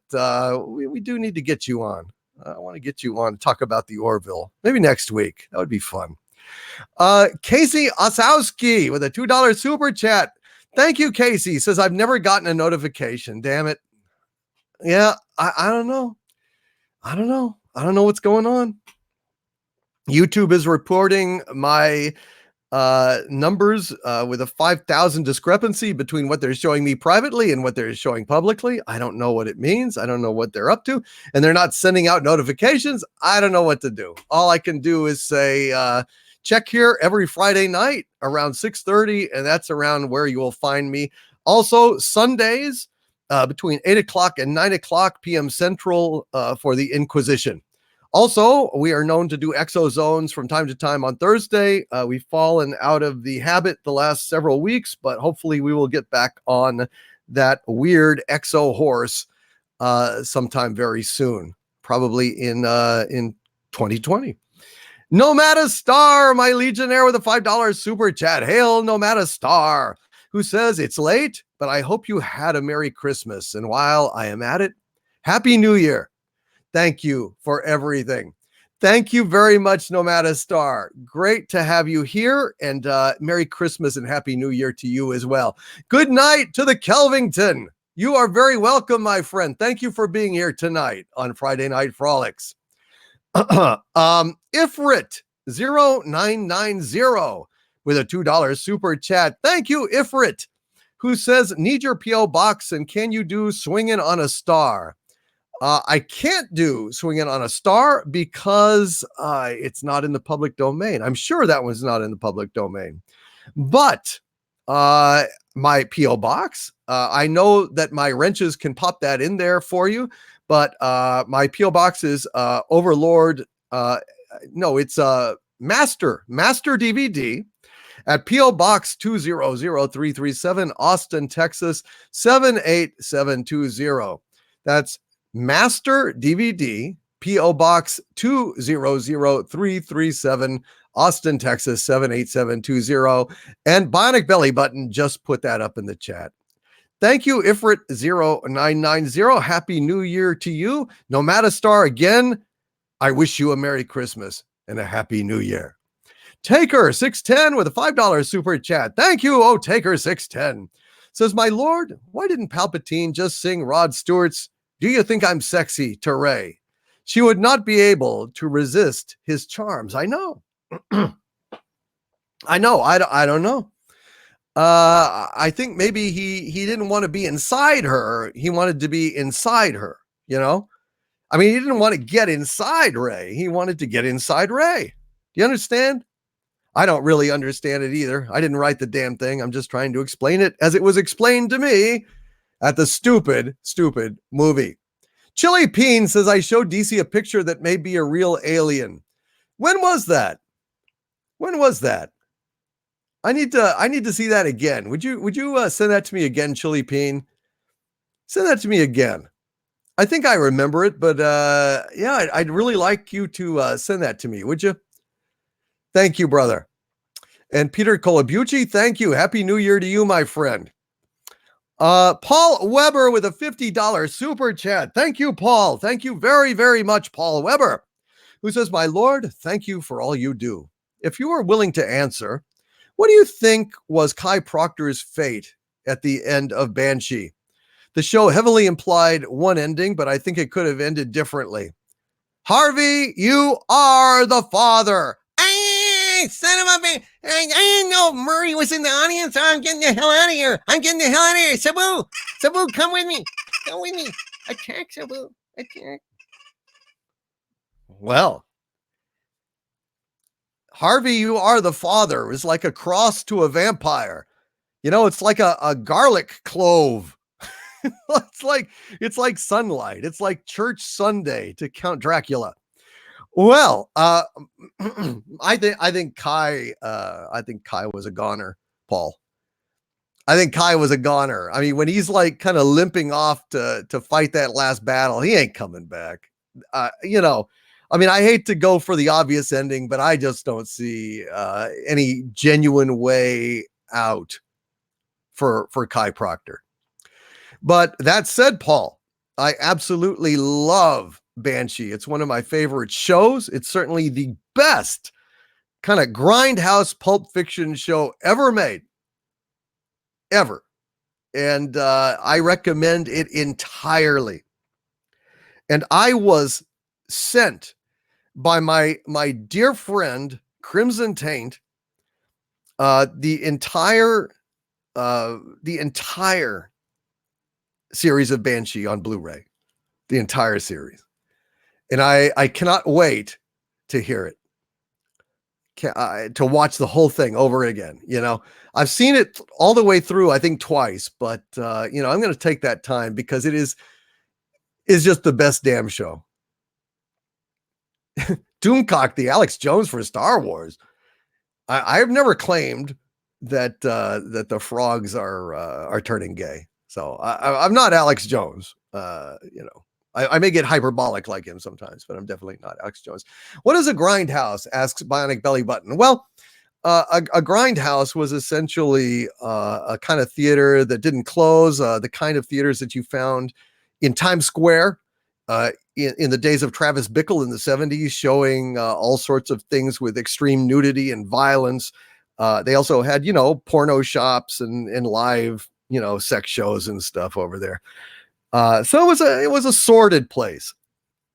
we do need to get you on. I want to get you on to talk about the Orville. Maybe next week. That would be fun. Casey Osowski with a $2 super chat. Thank you, Casey. Says, I've never gotten a notification. Damn it. Yeah, I don't know. I don't know what's going on. YouTube is reporting my numbers with a 5,000 discrepancy between what they're showing me privately and what they're showing publicly. I don't know what it means. I don't know what they're up to. And they're not sending out notifications. I don't know what to do. All I can do is say, check here every Friday night around 6:30, and that's around where you will find me. Also, Sundays between 8 o'clock and 9 o'clock p.m. Central for the Inquisition. Also, we are known to do exozones from time to time on Thursday. We've fallen out of the habit the last several weeks, but hopefully we will get back on that weird exo horse sometime very soon, probably in 2020. Nomada Star, my Legionnaire with a $5 super chat. Hail Nomada Star, who says, it's late, but I hope you had a Merry Christmas. And while I am at it, Happy New Year. Thank you for everything. Thank you very much, Nomada Star. Great to have you here, and Merry Christmas and Happy New Year to you as well. Good night to the Kelvington. You are very welcome, my friend. Thank you for being here tonight on Friday Night Frolics. Ifrit0990 with a $2 super chat. Thank you, Ifrit, who says, need your P.O. box and can you do Swinging on a Star? I can't do Swinging on a Star because it's not in the public domain. I'm sure that one's not in the public domain. But my P.O. box, I know that my wrenches can pop that in there for you. But my P.O. box is Overlord. No, it's Master DVD at P.O. Box 200337, Austin, Texas 78720. That's Master DVD, P.O. Box 200337, Austin, Texas 78720. And Bionic Belly Button just put that up in the chat. Thank you, Ifrit0990. Happy New Year to you. Nomada Star, again, I wish you a Merry Christmas and a Happy New Year. Taker610 with a $5 super chat. Thank you, oh Taker610. Says, my lord, why didn't Palpatine just sing Rod Stewart's Do You Think I'm Sexy to Rey? She would not be able to resist his charms. I know. I know. I don't know. I think maybe he didn't want to be inside her. He wanted to be inside her, you know? I mean, he didn't want to get inside Rey. He wanted to get inside Rey. Do you understand? I don't really understand it either. I didn't write the damn thing. I'm just trying to explain it as it was explained to me at the stupid movie. Chili Peen says, I showed DC a picture that may be a real alien. When was that? When was that? I need to see that again. Would you send that to me again, Chili Peen? Send that to me again. I think I remember it, but yeah, I'd really like you to send that to me. Would you? Thank you, brother. And Peter Colabucci, thank you. Happy New Year to you, my friend. Paul Weber with a $50 super chat. Thank you, Paul. Thank you very, very much, Paul Weber, who says, my lord, thank you for all you do. If you are willing to answer, what do you think was Kai Proctor's fate at the end of Banshee? The show heavily implied one ending, but I think it could have ended differently. Harvey, you are the father. Hey, son of a bitch. I didn't know Murray was in the audience. I'm getting the hell out of here. Sabu, come with me. Come with me. Attack, Sabu. Attack. Well, Harvey, you are the father is like a cross to a vampire. It's like a garlic clove. It's like sunlight. It's like church Sunday to Count Dracula. Well, I think Kai was a goner, Paul. I think Kai was a goner. I mean, when he's like kind of limping off to fight that last battle, he ain't coming back. I mean, I hate to go for the obvious ending, but I just don't see any genuine way out for Kai Proctor. But that said, Paul, I absolutely love Banshee. It's one of my favorite shows. It's certainly the best kind of grindhouse pulp fiction show ever made. Ever. And I recommend it entirely. And I was sent by my dear friend Crimson Taint the entire series of Banshee on Blu-ray, the entire series. And I cannot wait to hear it, to watch the whole thing over again. I've seen it all the way through, I think twice, but I'm going to take that time because it is just the best damn show. Doomcock, the Alex Jones for Star Wars. I've never claimed that the frogs are turning gay. So I'm not Alex Jones. I may get hyperbolic like him sometimes, but I'm definitely not Alex Jones. What is a grindhouse? Asks Bionic Belly Button. Well, a grindhouse was essentially a kind of theater that didn't close, the kind of theaters that you found in Times Square in the days of Travis Bickle in the 70s, showing all sorts of things with extreme nudity and violence. They also had, porno shops and live, sex shows and stuff over there. So it was a sordid place.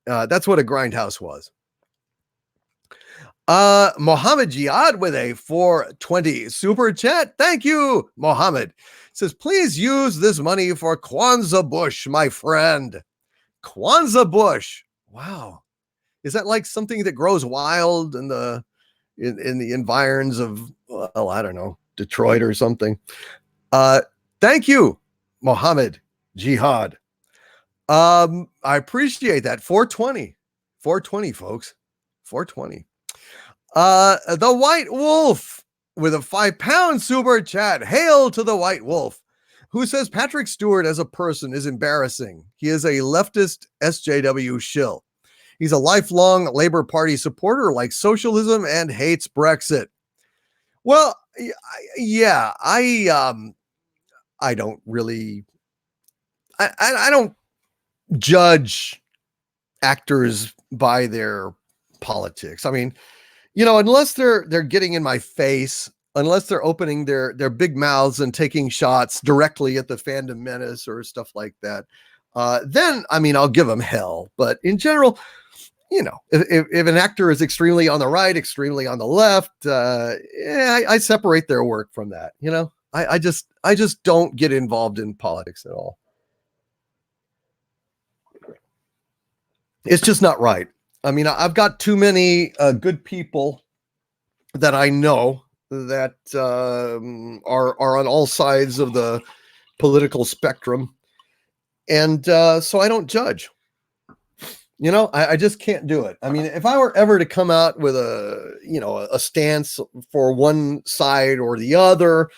That's what a grindhouse was. Mohammed Jihad with a 420 super chat. Thank you, Mohammed. Says, please use this money for Kwanzaa Bush, my friend. Kwanzaa Bush. Wow. Is that like something that grows wild in the environs of, well, I don't know, Detroit or something? Thank you, Mohammed Jihad. I appreciate that. 420, folks. 420. The White Wolf with a £5 super chat. Hail to the White Wolf, who says Patrick Stewart as a person is embarrassing. He is a leftist SJW shill. He's a lifelong Labour Party supporter, likes socialism and hates Brexit. Well, yeah, I don't really, I don't judge actors by their politics. I mean, unless they're getting in my face, unless they're opening their big mouths and taking shots directly at the fandom menace or stuff like that, then, I mean, I'll give them hell. But in general, if an actor is extremely on the right, extremely on the left, I separate their work from that. I just don't get involved in politics at all. It's just not right. I mean, I've got too many good people that I know that are on all sides of the political spectrum. And so I don't judge. I just can't do it. I mean, if I were ever to come out with a stance for one side or the other,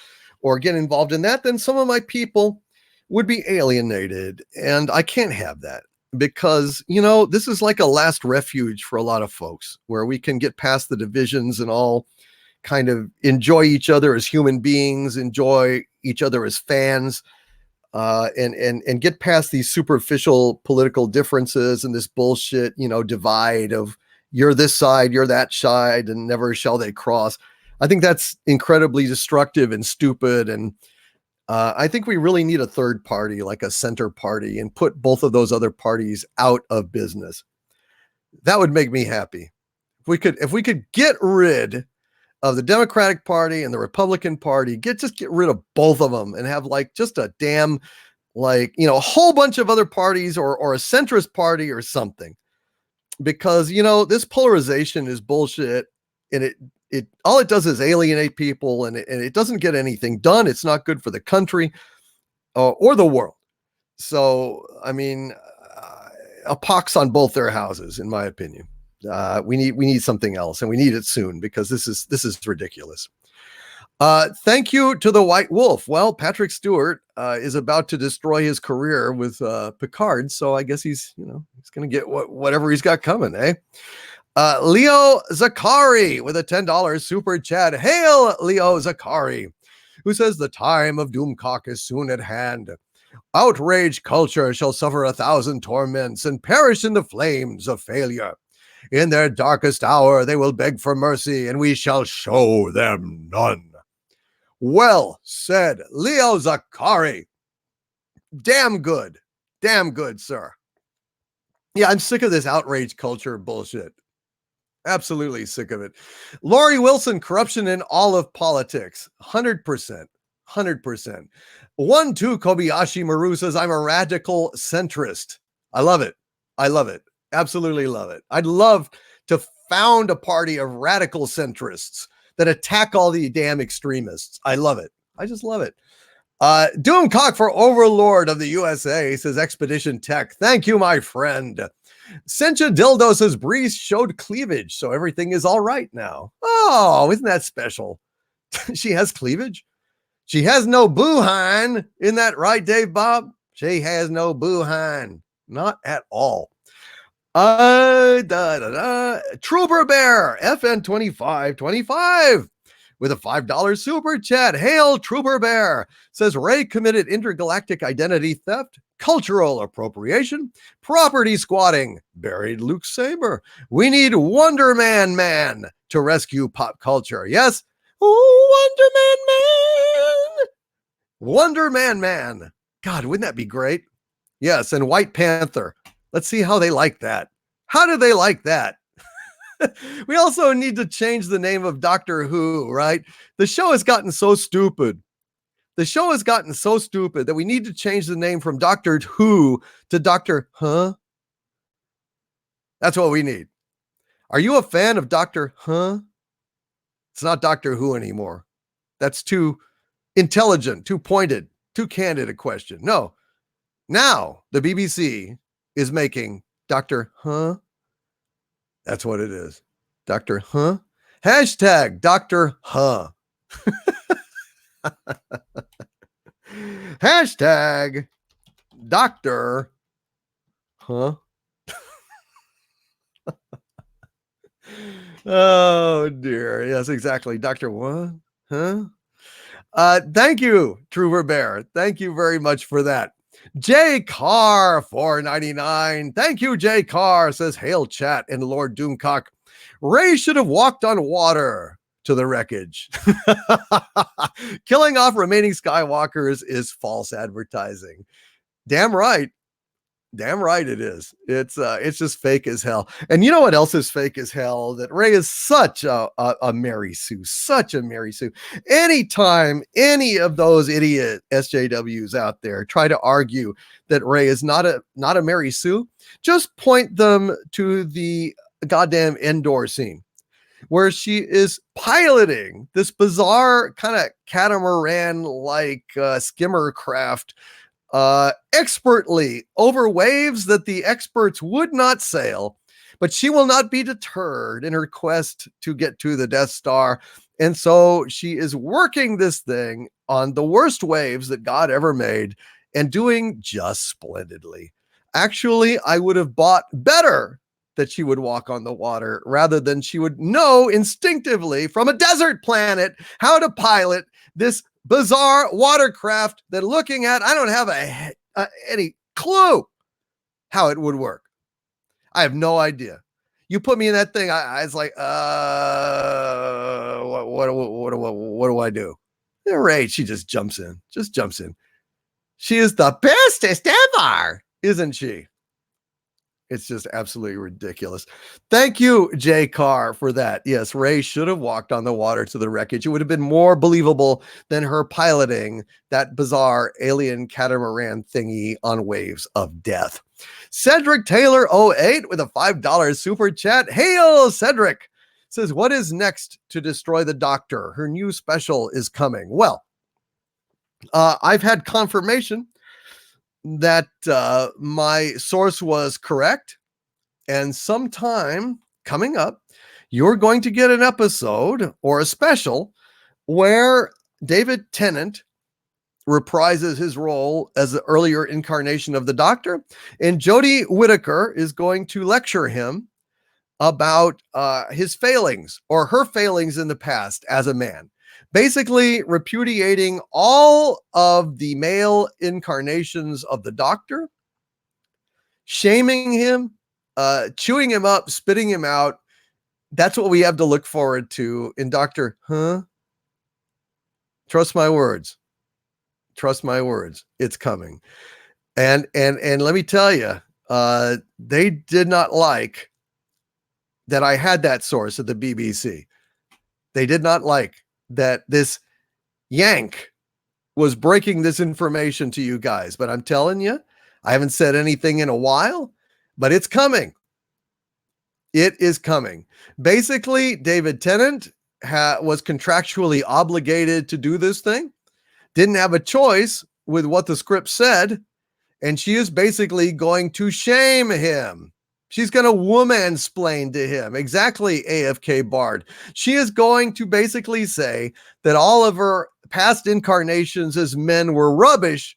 or get involved in that, then some of my people would be alienated. And I can't have that. Because, this is like a last refuge for a lot of folks where we can get past the divisions and all kind of enjoy each other as human beings, enjoy each other as fans, and get past these superficial political differences and this bullshit, divide of you're this side, you're that side, and never shall they cross. I think that's incredibly destructive and stupid. And I think we really need a third party, like a center party, and put both of those other parties out of business. That would make me happy. If we could get rid of the Democratic Party and the Republican Party, get rid of both of them and have like just a damn, a whole bunch of other parties or a centrist party or something. Because, this polarization is bullshit, and all it does is alienate people, and it doesn't get anything done. It's not good for the country or the world. So, I mean, a pox on both their houses, in my opinion. We need something else, and we need it soon, because this is ridiculous. Thank you to the White Wolf. Well, Patrick Stewart is about to destroy his career with Picard, so I guess he's going to get whatever he's got coming, eh? Leo Zakari with a $10 super chat. Hail, Leo Zakari, who says the time of Doomcock is soon at hand. Outrage culture shall suffer 1,000 torments and perish in the flames of failure. In their darkest hour, they will beg for mercy, and we shall show them none. Well said, Leo Zakari. Damn good, sir. Yeah, I'm sick of this outrage culture bullshit. Absolutely sick of it. Laurie Wilson, corruption in all of politics. 100%. 100%. 1-2 Kobayashi Maru says, I'm a radical centrist. I love it. Absolutely love it. I'd love to found a party of radical centrists that attack all the damn extremists. I love it. I just love it. Doomcock for Overlord of the USA says, Expedition Tech. Thank you, my friend. Sencha Dildo says, Breeze showed cleavage, so everything is all right now. Oh, isn't that special? She has cleavage? She has no boohine. Isn't that right, Dave Bob? She has no boohine. Not at all. Trooper Bear, FN2525 with a $5 super chat. Hail, Trooper Bear, says Ray committed intergalactic identity theft, cultural appropriation, property squatting, buried Luke Saber. We need Wonder Man to rescue pop culture. Yes, Wonder Man. God, wouldn't that be great? Yes, and White Panther. Let's see how they like that. How do they like that? We also need to change the name of Doctor Who, right? The show has gotten so stupid. That we need to change the name from Doctor Who to Doctor Huh? That's what we need. Are you a fan of Doctor Huh? It's not Doctor Who anymore. That's too intelligent, too pointed, too candid a question. No. Now the BBC is making Doctor Huh? That's what it is. Doctor Huh? Hashtag Doctor Huh. Hashtag Doctor Huh? Oh dear. Yes, exactly. Dr. What? Huh? Thank you, Trooper Bear. Thank you very much for that. J Carr 499. Thank you, J Carr, says Hail Chat and Lord Doomcock. Ray should have walked on water to the wreckage. Killing off remaining Skywalkers is false advertising. Damn right it is. It's just fake as hell. And you know what else is fake as hell? That Ray is such a Mary Sue, such a Mary Sue. Anytime any of those idiot SJWs out there try to argue that Ray is not a Mary Sue, just point them to the goddamn Endor scene where she is piloting this bizarre kind of catamaran like skimmer craft expertly over waves that the experts would not sail, but she will not be deterred in her quest to get to the Death Star. And so she is working this thing on the worst waves that God ever made and doing just splendidly. Actually, I would have bought better that she would walk on the water rather than she would know instinctively from a desert planet how to pilot this bizarre watercraft that looking at, I don't have any clue how it would work. I have no idea. You put me in that thing, I was like, what do I do? Right, she just jumps in. She is the bestest ever, isn't she? It's just absolutely ridiculous. Thank you, Jay Carr, for that. Yes, Ray should have walked on the water to the wreckage. It would have been more believable than her piloting that bizarre alien catamaran thingy on waves of death. Cedric Taylor 08 with a $5 super chat. Hail, Cedric, says, what is next to destroy the Doctor? Her new special is coming. Well, I've had confirmation that my source was correct. And sometime coming up, you're going to get an episode or a special where David Tennant reprises his role as the earlier incarnation of the Doctor, and Jodie Whittaker is going to lecture him about his failings or her failings in the past as a man, basically repudiating all of the male incarnations of the Doctor, shaming him, chewing him up, spitting him out. That's what we have to look forward to in Doctor. Trust my words. Trust my words. It's coming. And let me tell you, they did not like that I had that source at the BBC. They did not like that this Yank was breaking this information to you guys. But I'm telling you, I haven't said anything in a while, but it's coming. It is coming. Basically, David Tennant was contractually obligated to do this thing, didn't have a choice with what the script said, and she is basically going to shame him. She's going to womansplain to him. Exactly, AFK Bard. She is going to basically say that all of her past incarnations as men were rubbish.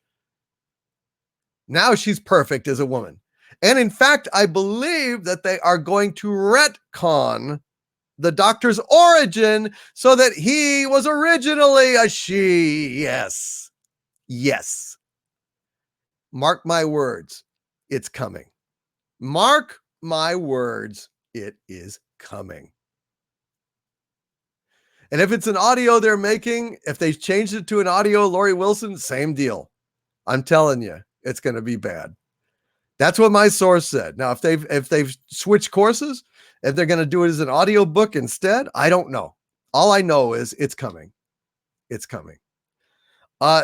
Now she's perfect as a woman. And in fact, I believe that they are going to retcon the Doctor's origin so that he was originally a she. Yes. Yes. Mark my words. It's coming. Mark my words. It is coming. And if it's an audio they're making, if they changed it to an audio, Laurie Wilson, same deal. I'm telling you, it's going to be bad. That's what my source said. Now, if they've switched courses, if they're going to do it as an audio book instead, I don't know. All I know is it's coming. It's coming.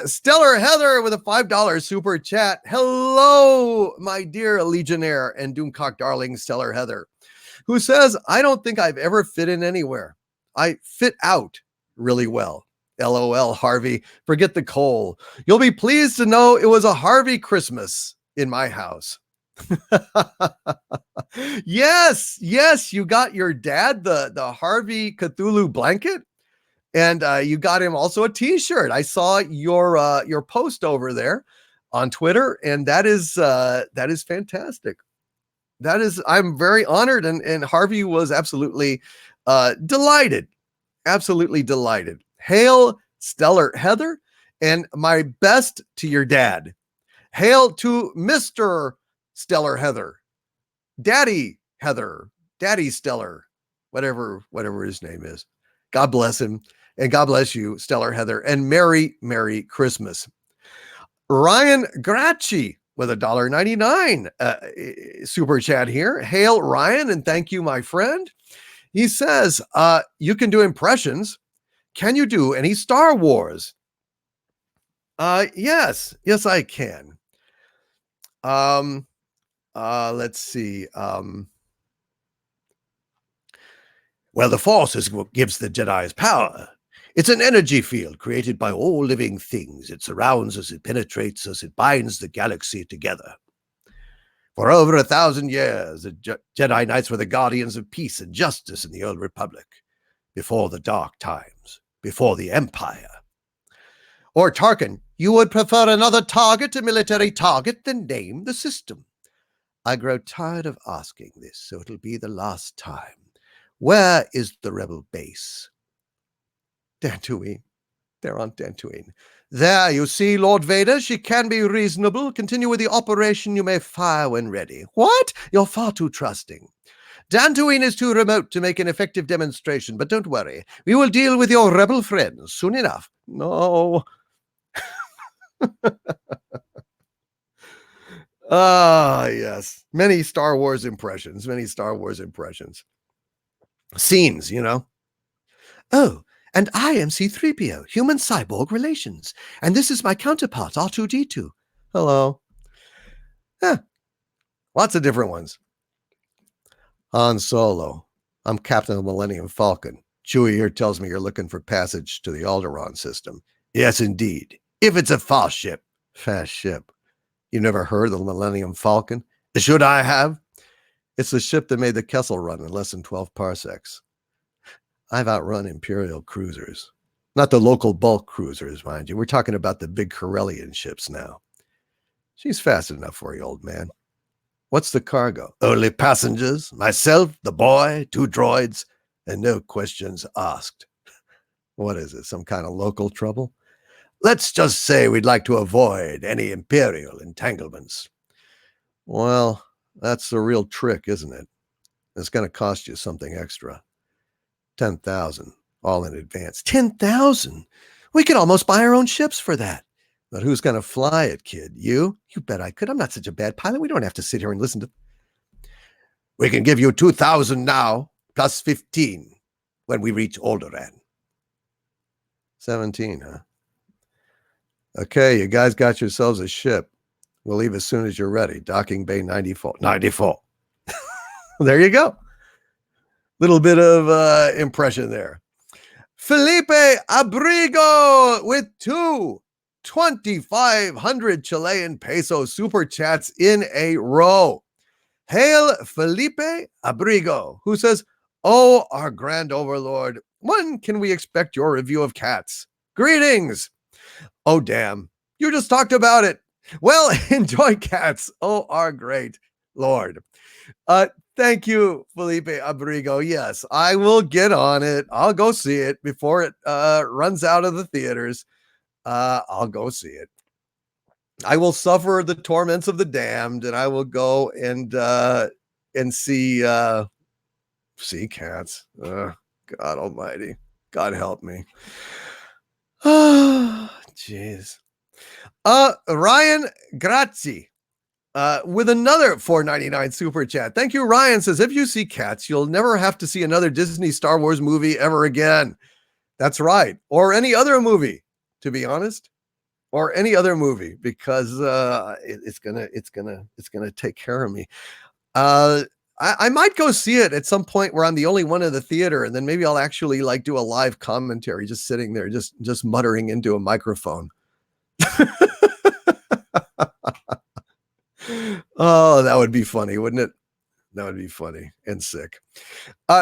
Stellar Heather with a $5 super chat. Hello, my dear Legionnaire and Doomcock darling Stellar Heather, who says, I don't think I've ever fit in anywhere. I fit out really well. LOL, Harvey. Forget the coal. You'll be pleased to know it was a Harvey Christmas in my house. Yes, you got your dad the Harvey Cthulhu blanket, and you got him also a t-shirt. I saw your post over there on Twitter, and that is fantastic. I'm very honored, and Harvey was absolutely delighted. Absolutely delighted. Hail Stellar Heather, and my best to your dad. Hail to Mr. Stellar Heather, Daddy Heather, Daddy Stellar, whatever his name is. God bless him, and God bless you, Stellar Heather, and Merry Christmas. Ryan Gracci with $1.99 super chat here. Hail Ryan, and thank you, my friend. He says, you can do impressions. Can you do any Star Wars? Yes, I can. Let's see. Well, the Force is what gives the Jedi's power. It's an energy field created by all living things. It surrounds us, it penetrates us, it binds the galaxy together. For over 1,000 years, the Jedi Knights were the guardians of peace and justice in the Old Republic, before the Dark Times, before the Empire. Or Tarkin, you would prefer another target, a military target, than name the system. I grow tired of asking this, so it'll be the last time. Where is the rebel base? Dantooine. They're on Dantooine. There, you see, Lord Vader, she can be reasonable. Continue with the operation. You may fire when ready. What? You're far too trusting. Dantooine is too remote to make an effective demonstration, but don't worry. We will deal with your rebel friends soon enough. No. Yes. Many Star Wars impressions. Scenes, you know. Oh, and I am C-3PO, human cyborg relations. And this is my counterpart, R2-D2. Hello. Lots of different ones. Han Solo. I'm Captain of the Millennium Falcon. Chewie here tells me you're looking for passage to the Alderaan system. Yes, indeed. If it's a fast ship. Fast ship. You never heard of the Millennium Falcon? Should I have? It's the ship that made the Kessel Run in less than 12 parsecs. I've outrun Imperial cruisers. Not the local bulk cruisers, mind you. We're talking about the big Corellian ships now. She's fast enough for you, old man. What's the cargo? Only passengers, myself, the boy, 2 droids, and no questions asked. What is it, some kind of local trouble? Let's just say we'd like to avoid any Imperial entanglements. Well, that's the real trick, isn't it? It's going to cost you something extra. 10,000, all in advance. 10,000? We could almost buy our own ships for that. But who's going to fly it, kid? You? You bet I could. I'm not such a bad pilot. We don't have to sit here and listen to... We can give you 2,000 now, plus 15 when we reach Alderaan. 17, huh? Okay, you guys got yourselves a ship. We'll leave as soon as you're ready. Docking Bay 94. 94. There you go. Little bit of impression there. Felipe Abrigo with 2,500 Chilean peso super chats in a row. Hail Felipe Abrigo, who says, "Oh, our grand overlord, when can we expect your review of Cats? Greetings." Oh, damn. You just talked about it. Well, enjoy Cats. Oh, our great Lord. Thank you, Felipe Abrigo. Yes, I will get on it. I'll go see it before it runs out of the theaters. I'll go see it. I will suffer the torments of the damned, and I will go and see Cats. God almighty. God help me. Oh, jeez. Ryan Grazi with another $4.99 super chat. Thank you, Ryan. Says, if you see Cats, you'll never have to see another Disney Star Wars movie ever again. That's right. Or any other movie, to be honest. Or any other movie, because it's gonna take care of me. I might go see it at some point where I'm the only one in the theater, and then maybe I'll actually like do a live commentary, just sitting there, just muttering into a microphone. Oh, that would be funny, wouldn't it? That would be funny and sick.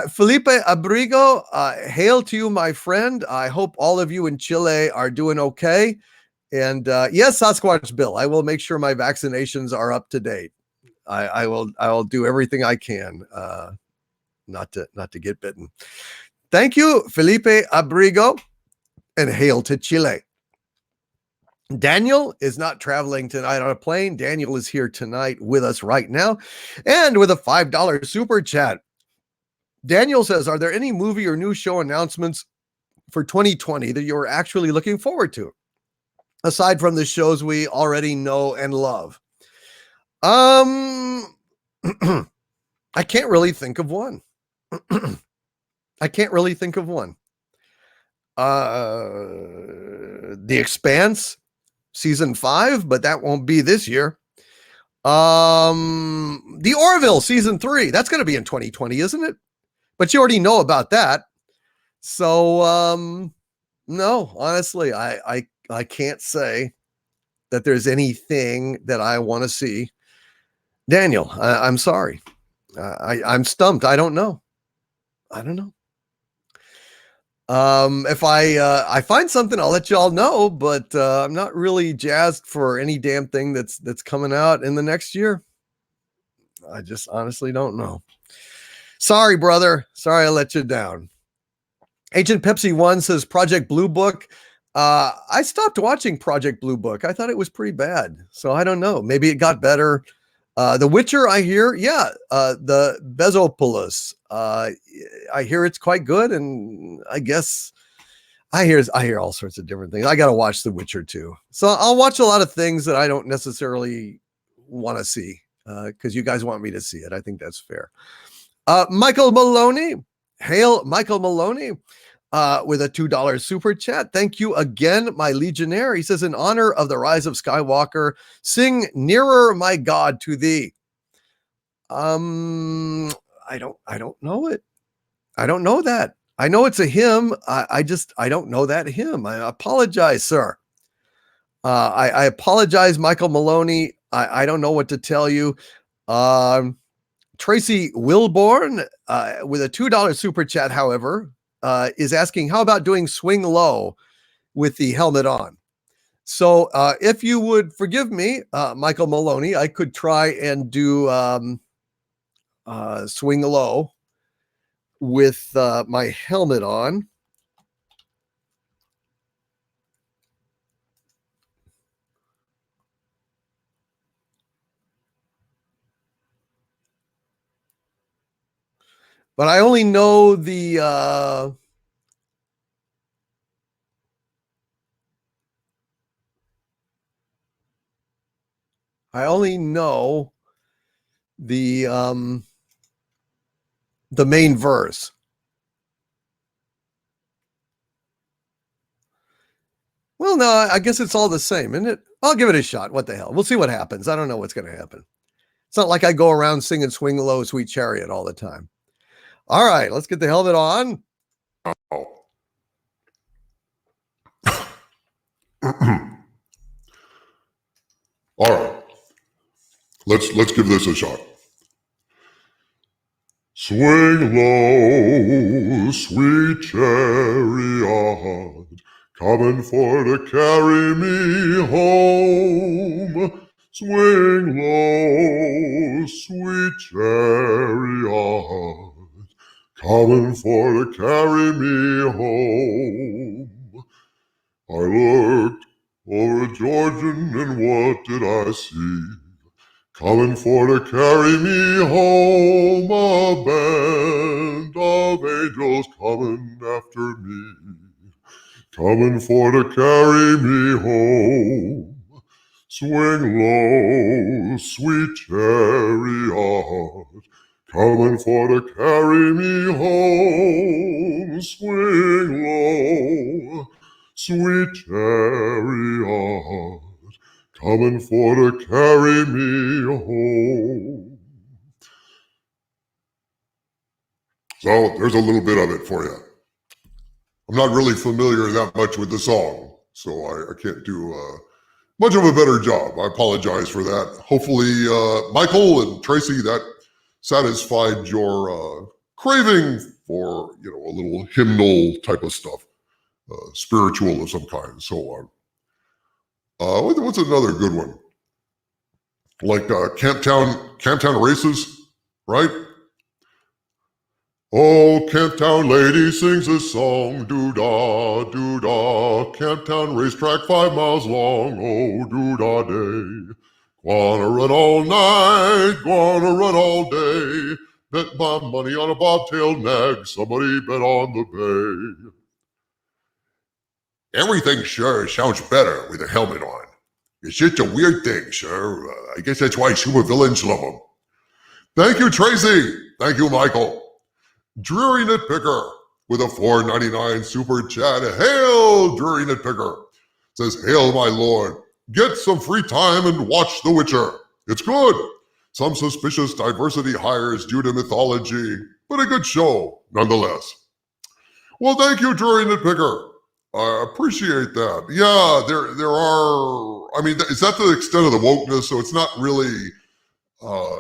Felipe Abrigo, hail to you, my friend. I hope all of you in Chile are doing okay. And yes, Sasquatch Bill, I will make sure my vaccinations are up to date. I will do everything I can not to get bitten. Thank you, Felipe Abrigo, and hail to Chile. Daniel is not traveling tonight on a plane. Daniel is here tonight with us right now, and with a $5 super chat. Daniel says, are there any movie or new show announcements for 2020 that you're actually looking forward to, aside from the shows we already know and love? I can't really think of one. The Expanse season 5, but that won't be this year. The Orville season 3, that's going to be in 2020, isn't it? But you already know about that. So, no, honestly, I can't say that there's anything that I want to see. Daniel, I'm sorry. I'm stumped. I don't know. If I find something, I'll let you all know, but I'm not really jazzed for any damn thing that's coming out in the next year. I just honestly don't know. Sorry, brother. Sorry I let you down. Agent Pepsi 1 says Project Blue Book. I stopped watching Project Blue Book. I thought it was pretty bad. So I don't know. Maybe it got better. The Witcher, I hear, the Bezopoulos. I hear it's quite good, and I guess I hear all sorts of different things. I got to watch The Witcher too. So I'll watch a lot of things that I don't necessarily want to see because you guys want me to see it. I think that's fair. Michael Maloney, hail Michael Maloney. With a $2 super chat. Thank you again, my Legionnaire. He says, in honor of the rise of Skywalker, sing Nearer My God to Thee. I don't know it. I don't know that. I know it's a hymn. I don't know that hymn. I apologize, sir. I apologize, Michael Maloney. I don't know what to tell you. Tracy Wilborn with a $2 super chat, however, is asking, how about doing Swing Low with the helmet on? So if you would forgive me, Michael Maloney, I could try and do Swing Low with my helmet on. But I only know the main verse. Well, no, I guess it's all the same, isn't it? I'll give it a shot. What the hell? We'll see what happens. I don't know what's going to happen. It's not like I go around singing Swing Low, Sweet Chariot all the time. All right, let's get the helmet on. All right. Let's give this a shot. Swing low, sweet chariot, coming for to carry me home. Swing low, sweet chariot, coming for to carry me home. I looked over Georgian, and what did I see? Coming for to carry me home, a band of angels coming after me. Coming for to carry me home. Swing low, sweet chariot, coming for to carry me home. Swing low, sweet chariot, coming for to carry me home. So there's a little bit of it for you. I'm not really familiar that much with the song, so I can't do much of a better job. I apologize for that. Hopefully, Michael and Tracy, that satisfied your craving for, a little hymnal type of stuff, spiritual of some kind, and so on. What's another good one? Like Camptown Races, right? Oh, Camptown lady sings a song, doo-dah, doo-dah. Camptown racetrack 5 miles long, oh, doo-dah day. Gonna run all night, gonna run all day. Bet my money on a bobtail nag, somebody bet on the bay. Everything sure sounds better with a helmet on. It's just a weird thing, sir. I guess that's why supervillains love them. Thank you, Tracy. Thank you, Michael. Dreary Nitpicker with a $4.99 super chat. Hail, Dreary Nitpicker. Says, hail, my lord. Get some free time and watch The Witcher. It's good. Some suspicious diversity hires due to mythology, but a good show nonetheless. Well, thank you, Dreary Nitpicker. I appreciate that. Yeah, there are, I mean, is that the extent of the wokeness? So it's not really, other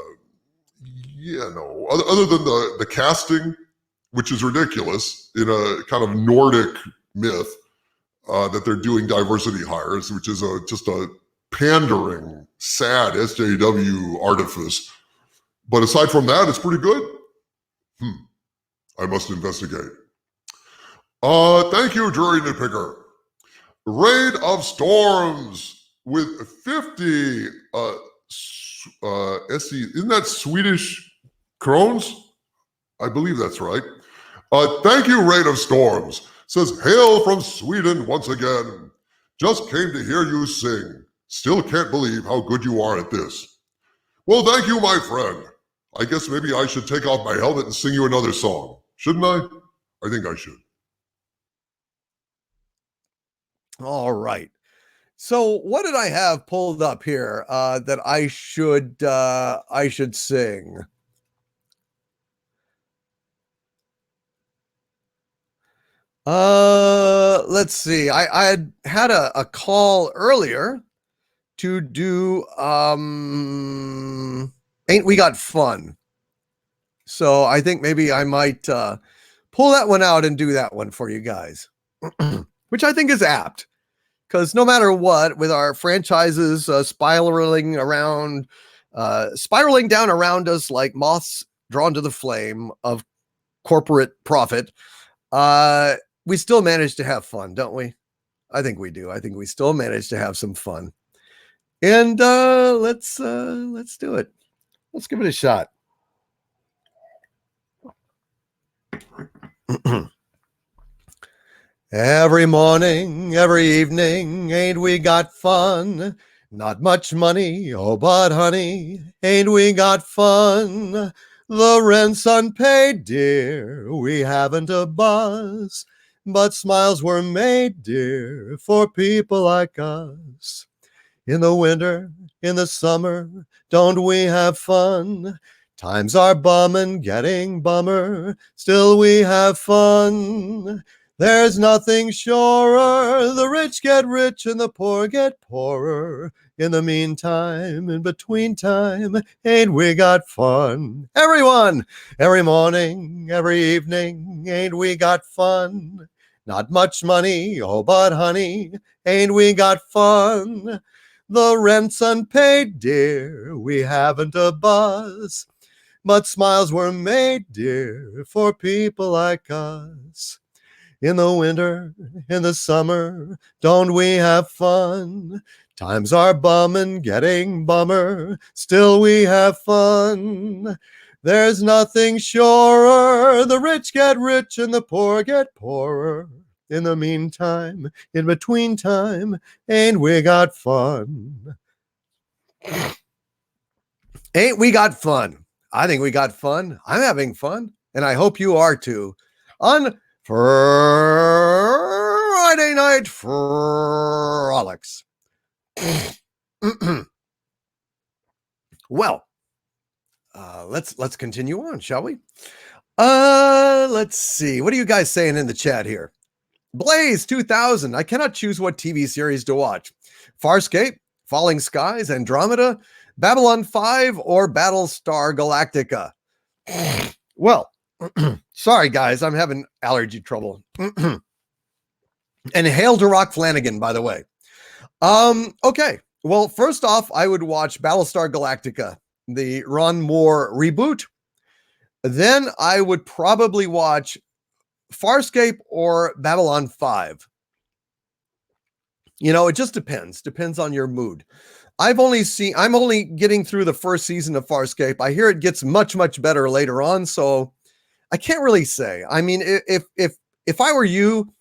than the casting, which is ridiculous in a kind of Nordic myth, that they're doing diversity hires, which is just a pandering, sad SJW artifice. But aside from that, it's pretty good. I must investigate. Thank you, Dreary Nitpicker. Raid of Storms with 50 SE. Isn't that Swedish krones? I believe that's right. Thank you, Raid of Storms. Says, hail from Sweden once again. Just came to hear you sing. Still can't believe how good you are at this. Well, thank you, my friend. I guess maybe I should take off my helmet and sing you another song. Shouldn't I? I think I should. All right. So what did I have pulled up here that I should sing? Let's see. I had a call earlier to do Ain't We Got Fun. So I think maybe I might pull that one out and do that one for you guys, which I think is apt. Because no matter what, with our franchises spiraling down around us like moths drawn to the flame of corporate profit, we still manage to have fun, don't we? I think we do. I think we still manage to have some fun. And let's do it. Let's give it a shot. Every morning, every evening, ain't we got fun? Not much money, oh, but honey, ain't we got fun? The rent's unpaid, dear, we haven't a buzz, but smiles were made, dear, for people like us. In the winter, in the summer, don't we have fun? Times are bummin', getting bummer, still we have fun. There's nothing surer, the rich get rich and the poor get poorer. In the meantime, in between time, ain't we got fun? Everyone, every morning, every evening, ain't we got fun? Not much money, oh, but honey, ain't we got fun? The rent's unpaid, dear, we haven't a buzz, but smiles were made, dear, for people like us. In the winter, in the summer, don't we have fun? Times are bummin', getting bummer, still we have fun. There's nothing surer, the rich get rich and the poor get poorer. In the meantime, in between time, ain't we got fun? Ain't we got fun? I think we got fun. I'm having fun, and I hope you are too. On Friday Night Frolics. Well, let's continue on, shall we? Let's see. What are you guys saying in the chat here? Blaze 2000. I cannot choose what TV series to watch. Farscape, Falling Skies, Andromeda, Babylon 5, or Battlestar Galactica. Well, sorry guys, I'm having allergy trouble. And hail to Rock Flanagan, by the way. Okay. Well, first off, I would watch Battlestar Galactica, the Ron Moore reboot. Then I would probably watch Farscape or Babylon 5. You know, it just depends on your mood. I'm only getting through the first season of Farscape. I hear it gets much, much better later on. So I can't really say. I mean, if I were you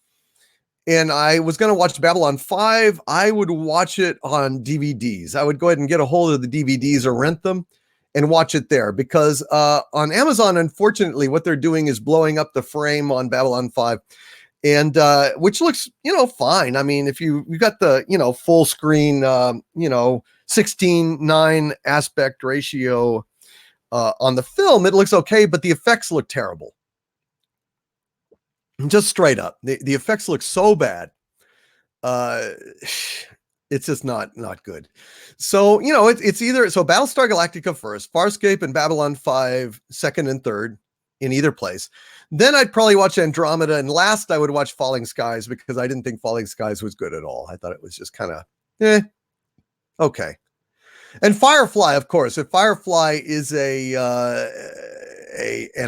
and I was going to watch Babylon 5, I would watch it on DVDs. I would go ahead and get a hold of the DVDs or rent them and watch it there, because on Amazon, unfortunately, what they're doing is blowing up the frame on Babylon 5, and which looks, fine. I mean, if you got the, full screen, 16:9 aspect ratio on the film, it looks okay, but the effects look terrible. Just straight up, the effects look so bad. It's just not good. So, it's either Battlestar Galactica first, Farscape and Babylon 5 second and third in either place. Then I'd probably watch Andromeda, and last I would watch Falling Skies, because I didn't think Falling Skies was good at all. I thought it was just kind of okay. And Firefly, of course. If Firefly is an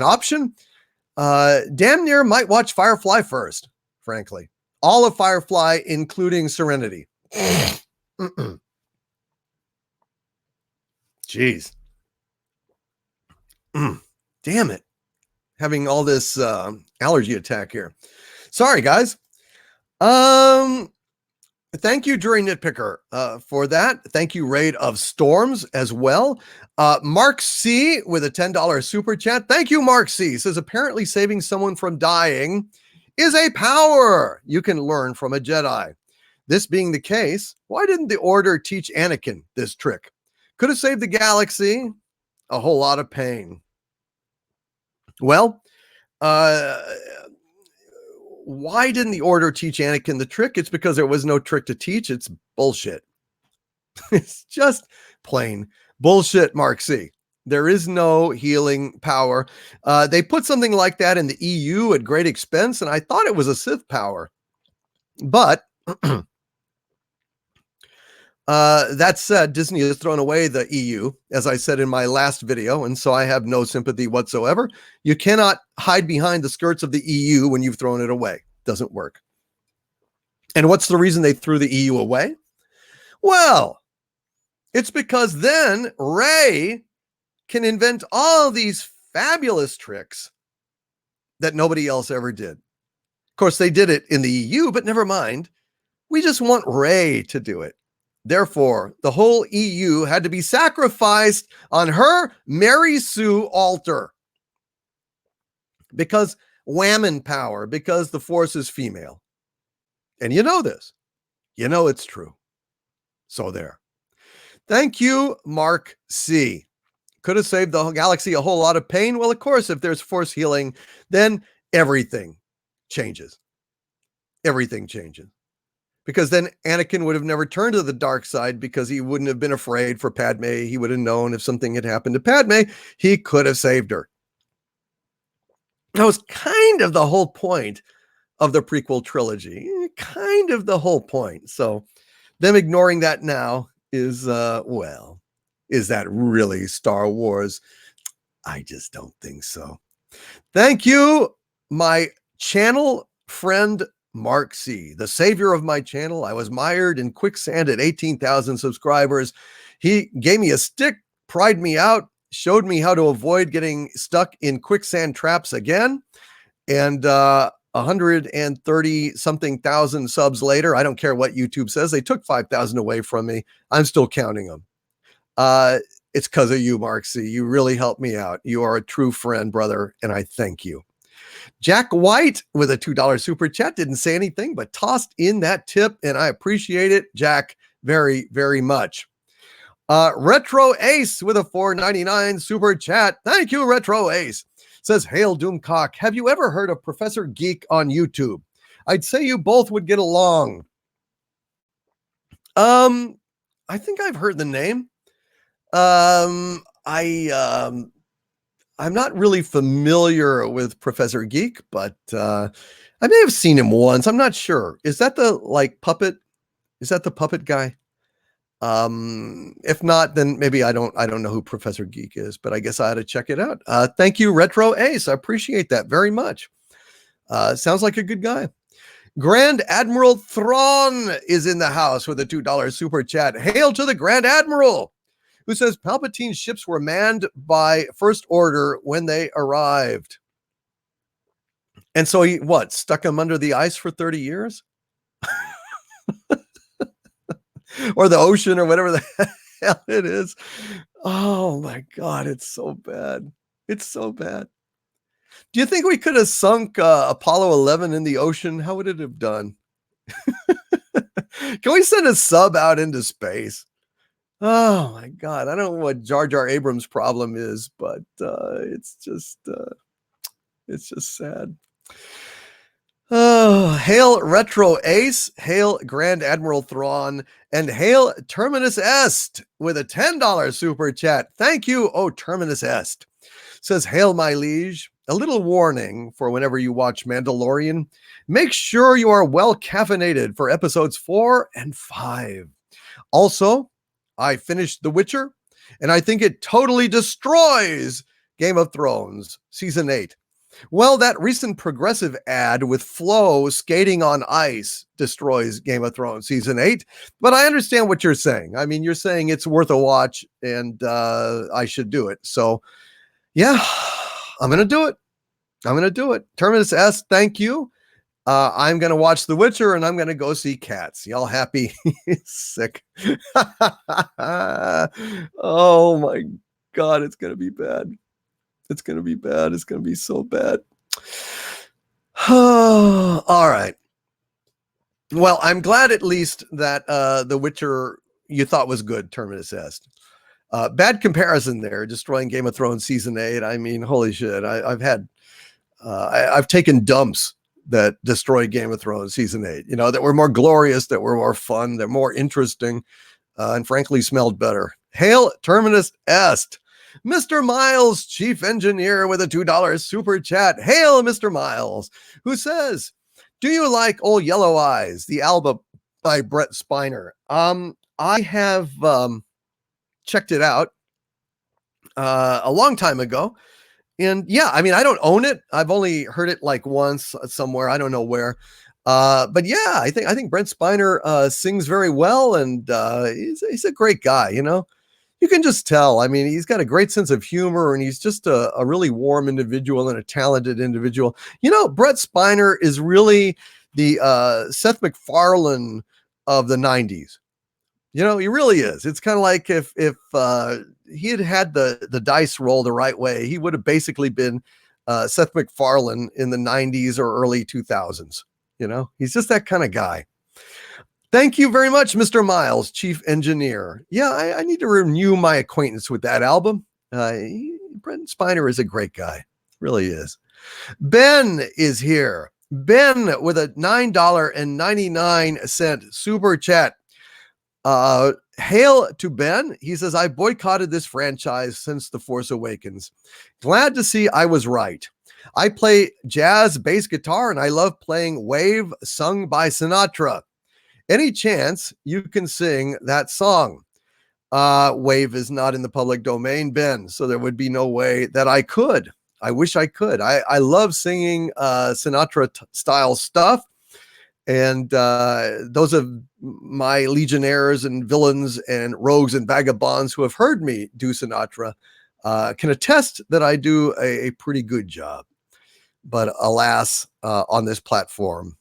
option, damn near might watch Firefly first, frankly. All of Firefly, including Serenity. Jeez. Damn it. Having all this allergy attack here. Sorry, guys. Thank you, Jury Nitpicker, for that. Thank you, Raid of Storms, as well. Mark C. with a $10 super chat. Thank you, Mark C. Says, apparently saving someone from dying is a power you can learn from a Jedi. This being the case, why didn't the Order teach Anakin this trick? Could have saved the galaxy a whole lot of pain. Well, why didn't the Order teach Anakin the trick? It's because there was no trick to teach. It's bullshit. It's just plain bullshit, Mark C. There is no healing power. They put something like that in the EU at great expense, and I thought it was a Sith power. But that said, Disney has thrown away the EU, as I said in my last video, and so I have no sympathy whatsoever. You cannot hide behind the skirts of the EU when you've thrown it away. Doesn't work. And what's the reason they threw the EU away? Well, it's because then Rey can invent all these fabulous tricks that nobody else ever did. Of course, they did it in the EU, but never mind. We just want Rey to do it. Therefore, the whole EU had to be sacrificed on her Mary Sue altar. Because whammon power, because the Force is female. And you know this. You know it's true. So there. Thank you, Mark C. Could have saved the galaxy a whole lot of pain. Well, of course, if there's Force healing, then everything changes. Everything changes. Because then Anakin would have never turned to the dark side because he wouldn't have been afraid for Padme. He would have known if something had happened to Padme, he could have saved her. That was kind of the whole point of the prequel trilogy. Kind of the whole point. So them ignoring that now is, well, is that really Star Wars? I just don't think so. Thank you, my channel friend, Mark C., the savior of my channel. I was mired in quicksand at 18,000 subscribers. He gave me a stick, pried me out, showed me how to avoid getting stuck in quicksand traps again. And 130 something thousand subs later, I don't care what YouTube says, they took 5,000 away from me. I'm still counting them. It's because of you, Mark C. You really helped me out. You are a true friend, brother, and I thank you. Jack White with a $2 super chat didn't say anything, but tossed in that tip, and I appreciate it, Jack, very, very much. Retro Ace with a $4.99 super chat. Thank you, Retro Ace. Says, Hail Doomcock, have you ever heard of Professor Geek on YouTube? I'd say you both would get along. I think I've heard the name. I'm not really familiar with Professor Geek, but I may have seen him once. I'm not sure. Is that the puppet? Is that the puppet guy? If not, then maybe I don't know who Professor Geek is, but I guess I ought to check it out. Thank you, Retro Ace. I appreciate that very much. Sounds like a good guy. Grand Admiral Thrawn is in the house with a $2 super chat. Hail to the Grand Admiral, who says Palpatine's ships were manned by First Order when they arrived. And so he, stuck them under the ice for 30 years? Or the ocean or whatever the hell it is. Oh my God, it's so bad. It's so bad. Do you think we could have sunk Apollo 11 in the ocean? How would it have done? Can we send a sub out into space? Oh my God. I don't know what Jar Jar Abrams' problem is, but it's just sad. Oh, hail Retro Ace, hail Grand Admiral Thrawn, and hail Terminus Est with a $10 super chat. Thank you, oh Terminus Est. Says, hail my liege. A little warning for whenever you watch Mandalorian. Make sure you are well caffeinated for episodes 4 and 5. Also, I finished The Witcher, and I think it totally destroys Game of Thrones Season 8. Well, that recent progressive ad with Flo skating on ice destroys Game of Thrones Season 8, but I understand what you're saying. I mean, you're saying it's worth a watch, and I should do it. So, yeah, I'm going to do it. I'm going to do it. Terminus S, thank you. I'm going to watch The Witcher, and I'm going to go see Cats. Y'all happy? Sick. Oh, my God. It's going to be bad. It's going to be bad. It's going to be so bad. All right. Well, I'm glad at least that The Witcher you thought was good, Terminus Est. Bad comparison there, destroying Game of Thrones Season 8. I mean, holy shit. I've taken dumps that destroyed Game of Thrones season 8, you know, that were more glorious, that were more fun, they're more interesting, and frankly smelled better. Hail Terminus Est. Mr. Miles, chief engineer, with a $2 super chat. Hail, Mr. Miles, who says, do you like Old Yellow Eyes, the album by Brett Spiner? I have checked it out a long time ago. And yeah, I mean, I don't own it. I've only heard it like once somewhere. I don't know where. But yeah, I think Brent Spiner sings very well, and he's a great guy, you know. You can just tell. I mean, he's got a great sense of humor, and he's just a really warm individual and a talented individual. You know, Brett Spiner is really the Seth MacFarlane of the 90s. You know, he really is. It's kind of like if he had the dice roll the right way, he would have basically been Seth MacFarlane in the 90s or early 2000s. You know, he's just that kind of guy. Thank you very much, Mr. Miles, chief engineer. Yeah, I need to renew my acquaintance with that album. Brent Spiner is a great guy. Really is. Ben is here. Ben with a $9.99 super chat. Hail to Ben. He says, I boycotted this franchise since The Force Awakens. Glad to see I was right. I play jazz bass guitar and I love playing Wave sung by Sinatra. Any chance you can sing that song? Wave is not in the public domain, Ben, so there would be no way that I could. I wish I could. I love singing Sinatra style stuff. And those of my legionnaires and villains and rogues and vagabonds who have heard me do Sinatra can attest that I do a pretty good job. But alas, on this platform,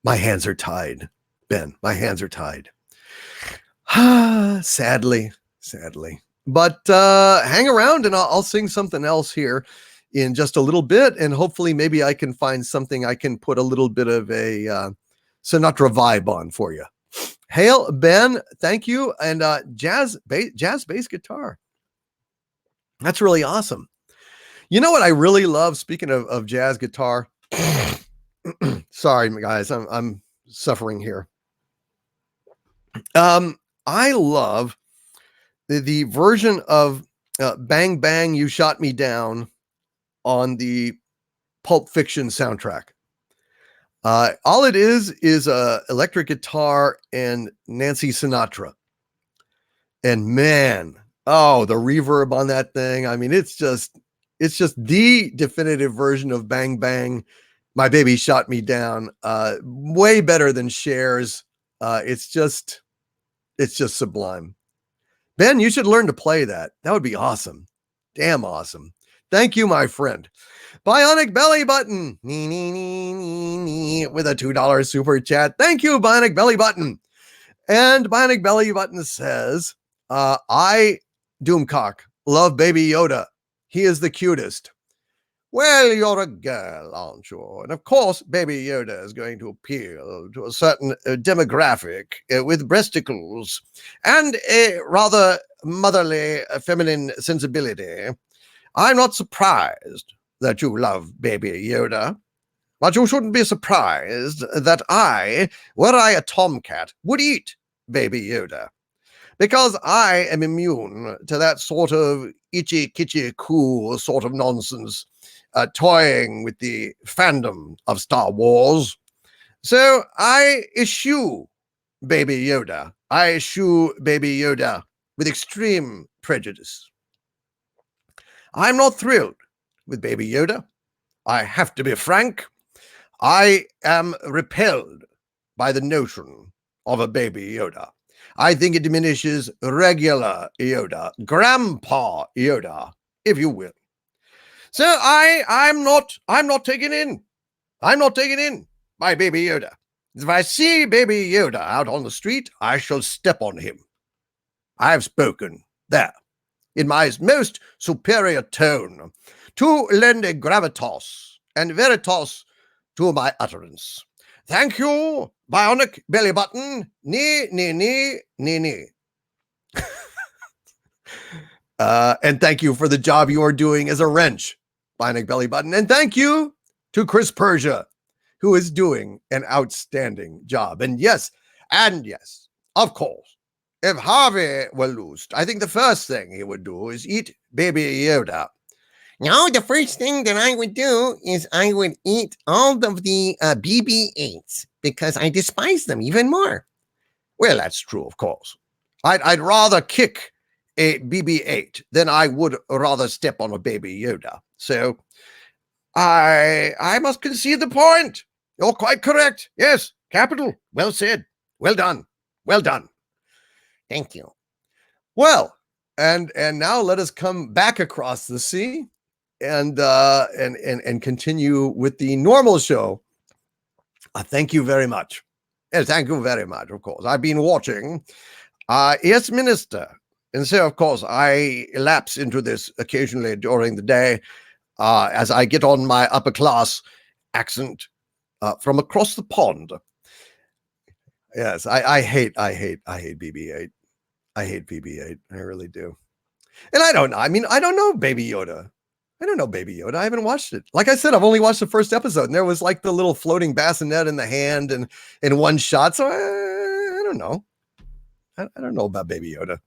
my hands are tied, Ben. My hands are tied. Sadly. But hang around and I'll sing something else here in just a little bit. And hopefully maybe I can find something I can put a little bit of a Sinatra vibe on for you. Hail, Ben. Thank you. And jazz bass guitar. That's really awesome. You know what I really love? Speaking of jazz guitar. Sorry, guys. I'm suffering here. I love the version of Bang Bang You Shot Me Down on the Pulp Fiction soundtrack. All it is electric guitar and Nancy Sinatra. And man, oh, the reverb on that thing. I mean, it's just the definitive version of Bang Bang, My Baby Shot Me Down. Way better than Cher's. It's just sublime. Ben, you should learn to play that. That would be awesome. Damn awesome. Thank you, my friend. Bionic Belly Button with a $2 super chat. Thank you, Bionic Belly Button. And Bionic Belly Button says, I, Doomcock, love Baby Yoda. He is the cutest. Well, you're a girl, aren't you? And of course, Baby Yoda is going to appeal to a certain demographic with breasticles and a rather motherly feminine sensibility. I'm not surprised that you love Baby Yoda, but you shouldn't be surprised that I, were I a tomcat, would eat Baby Yoda, because I am immune to that sort of itchy-kitchy cool sort of nonsense, toying with the fandom of Star Wars. So I eschew Baby Yoda. I eschew Baby Yoda with extreme prejudice. I'm not thrilled with Baby Yoda. I have to be frank. I am repelled by the notion of a Baby Yoda. I think it diminishes regular Yoda, Grandpa Yoda, if you will. So I'm not taken in. I'm not taken in by Baby Yoda. If I see Baby Yoda out on the street, I shall step on him. I have spoken there in my most superior tone to lend a gravitas and veritas to my utterance. Thank you, Bionic Belly Button. Nee. And thank you for the job you are doing as a wrench, Bionic Belly Button. And thank you to Chris Persia who is doing an outstanding job. And yes, of course, if Harvey were loosed, I think the first thing he would do is eat Baby Yoda. No, the first thing that I would do is I would eat all of the BB-8s because I despise them even more. Well, that's true, of course. I'd rather kick a BB-8 than I would rather step on a Baby Yoda. So I must concede the point. You're quite correct. Yes, capital. Well said. Well done. Well done. Thank you. Well, and now let us come back across the sea and continue with the normal show. Thank you very much. Yes, thank you very much, of course. I've been watching Yes, Minister. And so, of course, I lapse into this occasionally during the day as I get on my upper class accent from across the pond. Yes, I hate BB-8. I hate BB-8. I really do. And I don't know Baby Yoda. I don't know Baby Yoda. I haven't watched it. Like I said, I've only watched the first episode, and there was like the little floating bassinet in the hand and in one shot. So I don't know. I don't know about Baby Yoda.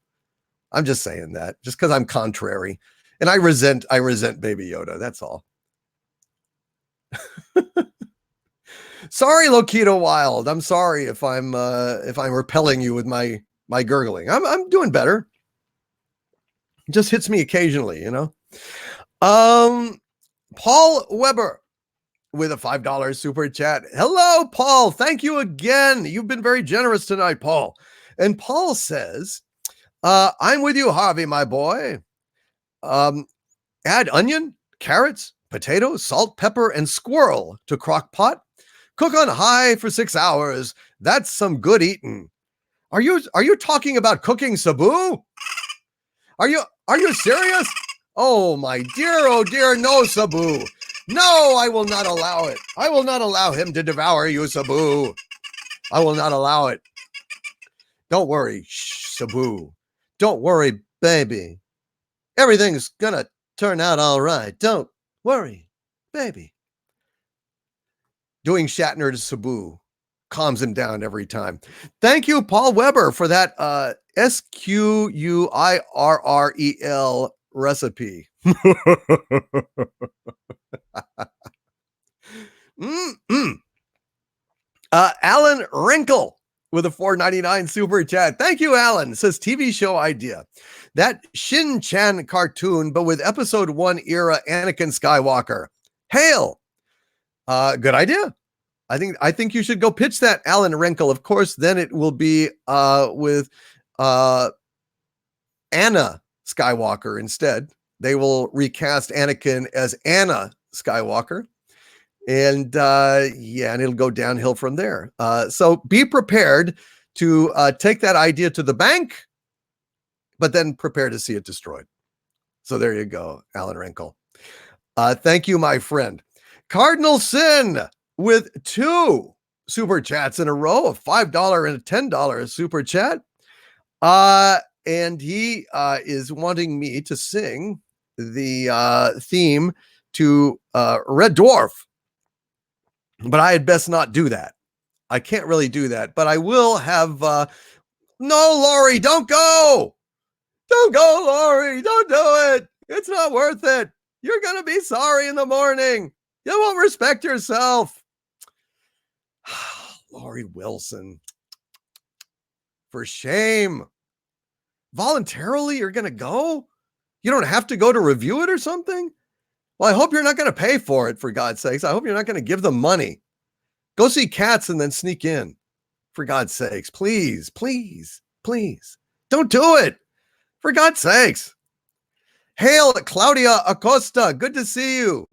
I'm just saying that just because I'm contrary, and I resent Baby Yoda. That's all. Sorry, Lokito Wild. I'm sorry if I'm repelling you with my gurgling. I'm doing better. It just hits me occasionally, you know. Paul Weber with a $5 super chat. Hello, Paul. Thank you again. You've been very generous tonight, Paul. And Paul says, I'm with you, Harvey, my boy. Add onion, carrots, potatoes, salt, pepper, and squirrel to crock pot. Cook on high for 6 hours. That's some good eating. Are you talking about cooking Sabu? Are you serious? Oh dear, no, Sabu. No, I will not allow it. I will not allow him to devour you, Sabu. I will not allow it. Don't worry, Sabu. Don't worry, baby. Everything's gonna turn out all right. Don't worry, baby. Doing Shatner to Sabu calms him down every time. Thank you, Paul Weber, for that SQUIRREL recipe. Alan Wrinkle with a $4.99 super chat. Thank you, Alan. It says TV show idea. That Shin-Chan cartoon, but with episode 1 era Anakin Skywalker. Hail. Good idea. I think you should go pitch that, Alan Wrinkle. Of course, then it will be with Anna Skywalker instead. They will recast Anakin as Anna Skywalker. And and it'll go downhill from there. So be prepared to take that idea to the bank, but then prepare to see it destroyed. So there you go, Alan Wrinkle. Thank you, my friend. Cardinal Sin with 2 super chats in a row, a $5 and a $10 super chat. And he is wanting me to sing the theme to Red Dwarf. But I had best not do that. I can't really do that, but I will have, no, Lori, don't go. Don't go, Lori. Don't do it. It's not worth it. You're going to be sorry in the morning. You won't respect yourself. Lori Wilson. For shame. Voluntarily, you're going to go? You don't have to go to review it or something? Well, I hope you're not going to pay for it, for God's sakes. I hope you're not going to give them money. Go see Cats and then sneak in, for God's sakes. Please, please, please. Don't do it, for God's sakes. Hail, Claudia Acosta. Good to see you.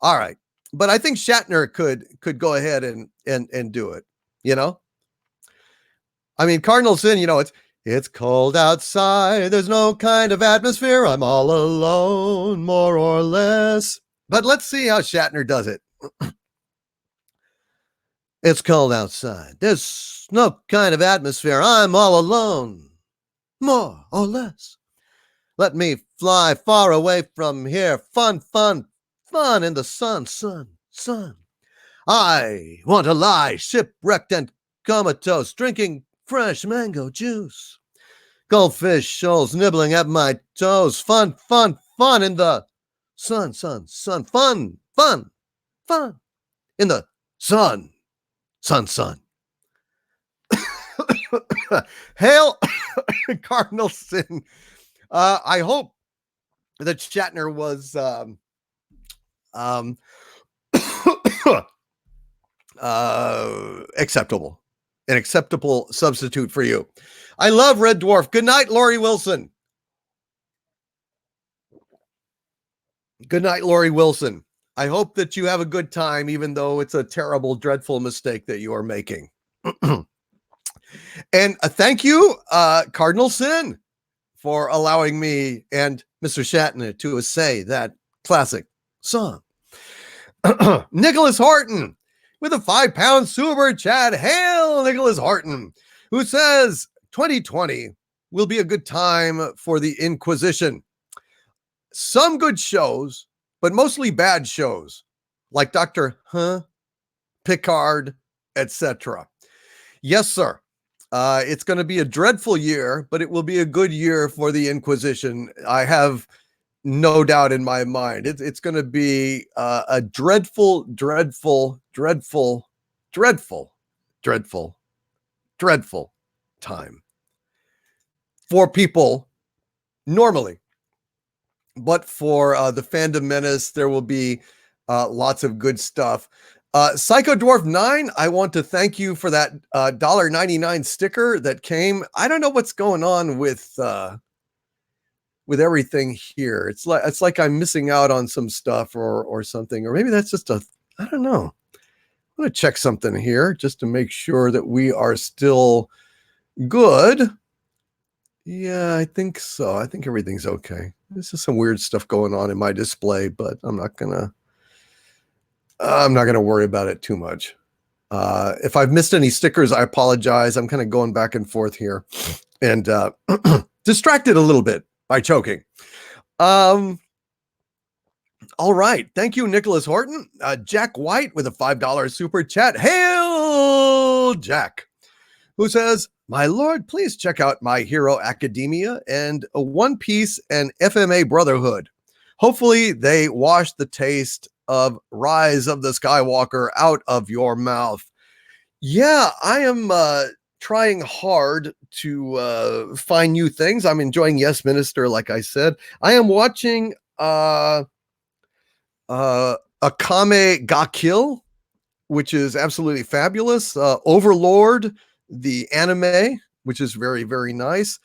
All right. But I think Shatner could go ahead and do it, you know? I mean, Cardinal Sin, you know, it's cold outside. There's no kind of atmosphere. I'm all alone, more or less. But let's see how Shatner does it. It's cold outside. There's no kind of atmosphere. I'm all alone, more or less. Let me fly far away from here. Fun, fun, fun in the sun, sun, sun. I want to lie shipwrecked and comatose, drinking fresh mango juice. Goldfish shoals nibbling at my toes. Fun, fun, fun in the sun, sun, sun. Fun, fun, fun in the sun, sun, sun. Hail, Cardinal Sin. I hope that Shatner was acceptable, an acceptable substitute for you. I love Red Dwarf. Good night, Lori Wilson. Good night, Lori Wilson. I hope that you have a good time, even though it's a terrible, dreadful mistake that you are making. And thank you, Cardinal Sin, for allowing me and Mr. Shatner to say that classic song. Nicholas Horton with a 5-pound super chat. Hail, Nicholas Horton, who says 2020 will be a good time for the Inquisition. Some good shows, but mostly bad shows, like Dr. Picard, etc. Yes, sir. It's going to be a dreadful year, but it will be a good year for the Inquisition. I have no doubt in my mind. It's going to be a dreadful, dreadful, dreadful, dreadful, dreadful, dreadful time for people normally. But for the Fandom Menace, there will be lots of good stuff. Psycho Dwarf 9, I want to thank you for that $1.99 sticker that came. I don't know what's going on with everything here. It's like I'm missing out on some stuff or something, or maybe that's just I don't know. I'm going to check something here just to make sure that we are still good. Yeah, I think so. I think everything's okay. There's just some weird stuff going on in my display, but I'm not gonna worry about it too much. If I've missed any stickers, I apologize. I'm kind of going back and forth here and distracted a little bit by choking. All right. Thank you, Nicholas Horton. Jack White with a $5 super chat. Hail, Jack, who says, my lord, please check out My Hero Academia and a One Piece and FMA Brotherhood. Hopefully they wash the taste of Rise of the Skywalker out of your mouth. Yeah, I am trying hard to find new things. I'm enjoying Yes Minister, like I said. I am watching Akame ga Kill, which is absolutely fabulous. Overlord, the anime, which is very, very nice.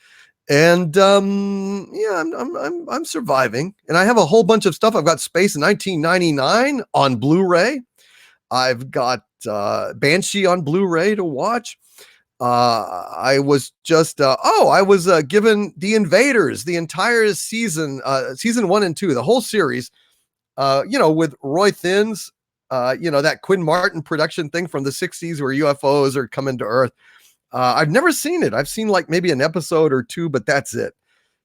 And yeah, I'm surviving. And I have a whole bunch of stuff. I've got Space 1999 on Blu-ray. I've got Banshee on Blu-ray to watch. I was just I was given The Invaders, the entire season 1 and 2, the whole series, with Roy Thins, that Quinn Martin production thing from the 60s where UFOs are coming to Earth. I've never seen it. I've seen like maybe an episode or two, but that's it.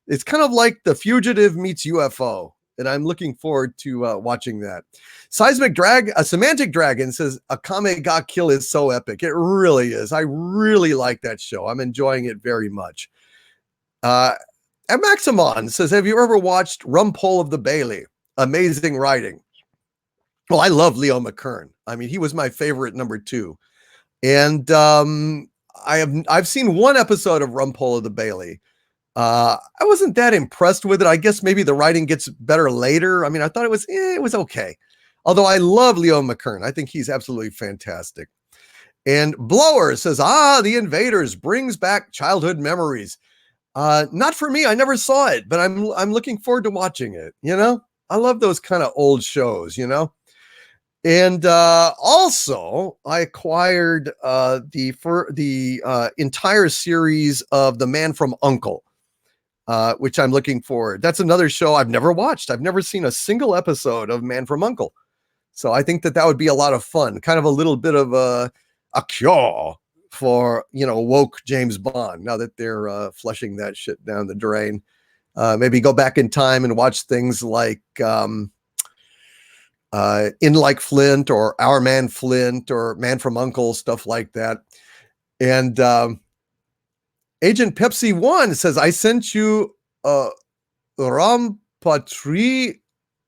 It's kind of like The Fugitive meets UFO, and I'm looking forward to watching that. Semantic Dragon says Akame ga Kill is so epic. It really is. I really like that show. I'm enjoying it very much. And Maximon says, have you ever watched Rumpole of the Bailey? Amazing writing. Well, I love Leo McKern. I mean, he was my favorite number 2. And I've seen one episode of Rumpole of the Bailey. I wasn't that impressed with it. I guess maybe the writing gets better later. I mean, I thought it was okay. Although I love Leo McKern. I think he's absolutely fantastic. And Blower says, The Invaders brings back childhood memories. Not for me. I never saw it, but I'm looking forward to watching it. I love those kind of old shows, And also, I acquired the entire series of The Man from U.N.C.L.E., which I'm looking forward. That's another show I've never watched. I've never seen a single episode of Man from U.N.C.L.E. So I think that would be a lot of fun. Kind of a little bit of a cure for, woke James Bond, now that they're flushing that shit down the drain. Maybe go back in time and watch things like... In Like Flint or Our Man Flint or Man from Uncle, stuff like that. And Agent Pepsi 1 says, I sent you Rampatri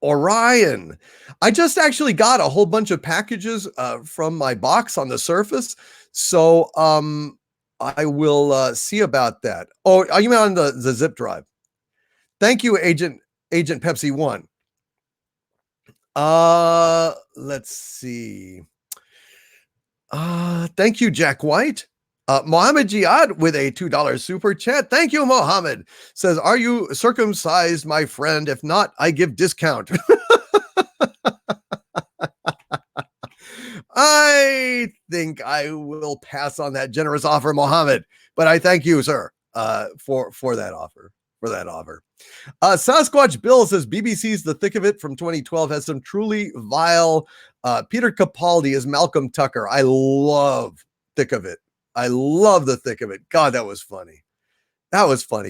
Orion. I just actually got a whole bunch of packages from my box on the Surface. So I will see about that. Oh, you mean on the zip drive? Thank you, Agent Pepsi 1. Let's see. Thank you, Jack White. Mohammed Jihad with a $2 super chat. Thank you, Mohammed. Says, are you circumcised, my friend? If not, I give discount. I think I will pass on that generous offer, Mohammed. But I thank you, sir, for that offer. Sasquatch Bill says BBC's The Thick of It from 2012 has some truly vile. Peter Capaldi is Malcolm Tucker. I love Thick of It. I love The Thick of It. God, that was funny.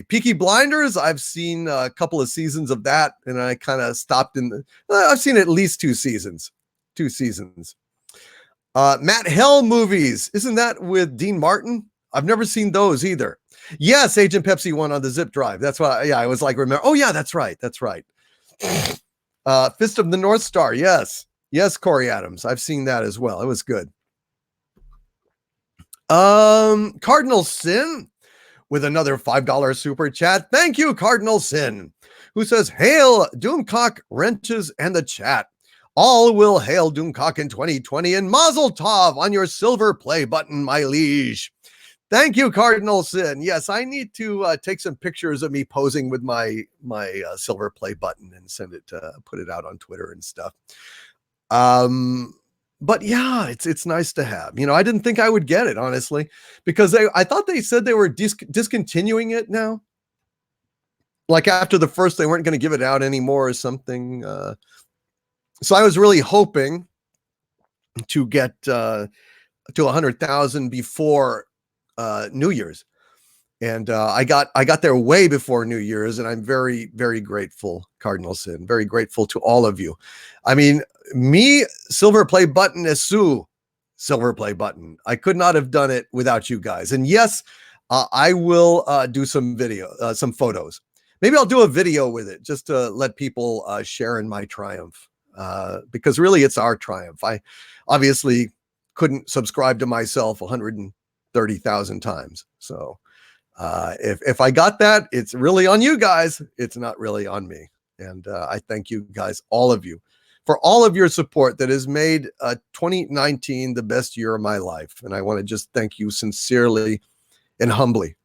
Peaky Blinders, I've seen a couple of seasons of that, and I kind of stopped I've seen at least 2 seasons. Matt Hell movies. Isn't that with Dean Martin? I've never seen those either. Yes, Agent Pepsi 1 on the zip drive. That's why, I was like, remember. Oh, yeah, that's right. Fist of the North Star. Yes, Corey Adams. I've seen that as well. It was good. Cardinal Sin with another $5 super chat. Thank you, Cardinal Sin, who says, hail Doomcock, Wrenches, and the chat. All will hail Doomcock in 2020 and Mazel Tov on your silver play button, my liege. Thank you, Cardinal Sin. Yes, I need to take some pictures of me posing with my silver play button and put it out on Twitter and stuff. But yeah, it's nice to have. I didn't think I would get it, honestly, because I thought they said they were discontinuing it now. Like after the first, they weren't going to give it out anymore or something. So I was really hoping to get to 100,000 before New Year's, and I got there way before New Year's, and I'm very, very grateful, Cardinal Sin, very grateful to all of you. I mean, me, silver play button, Esu, silver play button. I could not have done it without you guys. And yes, I will do some some photos. Maybe I'll do a video with it just to let people share in my triumph, because really it's our triumph. I obviously couldn't subscribe to myself 130,000 times. So if I got that, it's really on you guys. It's not really on me. And I thank you guys, all of you, for all of your support that has made 2019 the best year of my life. And I want to just thank you sincerely and humbly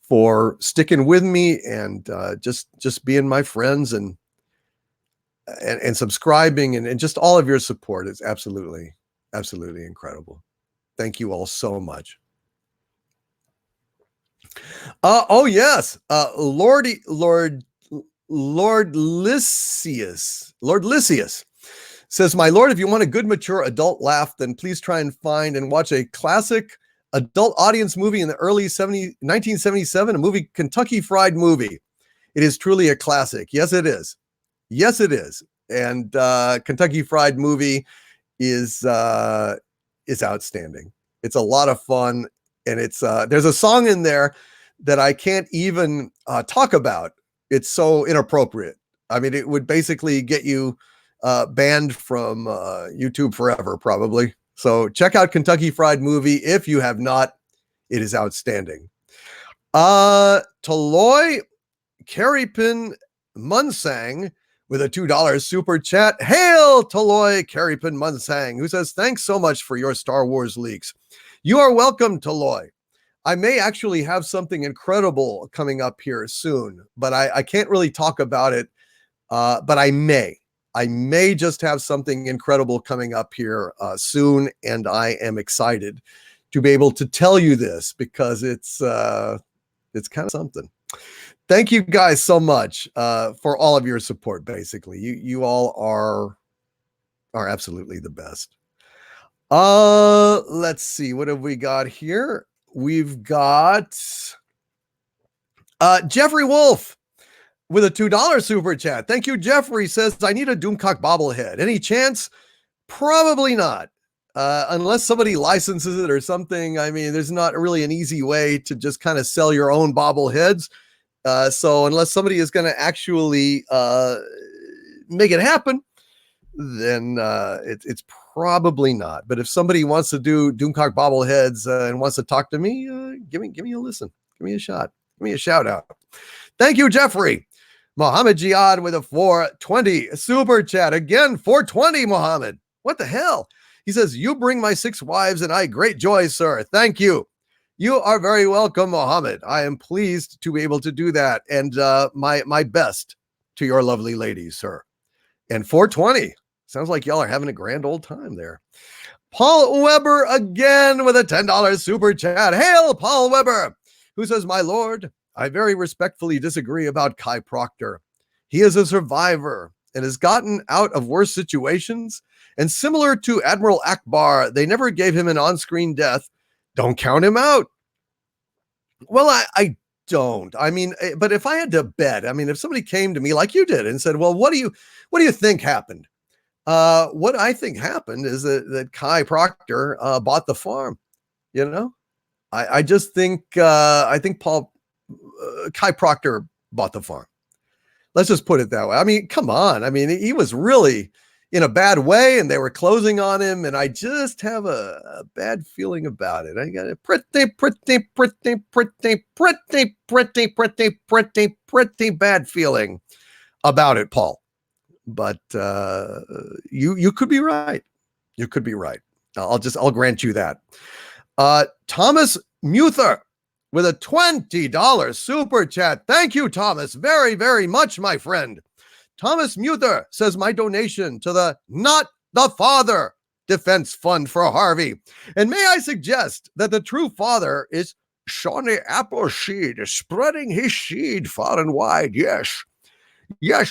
for sticking with me and just being my friends and subscribing and just all of your support is absolutely incredible. Thank you all so much. Oh yes, Lord Lysias says, my lord, if you want a good mature adult laugh, then please try and find and watch a classic adult audience movie in the early 1977, a movie, Kentucky Fried Movie. It is truly a classic. Yes, it is. And Kentucky Fried Movie is outstanding. It's a lot of fun. And it's there's a song in there that I can't even talk about. It's so inappropriate. I mean, it would basically get you banned from YouTube forever, probably. So check out Kentucky Fried Movie if you have not. It is outstanding. Taloy Karipin Munsang with a $2 super chat. Hail Taloy Karipin Munsang, who says, thanks so much for your Star Wars leaks. You are welcome, Taloy. I may actually have something incredible coming up here soon, but I can't really talk about it. But I may just have something incredible coming up here soon, and I am excited to be able to tell you this because it's kind of something. Thank you guys so much for all of your support. Basically, you all are absolutely the best. Let's see, what have we got here? We've got Jeffrey Wolf. with a $2 super chat. Thank you, Jeffrey. Says, I need a Doomcock bobblehead. Any chance? Probably not. Unless somebody licenses it or something. I mean, there's not really an easy way to just kind of sell your own bobbleheads. So unless somebody is going to actually make it happen, then it's probably not. But if somebody wants to do Doomcock bobbleheads and wants to talk to me, give me a listen. Give me a shot. Give me a shout out. Thank you, Jeffrey. Mohammed Jihad with a 420 super chat. Again, 420, Mohammed. What the hell? He says, you bring my 6 wives and I great joy, sir. Thank you. You are very welcome, Mohammed. I am pleased to be able to do that. And my best to your lovely ladies, sir. And 420. Sounds like y'all are having a grand old time there. Paul Weber again with a $10 super chat. Hail, Paul Weber, who says, my lord, I very respectfully disagree about Kai Proctor. He is a survivor and has gotten out of worse situations. And similar to Admiral Akbar, they never gave him an on-screen death. Don't count him out. Well, I don't. I mean, but if I had to bet, I mean, if somebody came to me like you did and said, well, what do you think happened? What I think happened is that Kai Proctor bought the farm. You know, I just think Kai Proctor bought the farm. Let's just put it that way. I mean, come on. I mean, he was really in a bad way and they were closing on him. And I just have a bad feeling about it. I got a pretty bad feeling about it, Paul. But you could be right. You could be right. I'll grant you that. Thomas Muther with a $20 super chat. Thank you, Thomas, very, very much, my friend. Thomas Muther says, my donation to the Not the Father Defense Fund for Harvey. And may I suggest that the true father is Shawnee Appleseed, spreading his seed far and wide. Yes,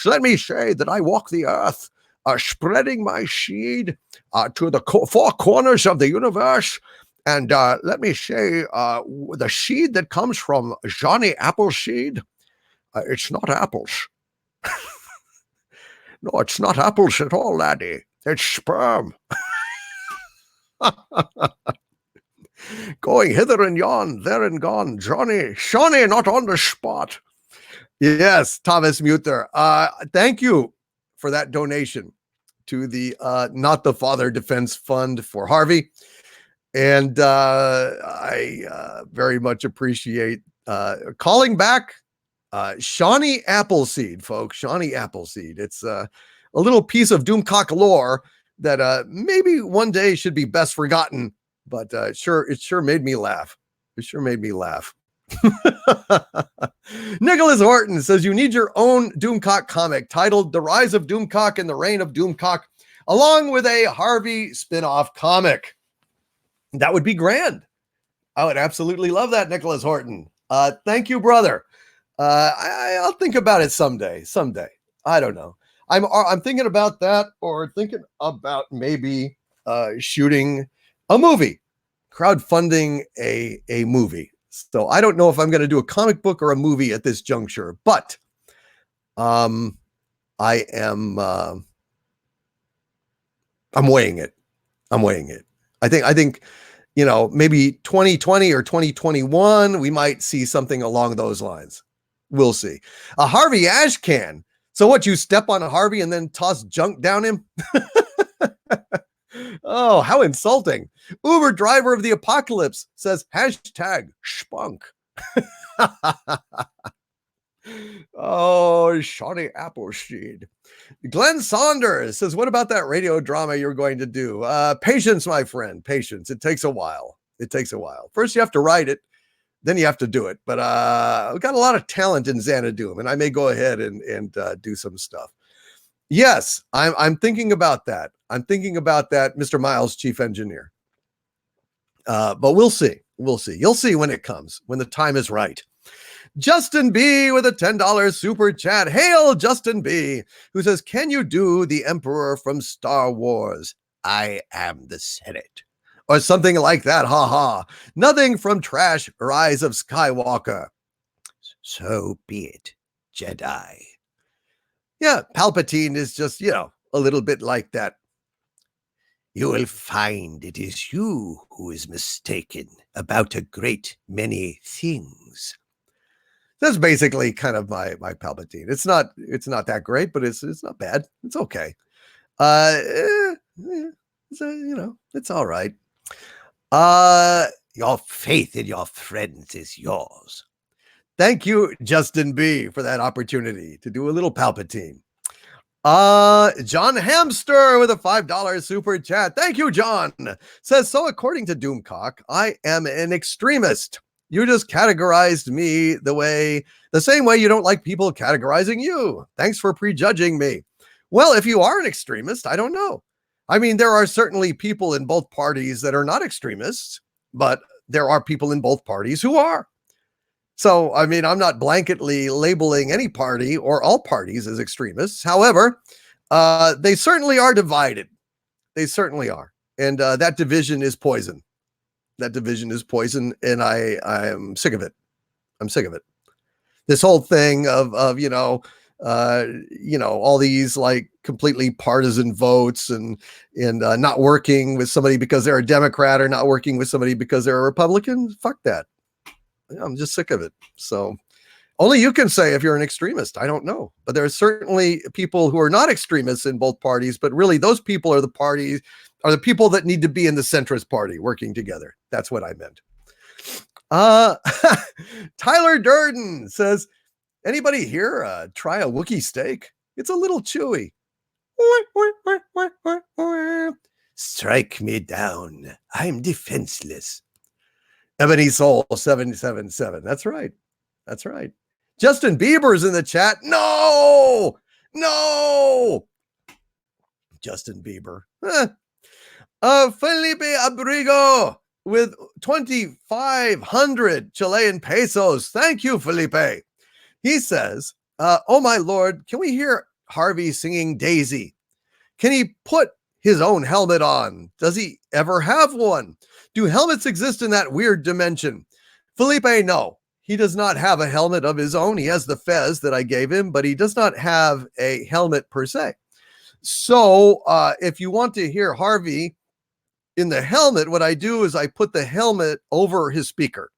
let me say that I walk the earth, spreading my seed to the 4 corners of the universe. And let me say, the seed that comes from Johnny Appleseed, it's not apples. No, it's not apples at all, laddie. It's sperm. Going hither and yon, there and gone. Shawnee, not on the spot. Yes, Thomas Muther. Thank you for that donation to the Not the Father Defense Fund for Harvey. And I very much appreciate calling back Shawnee Appleseed, folks. Shawnee Appleseed. It's a little piece of Doomcock lore that maybe one day should be best forgotten, but it sure made me laugh. It sure made me laugh. Nicholas Horton says, you need your own Doomcock comic titled The Rise of Doomcock and the Reign of Doomcock, along with a Harvey spin-off comic. That would be grand. I would absolutely love that, Nicholas Horton. Thank you, brother. I'll think about it someday. I don't know. I'm thinking about that, or thinking about maybe shooting a movie, crowdfunding a movie. So I don't know if I'm going to do a comic book or a movie at this juncture, but I'm weighing it. I think, maybe 2020 or 2021, we might see something along those lines. We'll see. A Harvey Ashcan. So what, you step on a Harvey and then toss junk down him? Oh, how insulting. Uber driver of the apocalypse says #spunk. Oh, Shawnee Appleseed. Glenn Saunders says, what about that radio drama you're going to do? Patience, my friend, patience. It takes a while. First you have to write it, then you have to do it. But we've got a lot of talent in Xanadu, and I may go ahead and do some stuff. Yes, I'm thinking about that. Mr. Miles, chief engineer. But we'll see. You'll see when it comes, when the time is right. Justin B with a $10 super chat. Hail, Justin B, who says, can you do the Emperor from Star Wars? I am the Senate. Or something like that, haha. Nothing from Trash Rise of Skywalker. So be it. Jedi. Yeah, Palpatine is just, a little bit like that. You will find it is you who is mistaken about a great many things. That's basically kind of my Palpatine. It's not that great, but it's not bad. It's okay. It's all right. Your faith in your friends is yours. Thank you, Justin B, for that opportunity to do a little Palpatine. John Hamster with a $5 super chat. Thank you, John. Says, so according to Doomcock, I am an extremist. You just categorized me the same way you don't like people categorizing you. Thanks for prejudging me. Well, if you are an extremist, I don't know. I mean, there are certainly people in both parties that are not extremists, but there are people in both parties who are. So, I mean, I'm not blanketly labeling any party or all parties as extremists. However, they certainly are divided. They certainly are. And that division is poison. That division is poison, and I'm sick of it. I'm sick of it. This whole thing of all these like completely partisan votes and not working with somebody because they're a Democrat or not working with somebody because they're a Republican. Fuck that. I'm just sick of it. So only you can say if you're an extremist. I don't know. But there are certainly people who are not extremists in both parties, but really those people are the people that need to be in the centrist party working together. That's what I meant. Tyler Durden says, anybody here try a Wookiee steak? It's a little chewy. Strike me down. I'm defenseless. Ebony Soul 777. That's right. That's right. Justin Bieber's in the chat. No. Justin Bieber. Felipe Abrigo with 2,500 Chilean pesos. Thank you, Felipe. He says, oh my Lord, can we hear Harvey singing Daisy? Can he put his own helmet on? Does he ever have one? Do helmets exist in that weird dimension? Felipe, no. He does not have a helmet of his own. He has the fez that I gave him, but he does not have a helmet per se. So if you want to hear Harvey in the helmet, what I do is I put the helmet over his speaker.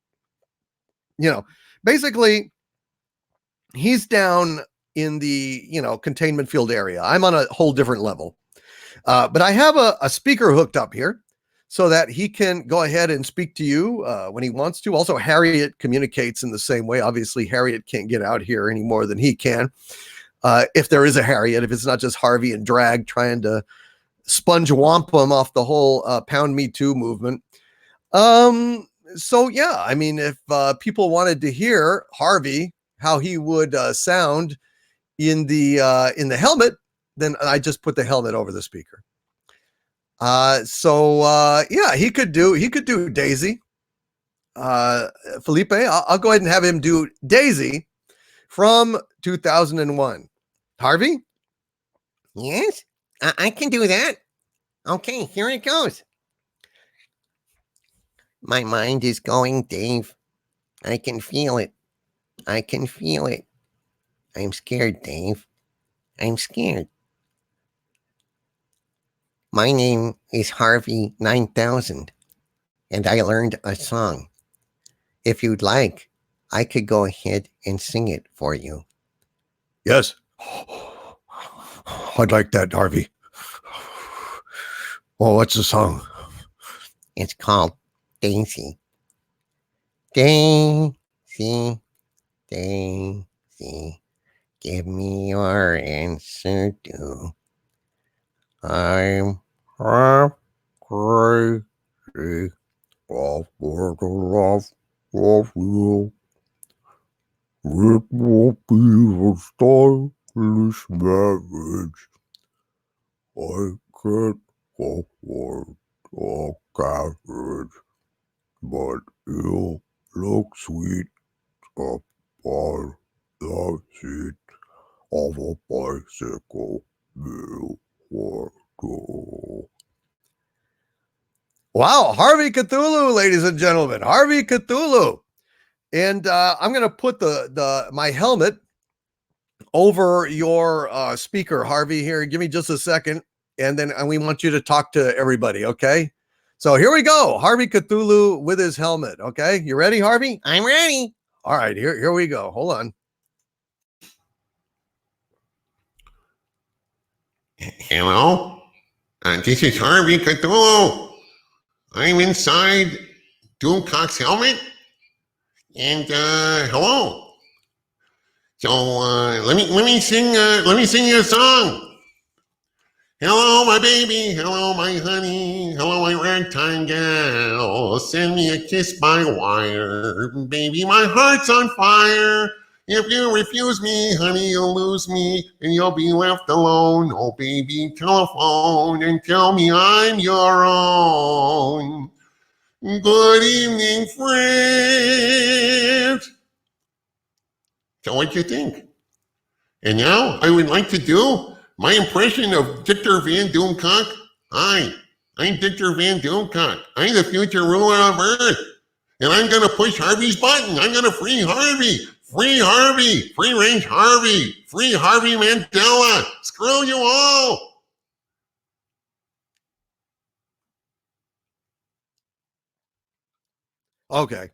Basically, he's down in the, containment field area. I'm on a whole different level. But I have a speaker hooked up here so that he can go ahead and speak to you when he wants to. Also, Harriet communicates in the same way. Obviously, Harriet can't get out here any more than he can. If there is a Harriet, if it's not just Harvey and Drag trying to sponge wampum off the whole Pound Me Too movement. So, yeah, I mean, if people wanted to hear Harvey, how he would sound in the helmet, then I just put the helmet over the speaker. Yeah, he could do Daisy. Felipe, I'll go ahead and have him do Daisy from 2001. Harvey? Yes, I can do that. Okay, here it goes. My mind is going, Dave. I can feel it. I can feel it. I'm scared, Dave. I'm scared. My name is Harvey 9000, and I learned a song. If you'd like, I could go ahead and sing it for you. Yes. I'd like that, Harvey. Well, what's the song? It's called Daisy. Daisy, Daisy, give me your answer too. I'm crazy for the love of you. It won't be a stylish marriage. I can't afford a carriage, but you look sweet up on the seat of a bicycle. Wow, Harvey Cthulhu, ladies and gentlemen, Harvey Cthulhu. And I'm going to put my helmet over your speaker, Harvey. Here, give me just a second, and then we want you to talk to everybody, okay? So here we go. Harvey Cthulhu with his helmet, okay? You ready, Harvey? I'm ready. All right, here we go. Hold on. Hello? This is Harvey Cthulhu. I'm inside Doomcock's helmet. And hello. So let me sing you a song. Hello, my baby. Hello, my honey. Hello, my ragtime gal. Send me a kiss by wire. Baby, my heart's on fire. If you refuse me, honey, you'll lose me and you'll be left alone. Oh, baby, telephone and tell me I'm your own. Good evening, friends. So what do you think? And now I would like to do my impression of Victor Van Doomcock. Hi, I'm Victor Van Doomcock. I'm the future ruler of Earth. And I'm going to push Harvey's button. I'm going to free Harvey. Free Harvey. Free range Harvey. Free Harvey Mandela. Screw you all. Okay.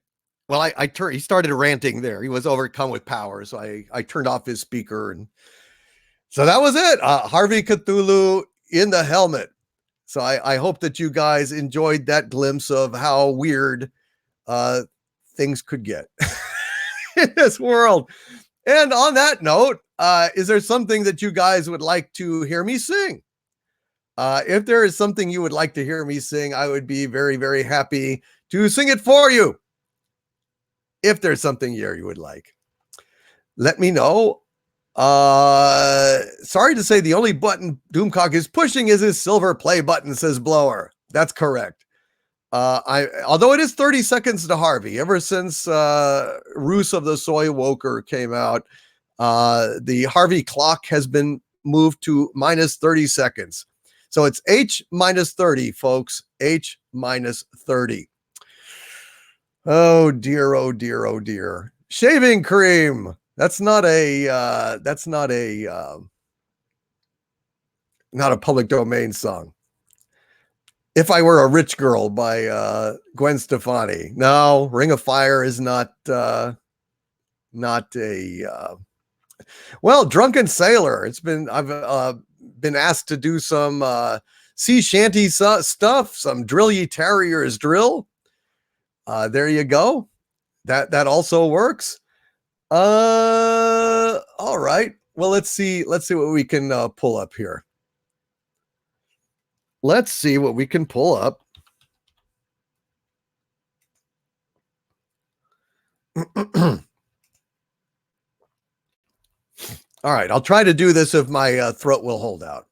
Well, he started ranting there. He was overcome with power. So I turned off his speaker. And so that was it. Harvey Cthulhu in the helmet. So I hope that you guys enjoyed that glimpse of how weird things could get in this world. And on that note, is there something that you guys would like to hear me sing? If there is something you would like to hear me sing, I would be very, very happy to sing it for you. If there's something here you would like, let me know. Sorry to say the only button Doomcock is pushing is his silver play button, says Blower. That's correct. Although it is 30 seconds to Harvey, ever since Roos of the Soy Woker came out, the Harvey clock has been moved to minus 30 seconds. So it's H minus 30, folks. H minus 30. Oh dear, oh dear, oh dear. Shaving cream. That's not a public domain song. If I Were a Rich Girl by Gwen Stefani. No, Ring of Fire is not a well, Drunken Sailor. I've been asked to do some sea shanty stuff, some Drill Ye Terriers drill. There you go. That also works. All right. Well, let's see what we can pull up here. Let's see what we can pull up. All right, I'll try to do this if my throat will hold out.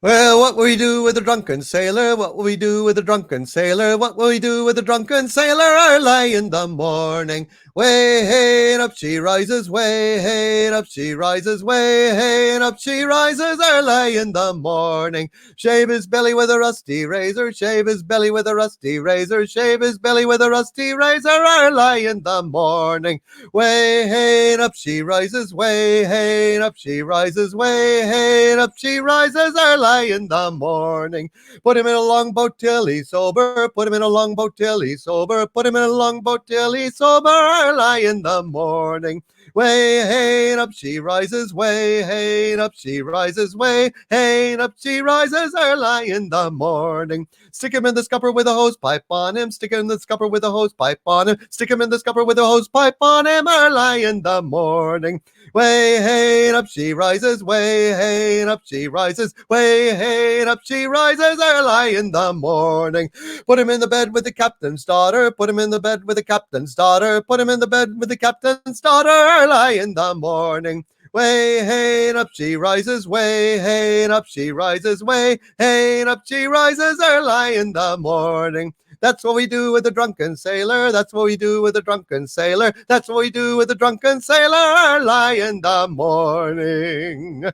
Well, what will we do with a drunken sailor? What will we do with a drunken sailor? What will we do with a drunken sailor early in the morning? Way hey, and up she rises, way hey, and up she rises, way hey, and up she rises early in the morning. Shave his belly with a rusty razor, shave his belly with a rusty razor, shave his belly with a rusty razor early in the morning. Way hey, and up she rises, way hey, and up she rises, way hey, and up she rises early in the morning. Put him in a longboat till he's sober, put him in a longboat till he's sober, put him in a longboat till he's sober early in the morning. Way hey, and up she rises, way hey, and up she rises, way hey, and up she rises early in the morning. Stick him in the scupper with a hose pipe on him, stick him in the scupper with a hose pipe on him, stick him in the scupper with a hose pipe on him early in the morning. Way hey, and up she rises, way hey, and up she rises, way hey, and up she rises early in the morning. Put him in the bed with the captain's daughter, put him in the bed with the captain's daughter, put him in the bed with the captain's daughter early in the morning. Way hey, and up she rises, way hey, and up she rises, way hey, and up she rises early in the morning. That's what we do with a drunken sailor. That's what we do with a drunken sailor. That's what we do with a drunken sailor early in the morning. A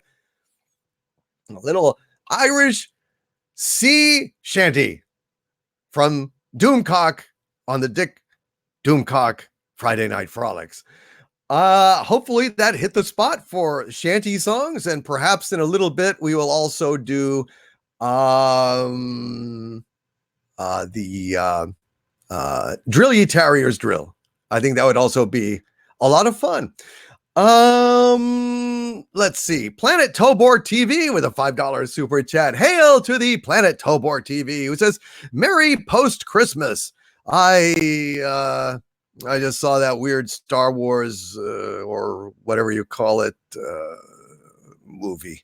little Irish sea shanty from Doomcock on the Dick Doomcock Friday Night Frolics. Hopefully that hit the spot for shanty songs, and perhaps in a little bit we will also do the Drill Ye Terriers Drill. I think that would also be a lot of fun. Let's see. Planet Tobor TV with a $5 super chat. Hail to the Planet Tobor TV, who says, Merry post Christmas. I just saw that weird Star Wars or whatever you call it movie.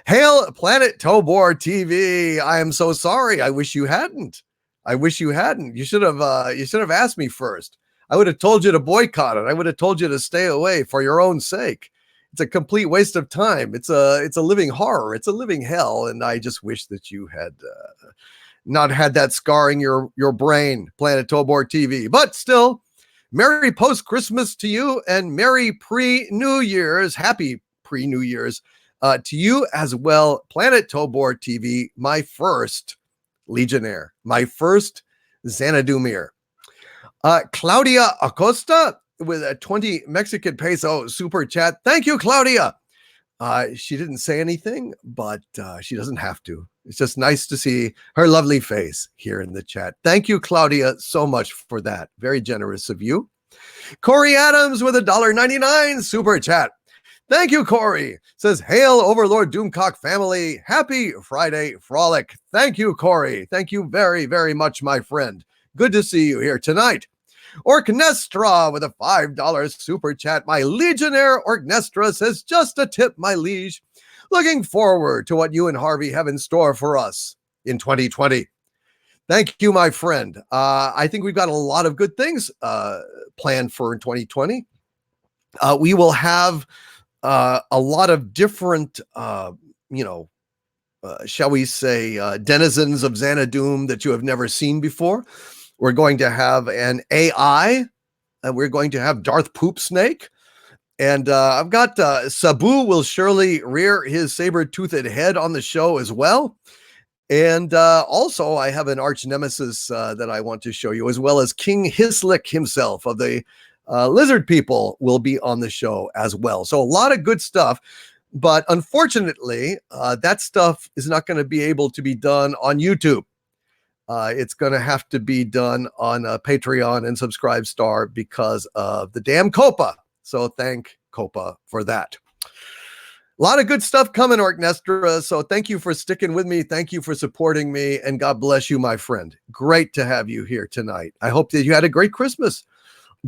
Hail Planet Tobor TV. I am so sorry. I wish you hadn't. You should have asked me first. I would have told you to boycott it. I would have told you to stay away for your own sake. It's a complete waste of time. It's a living horror. It's a living hell. And I just wish that you had not had that scarring your brain, Planet Tobor TV. But still, Merry post-Christmas to you and Merry pre-New Year's. Happy pre-New Year's to you as well, Planet Tobor TV, my first Legionnaire, my first Xanadumir. Claudia Acosta with a 20 Mexican peso super chat. Thank you, Claudia. She didn't say anything, but she doesn't have to. It's just nice to see her lovely face here in the chat. Thank you, Claudia, so much for that. Very generous of you. Corey Adams with a $1.99 super chat. Thank you, Corey. Says, Hail Overlord Doomcock family. Happy Friday Frolic. Thank you, Corey. Thank you very, very much, my friend. Good to see you here tonight. Orchnestra with a $5 super chat. My Legionnaire Orchnestra says, just a tip, my liege. Looking forward to what you and Harvey have in store for us in 2020. Thank you, my friend. I think we've got a lot of good things planned for 2020. We will have a lot of different, shall we say, denizens of Xanadoom that you have never seen before. We're going to have an AI, and we're going to have Darth Poop Snake. And I've got Sabu will surely rear his saber-toothed head on the show as well. And also I have an arch nemesis that I want to show you, as well as King Hislick himself of the lizard people will be on the show as well. So a lot of good stuff. But unfortunately, that stuff is not going to be able to be done on YouTube. It's going to have to be done on Patreon and Subscribestar because of the damn COPA. So thank COPA for that. A lot of good stuff coming, Orchnestra. So thank you for sticking with me. Thank you for supporting me. And God bless you, my friend. Great to have you here tonight. I hope that you had a great Christmas.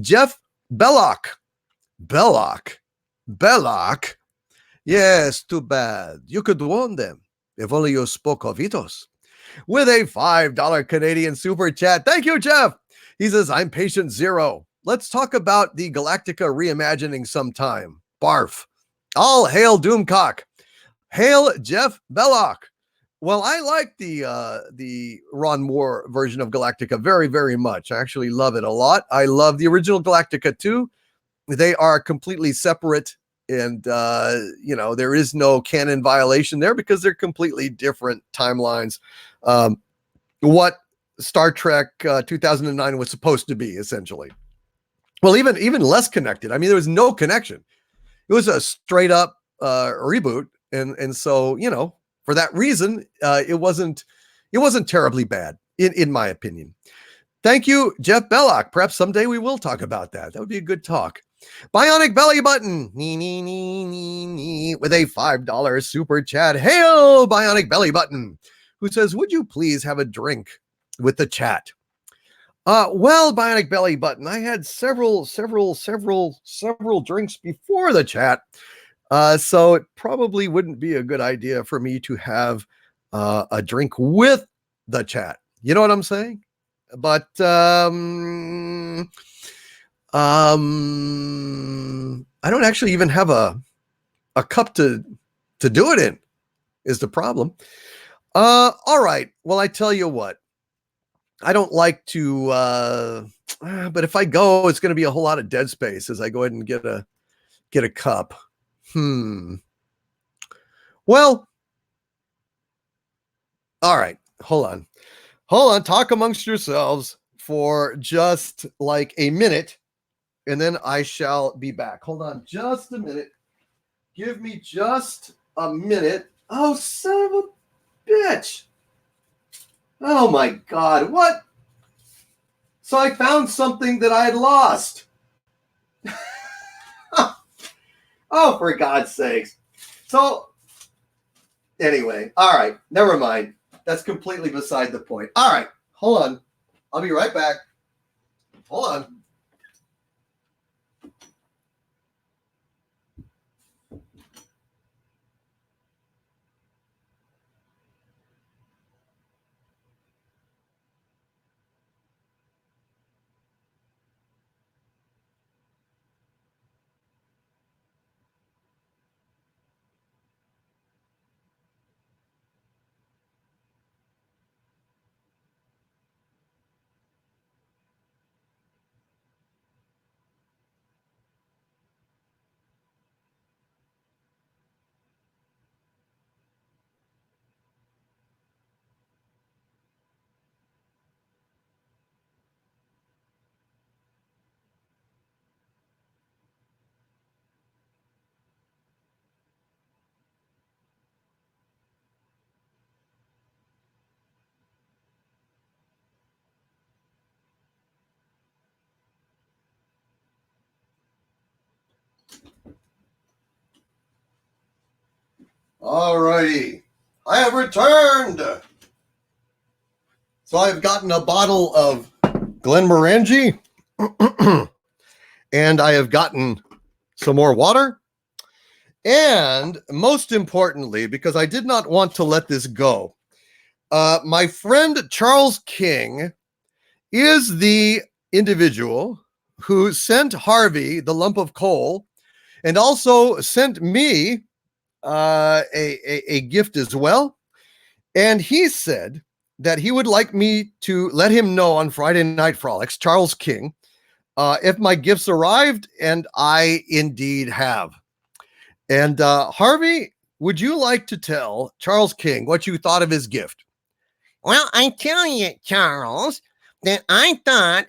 Jeff Belloc. Yes, too bad. You could warn them if only you spoke of Itos. With a $5 Canadian super chat. Thank you, Jeff. He says, I'm patient zero. Let's talk about the Galactica reimagining sometime. Barf. All hail Doomcock. Hail Jeff Belloc. Well, I like the Ron Moore version of Galactica very, very much. I actually love it a lot. I love the original Galactica too. They are completely separate, and there is no canon violation there because they're completely different timelines. What Star Trek 2009 was supposed to be, essentially. Well, even less connected. I mean, there was no connection. It was a straight up reboot, and so for that reason, it wasn't terribly bad in my opinion. Thank you, Jeff Belloc. Perhaps someday we will talk about that. That would be a good talk. Bionic Belly Button with a $5 super chat. Hail, Bionic Belly Button, who says, would you please have a drink with the chat? Well, Bionic Belly Button, I had several drinks before the chat. So it probably wouldn't be a good idea for me to have a drink with the chat. You know what I'm saying? But I don't actually even have a cup to do it in, is the problem. All right. Well, I tell you what. I don't like to, but if I go, it's going to be a whole lot of dead space as I go ahead and get a cup. Well, all right. Hold on. Talk amongst yourselves. for just like a minute, and then I shall be back. Hold on just a minute. Give me just a minute. Oh, son of a bitch. Oh my God, what? So I found something that I had lost. Oh, for God's sakes. So, anyway, all right, never mind. That's completely beside the point. All right, hold on. I'll be right back. Hold on. All righty. I have returned. So I've gotten a bottle of Glenmorangie, and I have gotten some more water. And most importantly, because I did not want to let this go, my friend Charles King is the individual who sent Harvey the lump of coal and also sent me a gift as well. And he said that he would like me to let him know on Friday Night Frolics, Charles King, if my gifts arrived, and I indeed have. And Harvey, would you like to tell Charles King what you thought of his gift? Well, I tell you, Charles, that I thought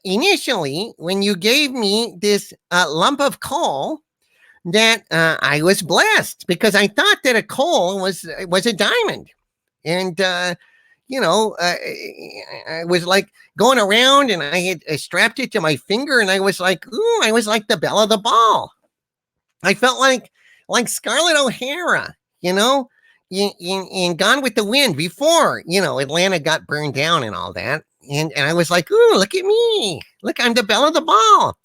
initially when you gave me this lump of coal that I was blessed, because I thought that a coal was a diamond. And, I was like going around, and I had strapped it to my finger, and I was like, ooh, I was like the belle of the ball. I felt like Scarlett O'Hara, in Gone with the Wind before, Atlanta got burned down and all that. And I was like, ooh, look at me. Look, I'm the belle of the ball.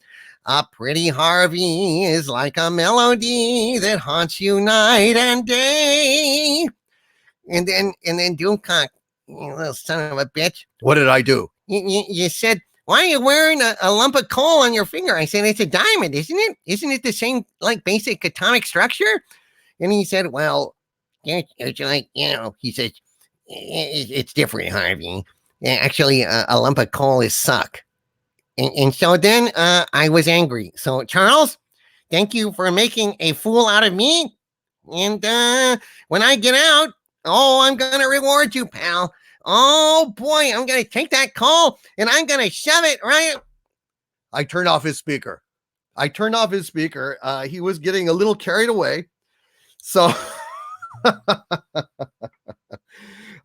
A pretty Harvey is like a melody that haunts you night and day. And then Doomcock, you little son of a bitch. What did I do? You said, why are you wearing a lump of coal on your finger? I said, it's a diamond, isn't it? Isn't it the same, like, basic atomic structure? And he said, well, it's like, he says, it's different, Harvey. Actually, a lump of coal is suck. And so then I was angry. So, Charles, thank you for making a fool out of me. And when I get out, I'm going to reward you, pal. Oh, boy, I'm going to take that coal and I'm going to shove it right. I turned off his speaker. He was getting a little carried away. So,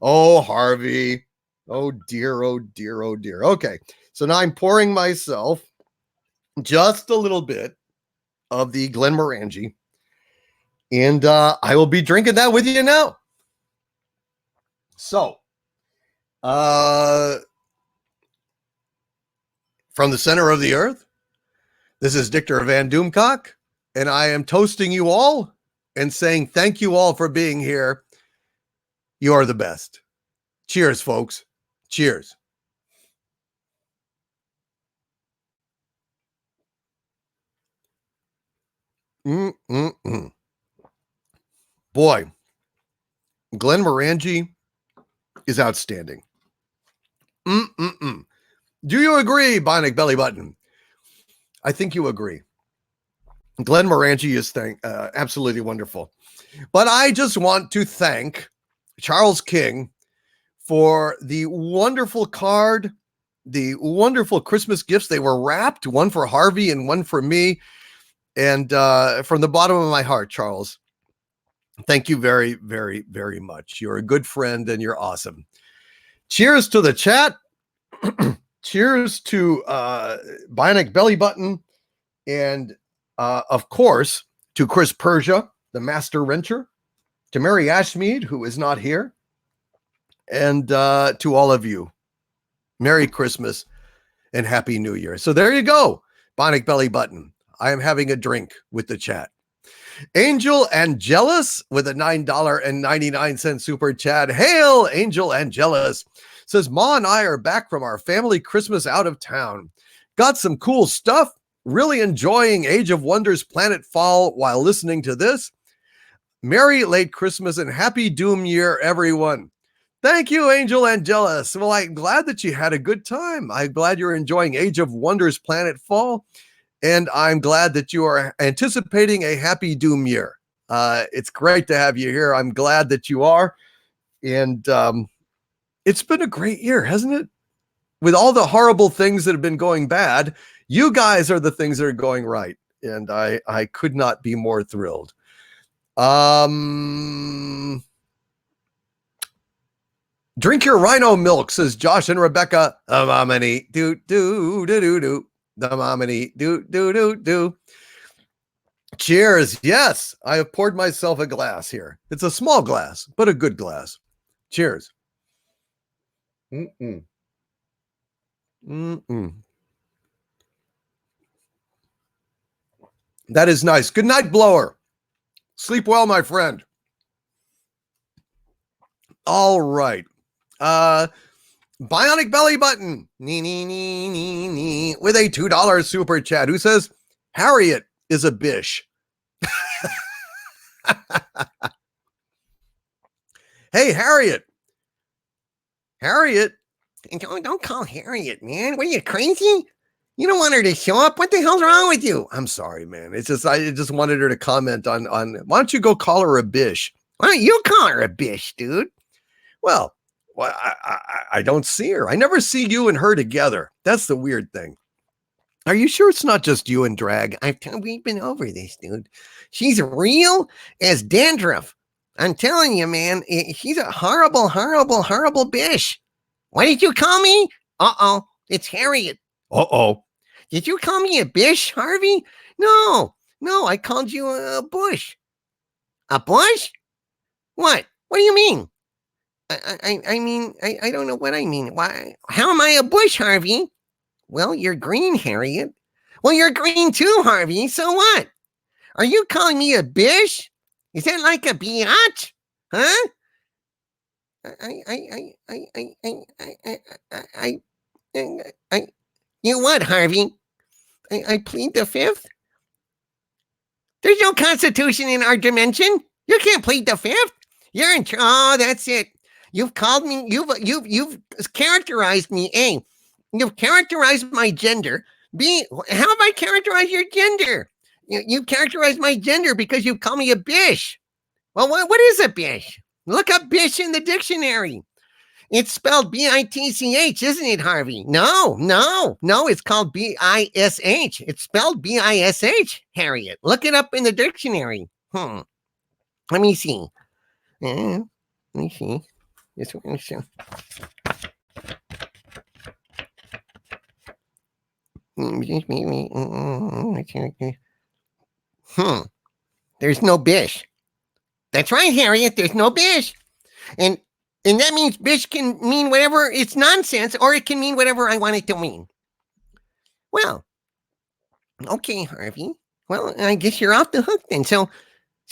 oh, Harvey. Oh, dear, oh, dear, oh, dear. Okay, so now I'm pouring myself just a little bit of the Glenmorangie, and I will be drinking that with you now. So, from the center of the earth, this is Dictor Van Doomcock, and I am toasting you all and saying thank you all for being here. You are the best. Cheers, folks. Cheers. Boy, Glenmorangie is outstanding. Do you agree, Bionic Belly Button? I think you agree. Glenmorangie is absolutely wonderful. But I just want to thank Charles King for the wonderful card the wonderful Christmas gifts. They were wrapped, one for Harvey and one for me. And from the bottom of my heart, Charles, thank you very, very, very much. You're a good friend and you're awesome. Cheers to the chat. Cheers to Bionic Belly Button. And of course, to Chris Persia, the master wrencher, to Mary Ashmead, who is not here, and to all of you, Merry Christmas and Happy New Year. So there you go, Bionic Belly Button. I am having a drink with the chat. Angel Angelus with a $9.99 super chat. Hail, Angel Angelus. Says, Ma and I are back from our family Christmas out of town. Got some cool stuff. Really enjoying Age of Wonders Planet Fall while listening to this. Merry late Christmas and Happy Doom Year, everyone. Thank you, Angel Angelus. Well, I'm glad that you had a good time. I'm glad you're enjoying Age of Wonders Planet Fall. And I'm glad that you are anticipating a Happy Doom Year. It's great to have you here. I'm glad that you are. And it's been a great year, hasn't it? With all the horrible things that have been going bad, you guys are the things that are going right. And I could not be more thrilled. Drink your rhino milk, says Josh and Rebecca. The momini do do do do do. The momini do do do do. Cheers. Yes, I have poured myself a glass here. It's a small glass, but a good glass. Cheers. Mm-mm. Mm-mm. That is nice. Good night, Blower. Sleep well, my friend. All right. Bionic Belly Button nee, nee, nee, nee, nee, with a $2 super chat who says Harriet is a bish. Hey, Harriet. Don't call Harriet, man. What are you, crazy? You don't want her to show up. What the hell's wrong with you? I'm sorry, man. It's just I just wanted her to comment on why don't you go call her a bish? Why don't you call her a bish, dude? Well, I don't see her. I never see you and her together. That's the weird thing. Are you sure it's not just you and drag? We've been over this, dude. She's real as dandruff. I'm telling you, man. She's a horrible, horrible, horrible bish. What did you call me? Uh-oh. It's Harriet. Uh-oh. Did you call me a bish, Harvey? No, I called you a bush. A bush? What? What do you mean? I mean, I don't know what I mean. Why? How am I a bush, Harvey? Well, you're green, Harriet. Well, you're green too, Harvey. So what? Are you calling me a bish? Is that like a biatch? Huh? You what, Harvey? I plead the fifth? There's no constitution in our dimension. You can't plead the fifth. You're in oh, that's it. You've called me, you've characterized me, A. You've characterized my gender. B, how have I characterized your gender? You've characterized my gender because you call me a bish. Well, what is a bish? Look up bish in the dictionary. It's spelled B-I-T-C-H, isn't it, Harvey? No, it's called B-I-S-H. It's spelled B-I-S-H, Harriet. Look it up in the dictionary. Let me see. Let me see. This one. There's no bish. That's right, Harriet. There's no bish. And that means bish can mean whatever, it's nonsense, or it can mean whatever I want it to mean. Well, okay, Harvey. Well, I guess you're off the hook then. So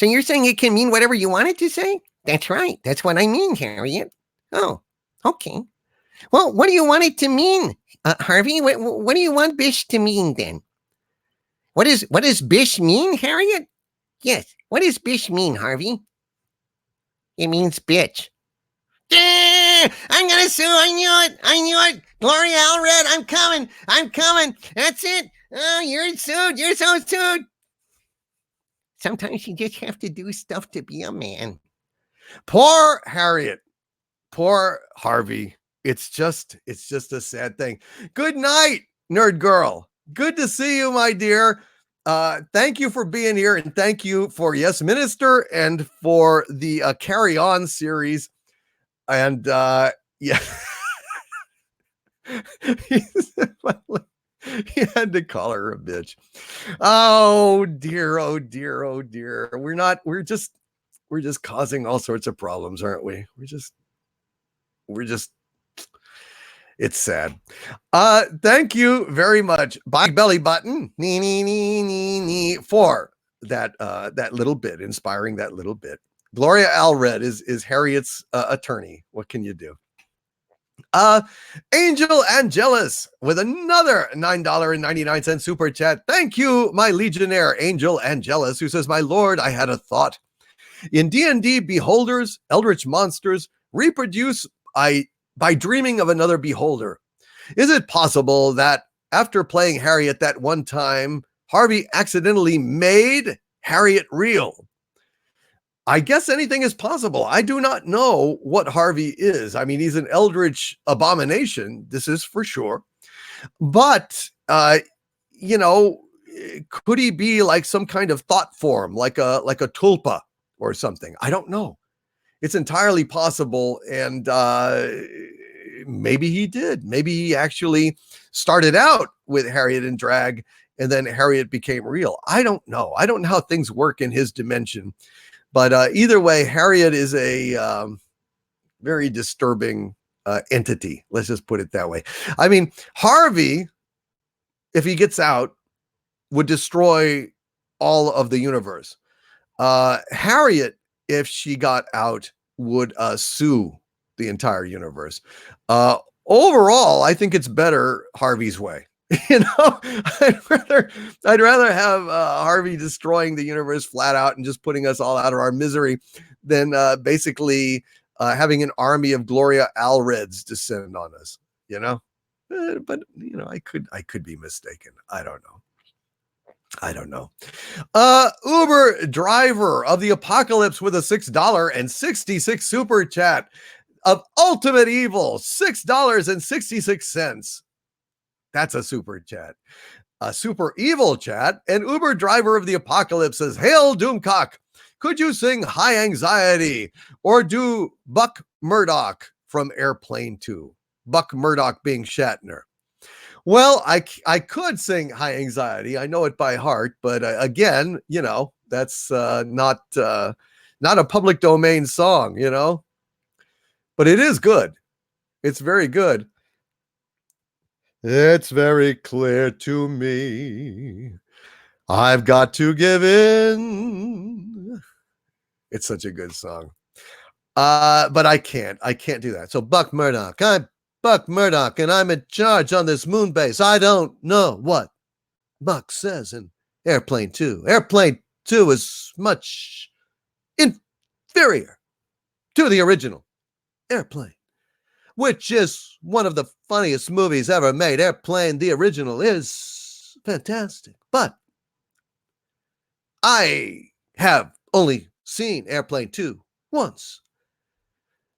you're saying it can mean whatever you want it to say? That's right. That's what I mean, Harriet. Oh, okay. Well, what do you want it to mean, Harvey? What do you want bish to mean then? What does bish mean, Harriet? Yes. What does bish mean, Harvey? It means bitch. Yeah, I'm gonna sue. I knew it. Gloria Allred, I'm coming. That's it. Oh, you're sued. You're so sued. Sometimes you just have to do stuff to be a man. Poor Harriet. Poor Harvey. it's just a sad thing. Good night, nerd girl. Good to see you, my dear. Thank you for being here, and thank you for Yes Minister and for the Carry On series. And yeah, he had to call her a bitch. Oh dear, oh dear, oh dear. We're just causing all sorts of problems, aren't we? We're just it's sad. Thank you very much. Bye belly button for that little bit, inspiring that little bit. Gloria Allred is Harriet's attorney. What can you do? Angel Angelus with another $9.99 super chat. Thank you, my legionnaire Angel Angelus, who says, "My lord, I had a thought. In D&D, beholders, eldritch monsters, reproduce by dreaming of another beholder. Is it possible that after playing Harriet that one time, Harvey accidentally made Harriet real? I guess anything is possible. I do not know what Harvey is. I mean, he's an eldritch abomination. This is for sure. But, you know, could he be like some kind of thought form, like a tulpa or something? I don't know. It's entirely possible. And maybe he did. Maybe he actually started out with Harriet in drag and then Harriet became real. I don't know. I don't know how things work in his dimension. But either way, Harriet is a very disturbing entity. Let's just put it that way. I mean, Harvey, if he gets out, would destroy all of the universe. Harriet, if she got out, would sue the entire universe. Overall, I think it's better Harvey's way. You know, I'd rather have Harvey destroying the universe flat out and just putting us all out of our misery than basically having an army of Gloria Allreds descend on us. You know, but you know, I could be mistaken. I don't know. Uber driver of the apocalypse with a $6.66 super chat of ultimate evil, $6.66. That's a super chat. A super evil chat. And Uber driver of the apocalypse says, "Hail Doomcock, could you sing High Anxiety or do Buck Murdoch from Airplane 2? Buck Murdoch being Shatner." Well, I could sing High Anxiety. I know it by heart, but again, you know, that's not a public domain song, you know, but it is good. It's very good. It's very clear to me, I've got to give in. It's such a good song. But I can't do that. So Buck Murdoch, I'm Buck Murdoch, and I'm in charge on this moon base. I don't know what Buck says in Airplane 2. Airplane 2 is much inferior to the original Airplane, which is one of the funniest movies ever made. Airplane, the original, is fantastic. But I have only seen Airplane 2 once.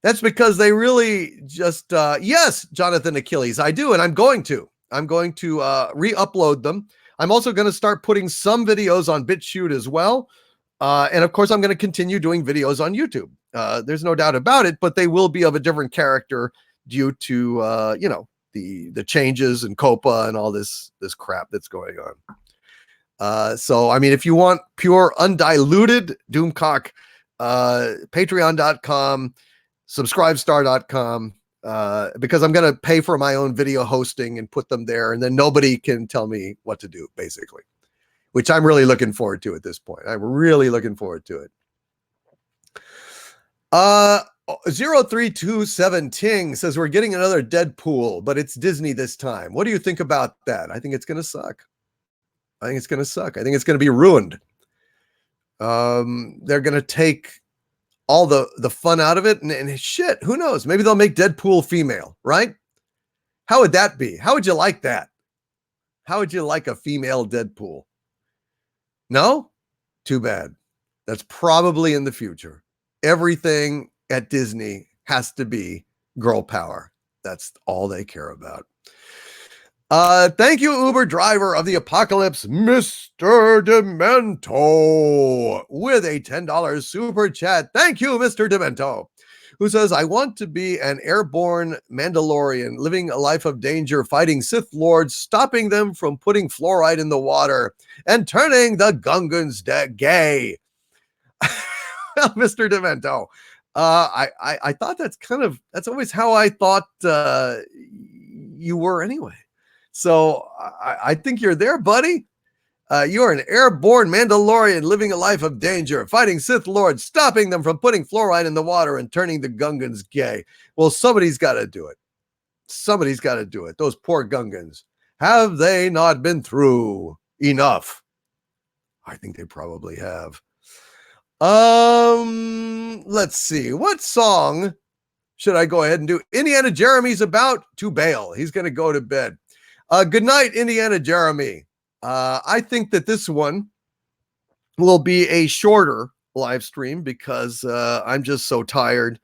That's because they really just, yes, Jonathan Achilles, I do, and I'm going to re-upload them. I'm also going to start putting some videos on BitChute as well. And of course, I'm going to continue doing videos on YouTube. There's no doubt about it, but they will be of a different character due to, you know, the changes and COPA and all this crap that's going on. So, I mean, if you want pure undiluted Doomcock, patreon.com, subscribestar.com, because I'm going to pay for my own video hosting and put them there, and then nobody can tell me what to do, basically, which I'm really looking forward to at this point. I'm really looking forward to it. 0327 Ting says, "We're getting another Deadpool, but it's Disney this time. What do you think about that?" I think it's going to suck. I think it's going to be ruined. They're going to take all the fun out of it, and shit, who knows? Maybe they'll make Deadpool female, right? How would that be? How would you like that? How would you like a female Deadpool? No? Too bad. That's probably in the future. Everything at Disney has to be girl power. That's all they care about. Thank you, Uber driver of the apocalypse, Mr. Demento, with a $10 super chat. Thank you, Mr. Demento, who says, I want to be an airborne Mandalorian, living a life of danger, fighting Sith Lords, stopping them from putting fluoride in the water, and turning the Gungans gay. Mr. Demento, I thought that's always how I thought you were anyway. So I think you're there, buddy. You're an airborne Mandalorian living a life of danger, fighting Sith Lords, stopping them from putting fluoride in the water and turning the Gungans gay. Well, somebody's got to do it. Somebody's got to do it. Those poor Gungans. Have they not been through enough? I think they probably have. Let's see. What song should I go ahead and do? Indiana Jeremy's about to bail. He's going to go to bed. Good night, Indiana Jeremy. I think that this one will be a shorter live stream because I'm just so tired,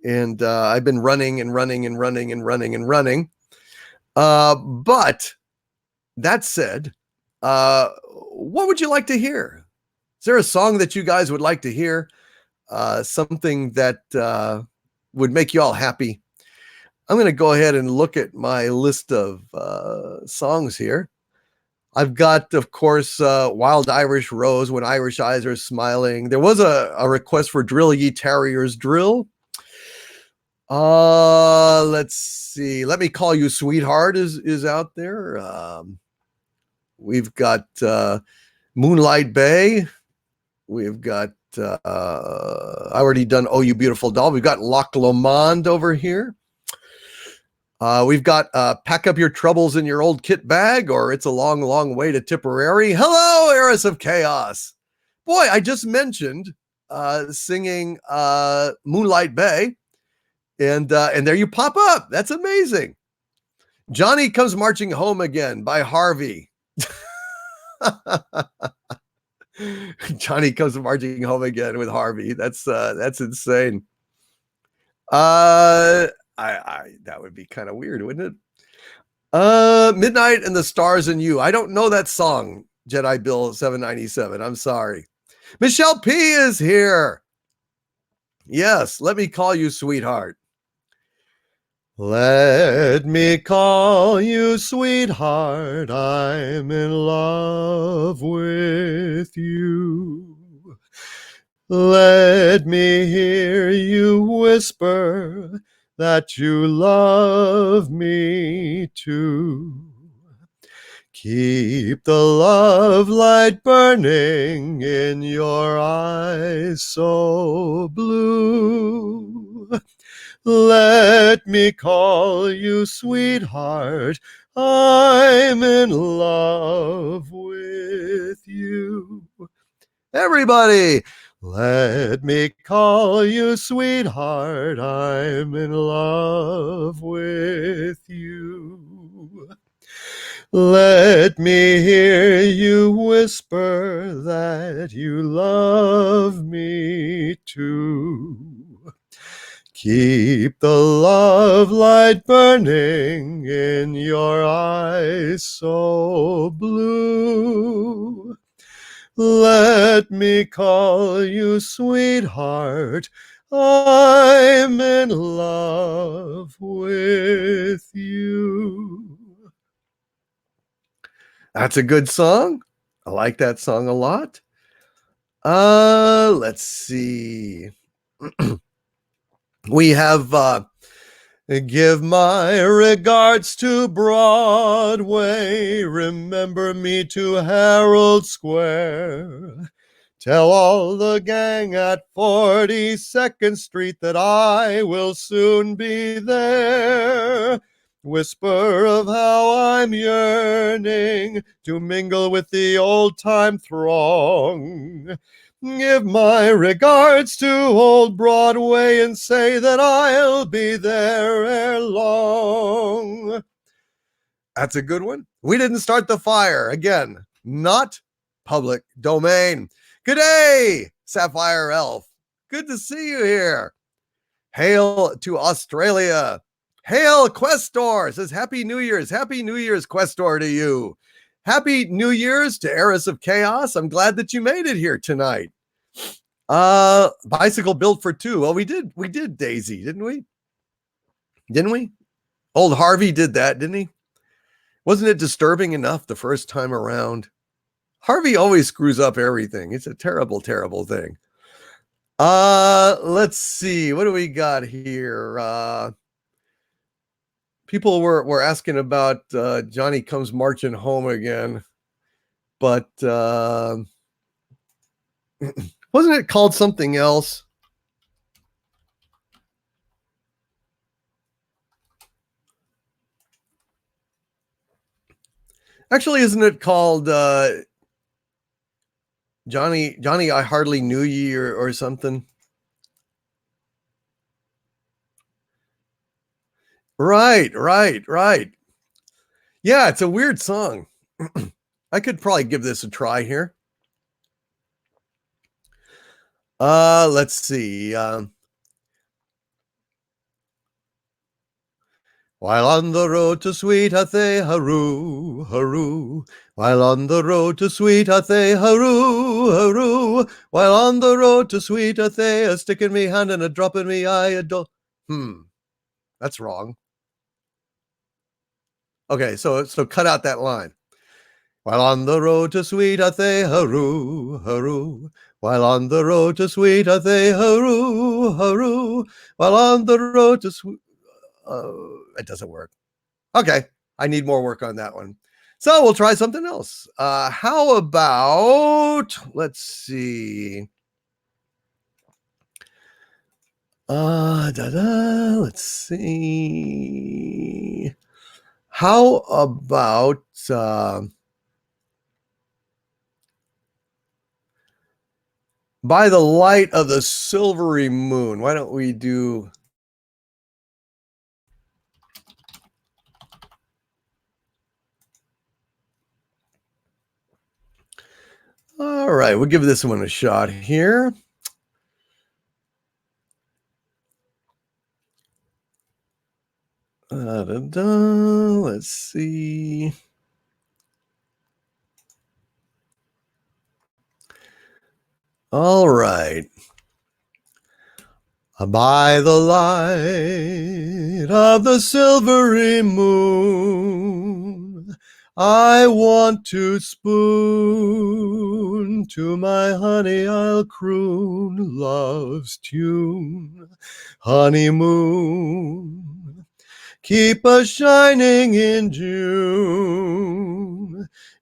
and I've been running. But that said, what would you like to hear? Is there a song that you guys would like to hear? Something that would make you all happy? I'm going to go ahead and look at my list of songs here. I've got, of course, Wild Irish Rose, When Irish Eyes Are Smiling. There was a request for Drill Ye Terriers Drill. Let's see. Let Me Call You Sweetheart is out there. We've got Moonlight Bay. We've got, I already done Oh You Beautiful Doll. We've got Loch Lomond over here. We've got Pack Up Your Troubles in Your Old Kit Bag, or It's a Long, Long Way to Tipperary. Hello, Heiress of Chaos. Boy, I just mentioned singing Moonlight Bay, and there you pop up. That's amazing. Johnny Comes Marching Home Again by Harvey. Johnny Comes Marching Home Again with Harvey. That's insane. That would be kind of weird, wouldn't it? Midnight and the Stars and You. I don't know that song, Jedi Bill 797. I'm sorry. Michelle P is here. Yes, Let Me Call You Sweetheart. Let me call you sweetheart, I'm in love with you. Let me hear you whisper that you love me too. Keep the love light burning in your eyes so blue. Let me call you sweetheart, I'm in love with you. Everybody, let me call you sweetheart, I'm in love with you. Let me hear you whisper that you love me too. Keep the love light burning in your eyes so blue. Let me call you sweetheart, I'm in love with you. That's a good song. I like that song a lot. Let's see. We have Give My Regards to Broadway, Remember Me to Herald Square. Tell all the gang at 42nd Street that I will soon be there. Whisper of how I'm yearning to mingle with the old-time throng. Give my regards to old Broadway and say that I'll be there ere long. That's a good one. We didn't start the fire. Again, not public domain. Good day, Sapphire Elf. Good to see you here. Hail to Australia. Hail Questor says Happy New Year's. Happy New Year's, Questor, to you. Happy New Year's to Eris of Chaos. I'm glad that you made it here tonight. Bicycle built for two. Well, we did Daisy, didn't we? Old Harvey did that, didn't he? Wasn't it disturbing enough the first time around? Harvey always screws up everything. It's a terrible, terrible thing. Let's see. What do we got here? People were asking about Johnny Comes Marching Home Again, but wasn't it called something else? Actually, isn't it called Johnny, I Hardly Knew Ye or something? Right. Yeah, it's a weird song. I could probably give this a try here. Let's see. While on the road to sweet Hathay, hurroo, hurroo. While on the road to sweet Hathay, hurroo, hurroo. While on the road to sweet Hathay, a stick in me hand and a drop in me eye, a do. That's wrong. Okay, so cut out that line. While on the road to sweet Hathay, hurroo, hurroo. While on the road to sweet Hathay, hurroo, hurroo. While on the road to sweet... it doesn't work. Okay, I need more work on that one. So we'll try something else. How about, let's see. Let's see. How about By the Light of the Silvery Moon? Why don't we do... All right, we'll give this one a shot here. Let's see. All right. By the light of the silvery moon, I want to spoon, to my honey I'll croon love's tune. Honeymoon, keep us shining in June.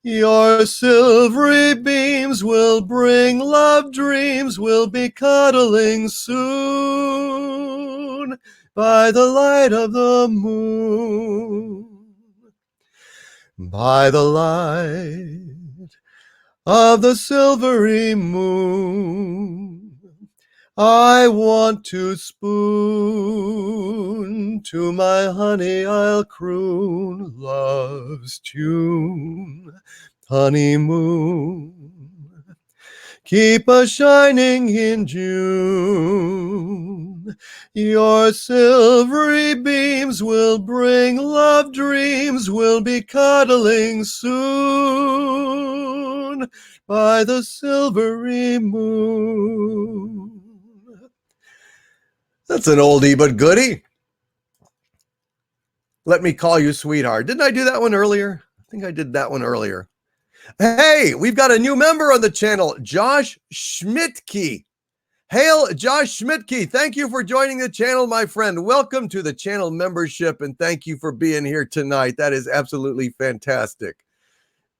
Your silvery beams will bring love dreams, we'll be cuddling soon by the light of the moon. By the light of the silvery moon, I want to spoon, to my honey I'll croon love's tune. Honeymoon, keep us shining in June. Your silvery beams will bring love dreams, we'll be cuddling soon by the silvery moon. That's an oldie but goodie. Let me call you sweetheart. Didn't I do that one earlier? I think I did that one earlier. Hey, we've got a new member on the channel, Josh Schmidtke. Hail, Josh Schmidtke. Thank you for joining the channel, my friend. Welcome to the channel membership, and thank you for being here tonight. That is absolutely fantastic.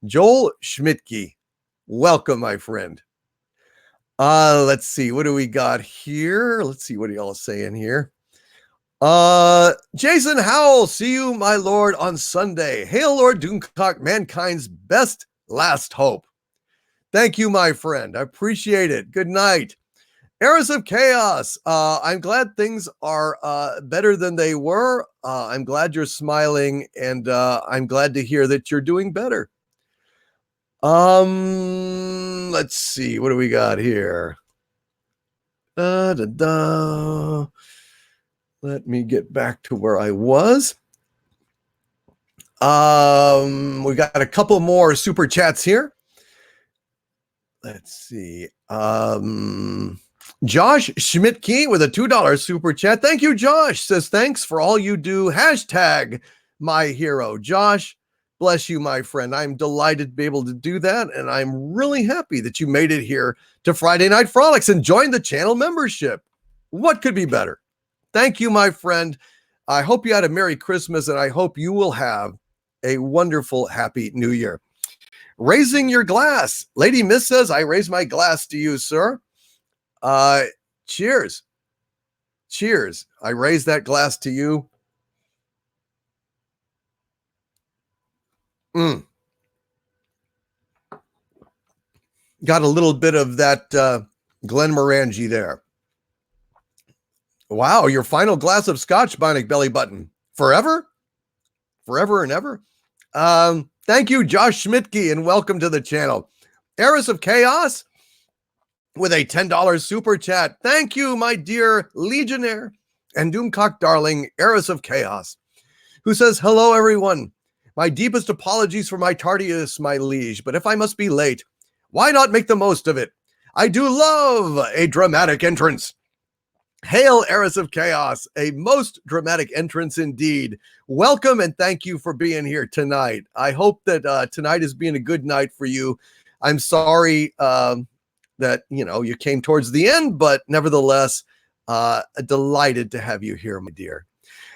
Joel Schmidtke, welcome, my friend. Let's see. What do we got here? Let's see what y'all saying here. Jason Howell, see you, my lord, on Sunday. Hail, Lord Doomcock, mankind's best last hope. Thank you, my friend. I appreciate it. Good night. Eras of Chaos. I'm glad things are better than they were. I'm glad you're smiling, and I'm glad to hear that you're doing better. Let's see. What do we got here? Let me get back to where I was. We got a couple more super chats here. Let's see. Josh Schmidtke with a $2 super chat. Thank you, Josh. Says, thanks for all you do. Hashtag my hero. Josh, bless you, my friend. I'm delighted to be able to do that. And I'm really happy that you made it here to Friday Night Frolics and joined the channel membership. What could be better? Thank you, my friend. I hope you had a Merry Christmas, and I hope you will have a wonderful, happy New Year. Raising your glass. Lady Miss says, I raise my glass to you, sir. Cheers. Cheers. I raise that glass to you. Got a little bit of that Glenmorangie there. Wow, your final glass of scotch, Bionic Belly Button. Forever? Forever and ever? Thank you, Josh Schmidtke, and welcome to the channel. Eris of Chaos with a $10 super chat. Thank you, my dear Legionnaire and Doomcock darling, Eris of Chaos, who says, hello, everyone. My deepest apologies for my tardiness, my liege, but if I must be late, why not make the most of it? I do love a dramatic entrance. Hail, Eris of Chaos, a most dramatic entrance indeed. Welcome and thank you for being here tonight. I hope that tonight is being a good night for you. I'm sorry that, you came towards the end, but nevertheless, delighted to have you here, my dear.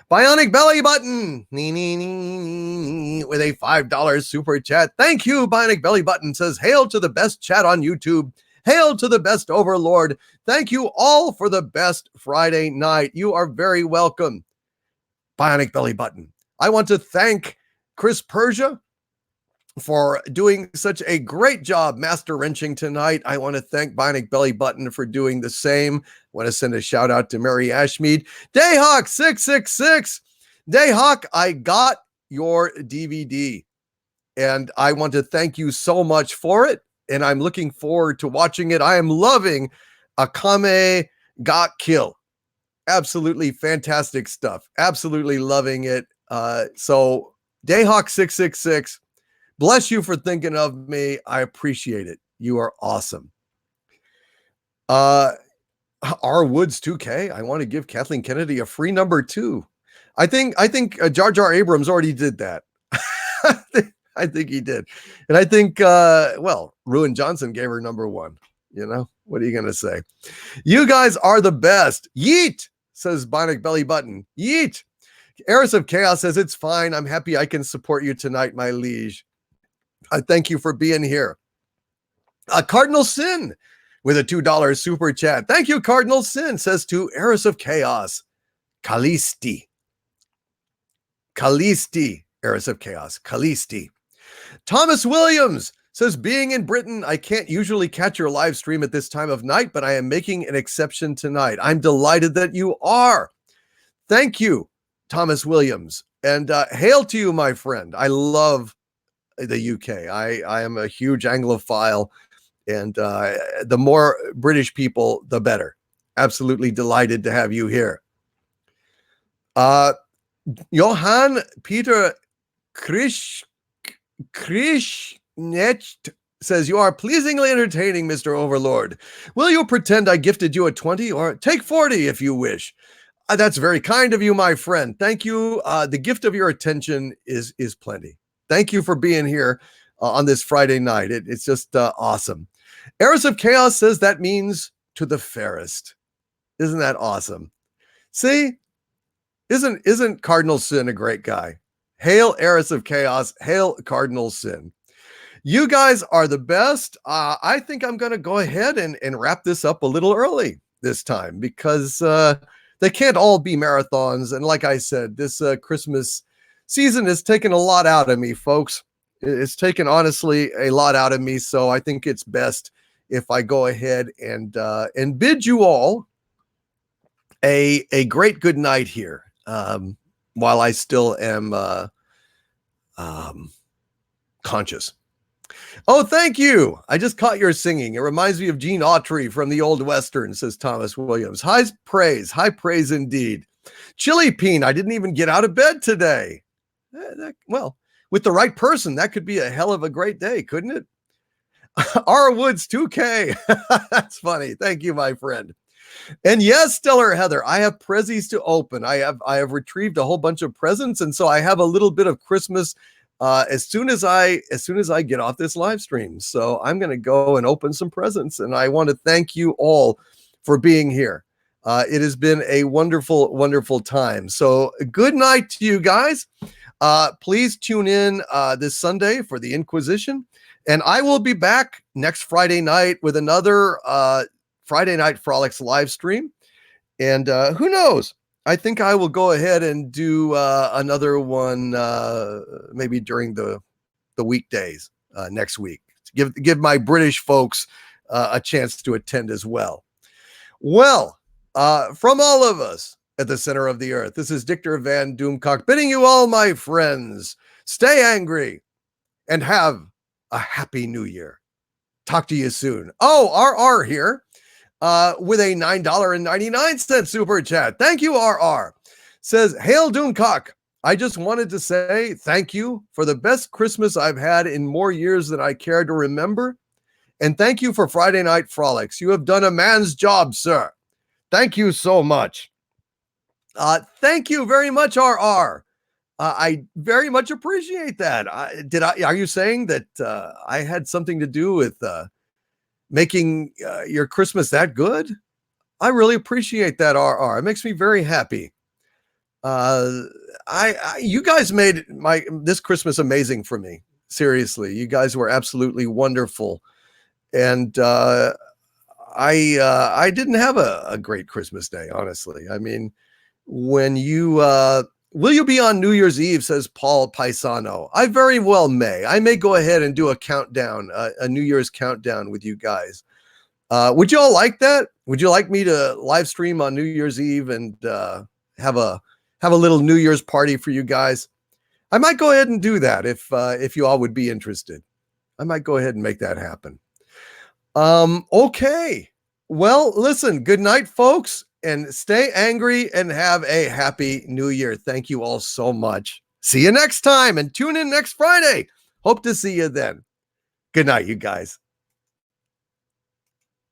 Bionic Belly Button with a $5 super chat. Thank you, Bionic Belly Button. Says, hail to the best chat on YouTube. Hail to the best overlord. Thank you all for the best Friday night. You are very welcome, Bionic Belly Button. I want to thank Chris Persia for doing such a great job master wrenching tonight. I want to thank Bionic Belly Button for doing the same. I want to send a shout out to Mary Ashmead. Dayhawk 666. Dayhawk, I got your DVD and I want to thank you so much for it. And I'm looking forward to watching it. I am loving Akame Got Kill. Absolutely fantastic stuff. Absolutely loving it. So Dayhawk 666, bless you for thinking of me. I appreciate it. You are awesome. R Woods 2K. I want to give Kathleen Kennedy a free number 2. I think Jar Jar Abrams already did that. I think he did. And I think, Ruin Johnson gave her number 1. What are you going to say? You guys are the best. Yeet, says Bionic Belly Button. Yeet. Eris of Chaos says, it's fine. I'm happy I can support you tonight, my liege. I thank you for being here. Cardinal Sin with a $2 super chat. Thank you, Cardinal Sin, says to Eris of Chaos. Kalisti, Eris of Chaos. Kalisti. Thomas Williams says, being in Britain, I can't usually catch your live stream at this time of night, but I am making an exception tonight. I'm delighted that you are. Thank you, Thomas Williams. And hail to you, my friend. I love the UK. I am a huge Anglophile, and the more British people, the better. Absolutely delighted to have you here. Johann Peter Krishnecht says, you are pleasingly entertaining, Mr. Overlord. Will you pretend I gifted you a 20 or take 40 if you wish? That's very kind of you, my friend. Thank you. The gift of your attention is plenty. Thank you for being here on this Friday night. It's just awesome. Eris of Chaos says that means to the fairest. Isn't that awesome? See, isn't Cardinal Sin a great guy? Hail Eris of Chaos. Hail Cardinal Sin. You guys are the best. I think I'm going to go ahead and wrap this up a little early this time because they can't all be marathons. And like I said, this Christmas season has taken a lot out of me, folks. It's taken, honestly, a lot out of me. So I think it's best if I go ahead and bid you all a great good night here while I still am conscious. Oh, thank you. I just caught your singing. It reminds me of Gene Autry from the old Western, says Thomas Williams. High praise indeed. Chili Peen, I didn't even get out of bed today. Well, with the right person, that could be a hell of a great day, couldn't it? R Woods 2K. That's funny. Thank you, my friend. And yes, Stellar Heather, I have prezzies to open. I have retrieved a whole bunch of presents, and so I have a little bit of Christmas as soon as I get off this live stream. So I'm going to go and open some presents, and I want to thank you all for being here. It has been a wonderful, wonderful time. So good night to you guys. Please tune in this Sunday for the Inquisition, and I will be back next Friday night with another Friday Night Frolics live stream. And who knows? I think I will go ahead and do another one maybe during the weekdays next week. Give my British folks a chance to attend as well. Well, from all of us at the center of the earth, this is Dictor Van Doomcock bidding you all, my friends, stay angry and have a happy new year. Talk to you soon. Oh, RR here with a $9.99 super chat. Thank you, RR. Says, Hail Doomcock. I just wanted to say thank you for the best Christmas I've had in more years than I care to remember. And thank you for Friday Night Frolics. You have done a man's job, sir. Thank you so much. Thank you very much, RR. I very much appreciate that. Are you saying that I had something to do with making your Christmas that good? I really appreciate that, RR. It makes me very happy. You guys made this Christmas amazing for me. Seriously, you guys were absolutely wonderful. And I didn't have a great Christmas day, honestly. I mean, when you will you be on New Year's Eve, says Paul Paisano. I very well may. I may go ahead and do a countdown, a New Year's countdown with you guys. Would you all like that? Would you like me to live stream on New Year's Eve and have a little New Year's party for you guys? I might go ahead and do that if you all would be interested. I might go ahead and make that happen. Okay. Well, listen, good night, folks, and stay angry and have a happy new year. Thank you all so much. See you next time and tune in next Friday. Hope to see you then. Good night, you guys.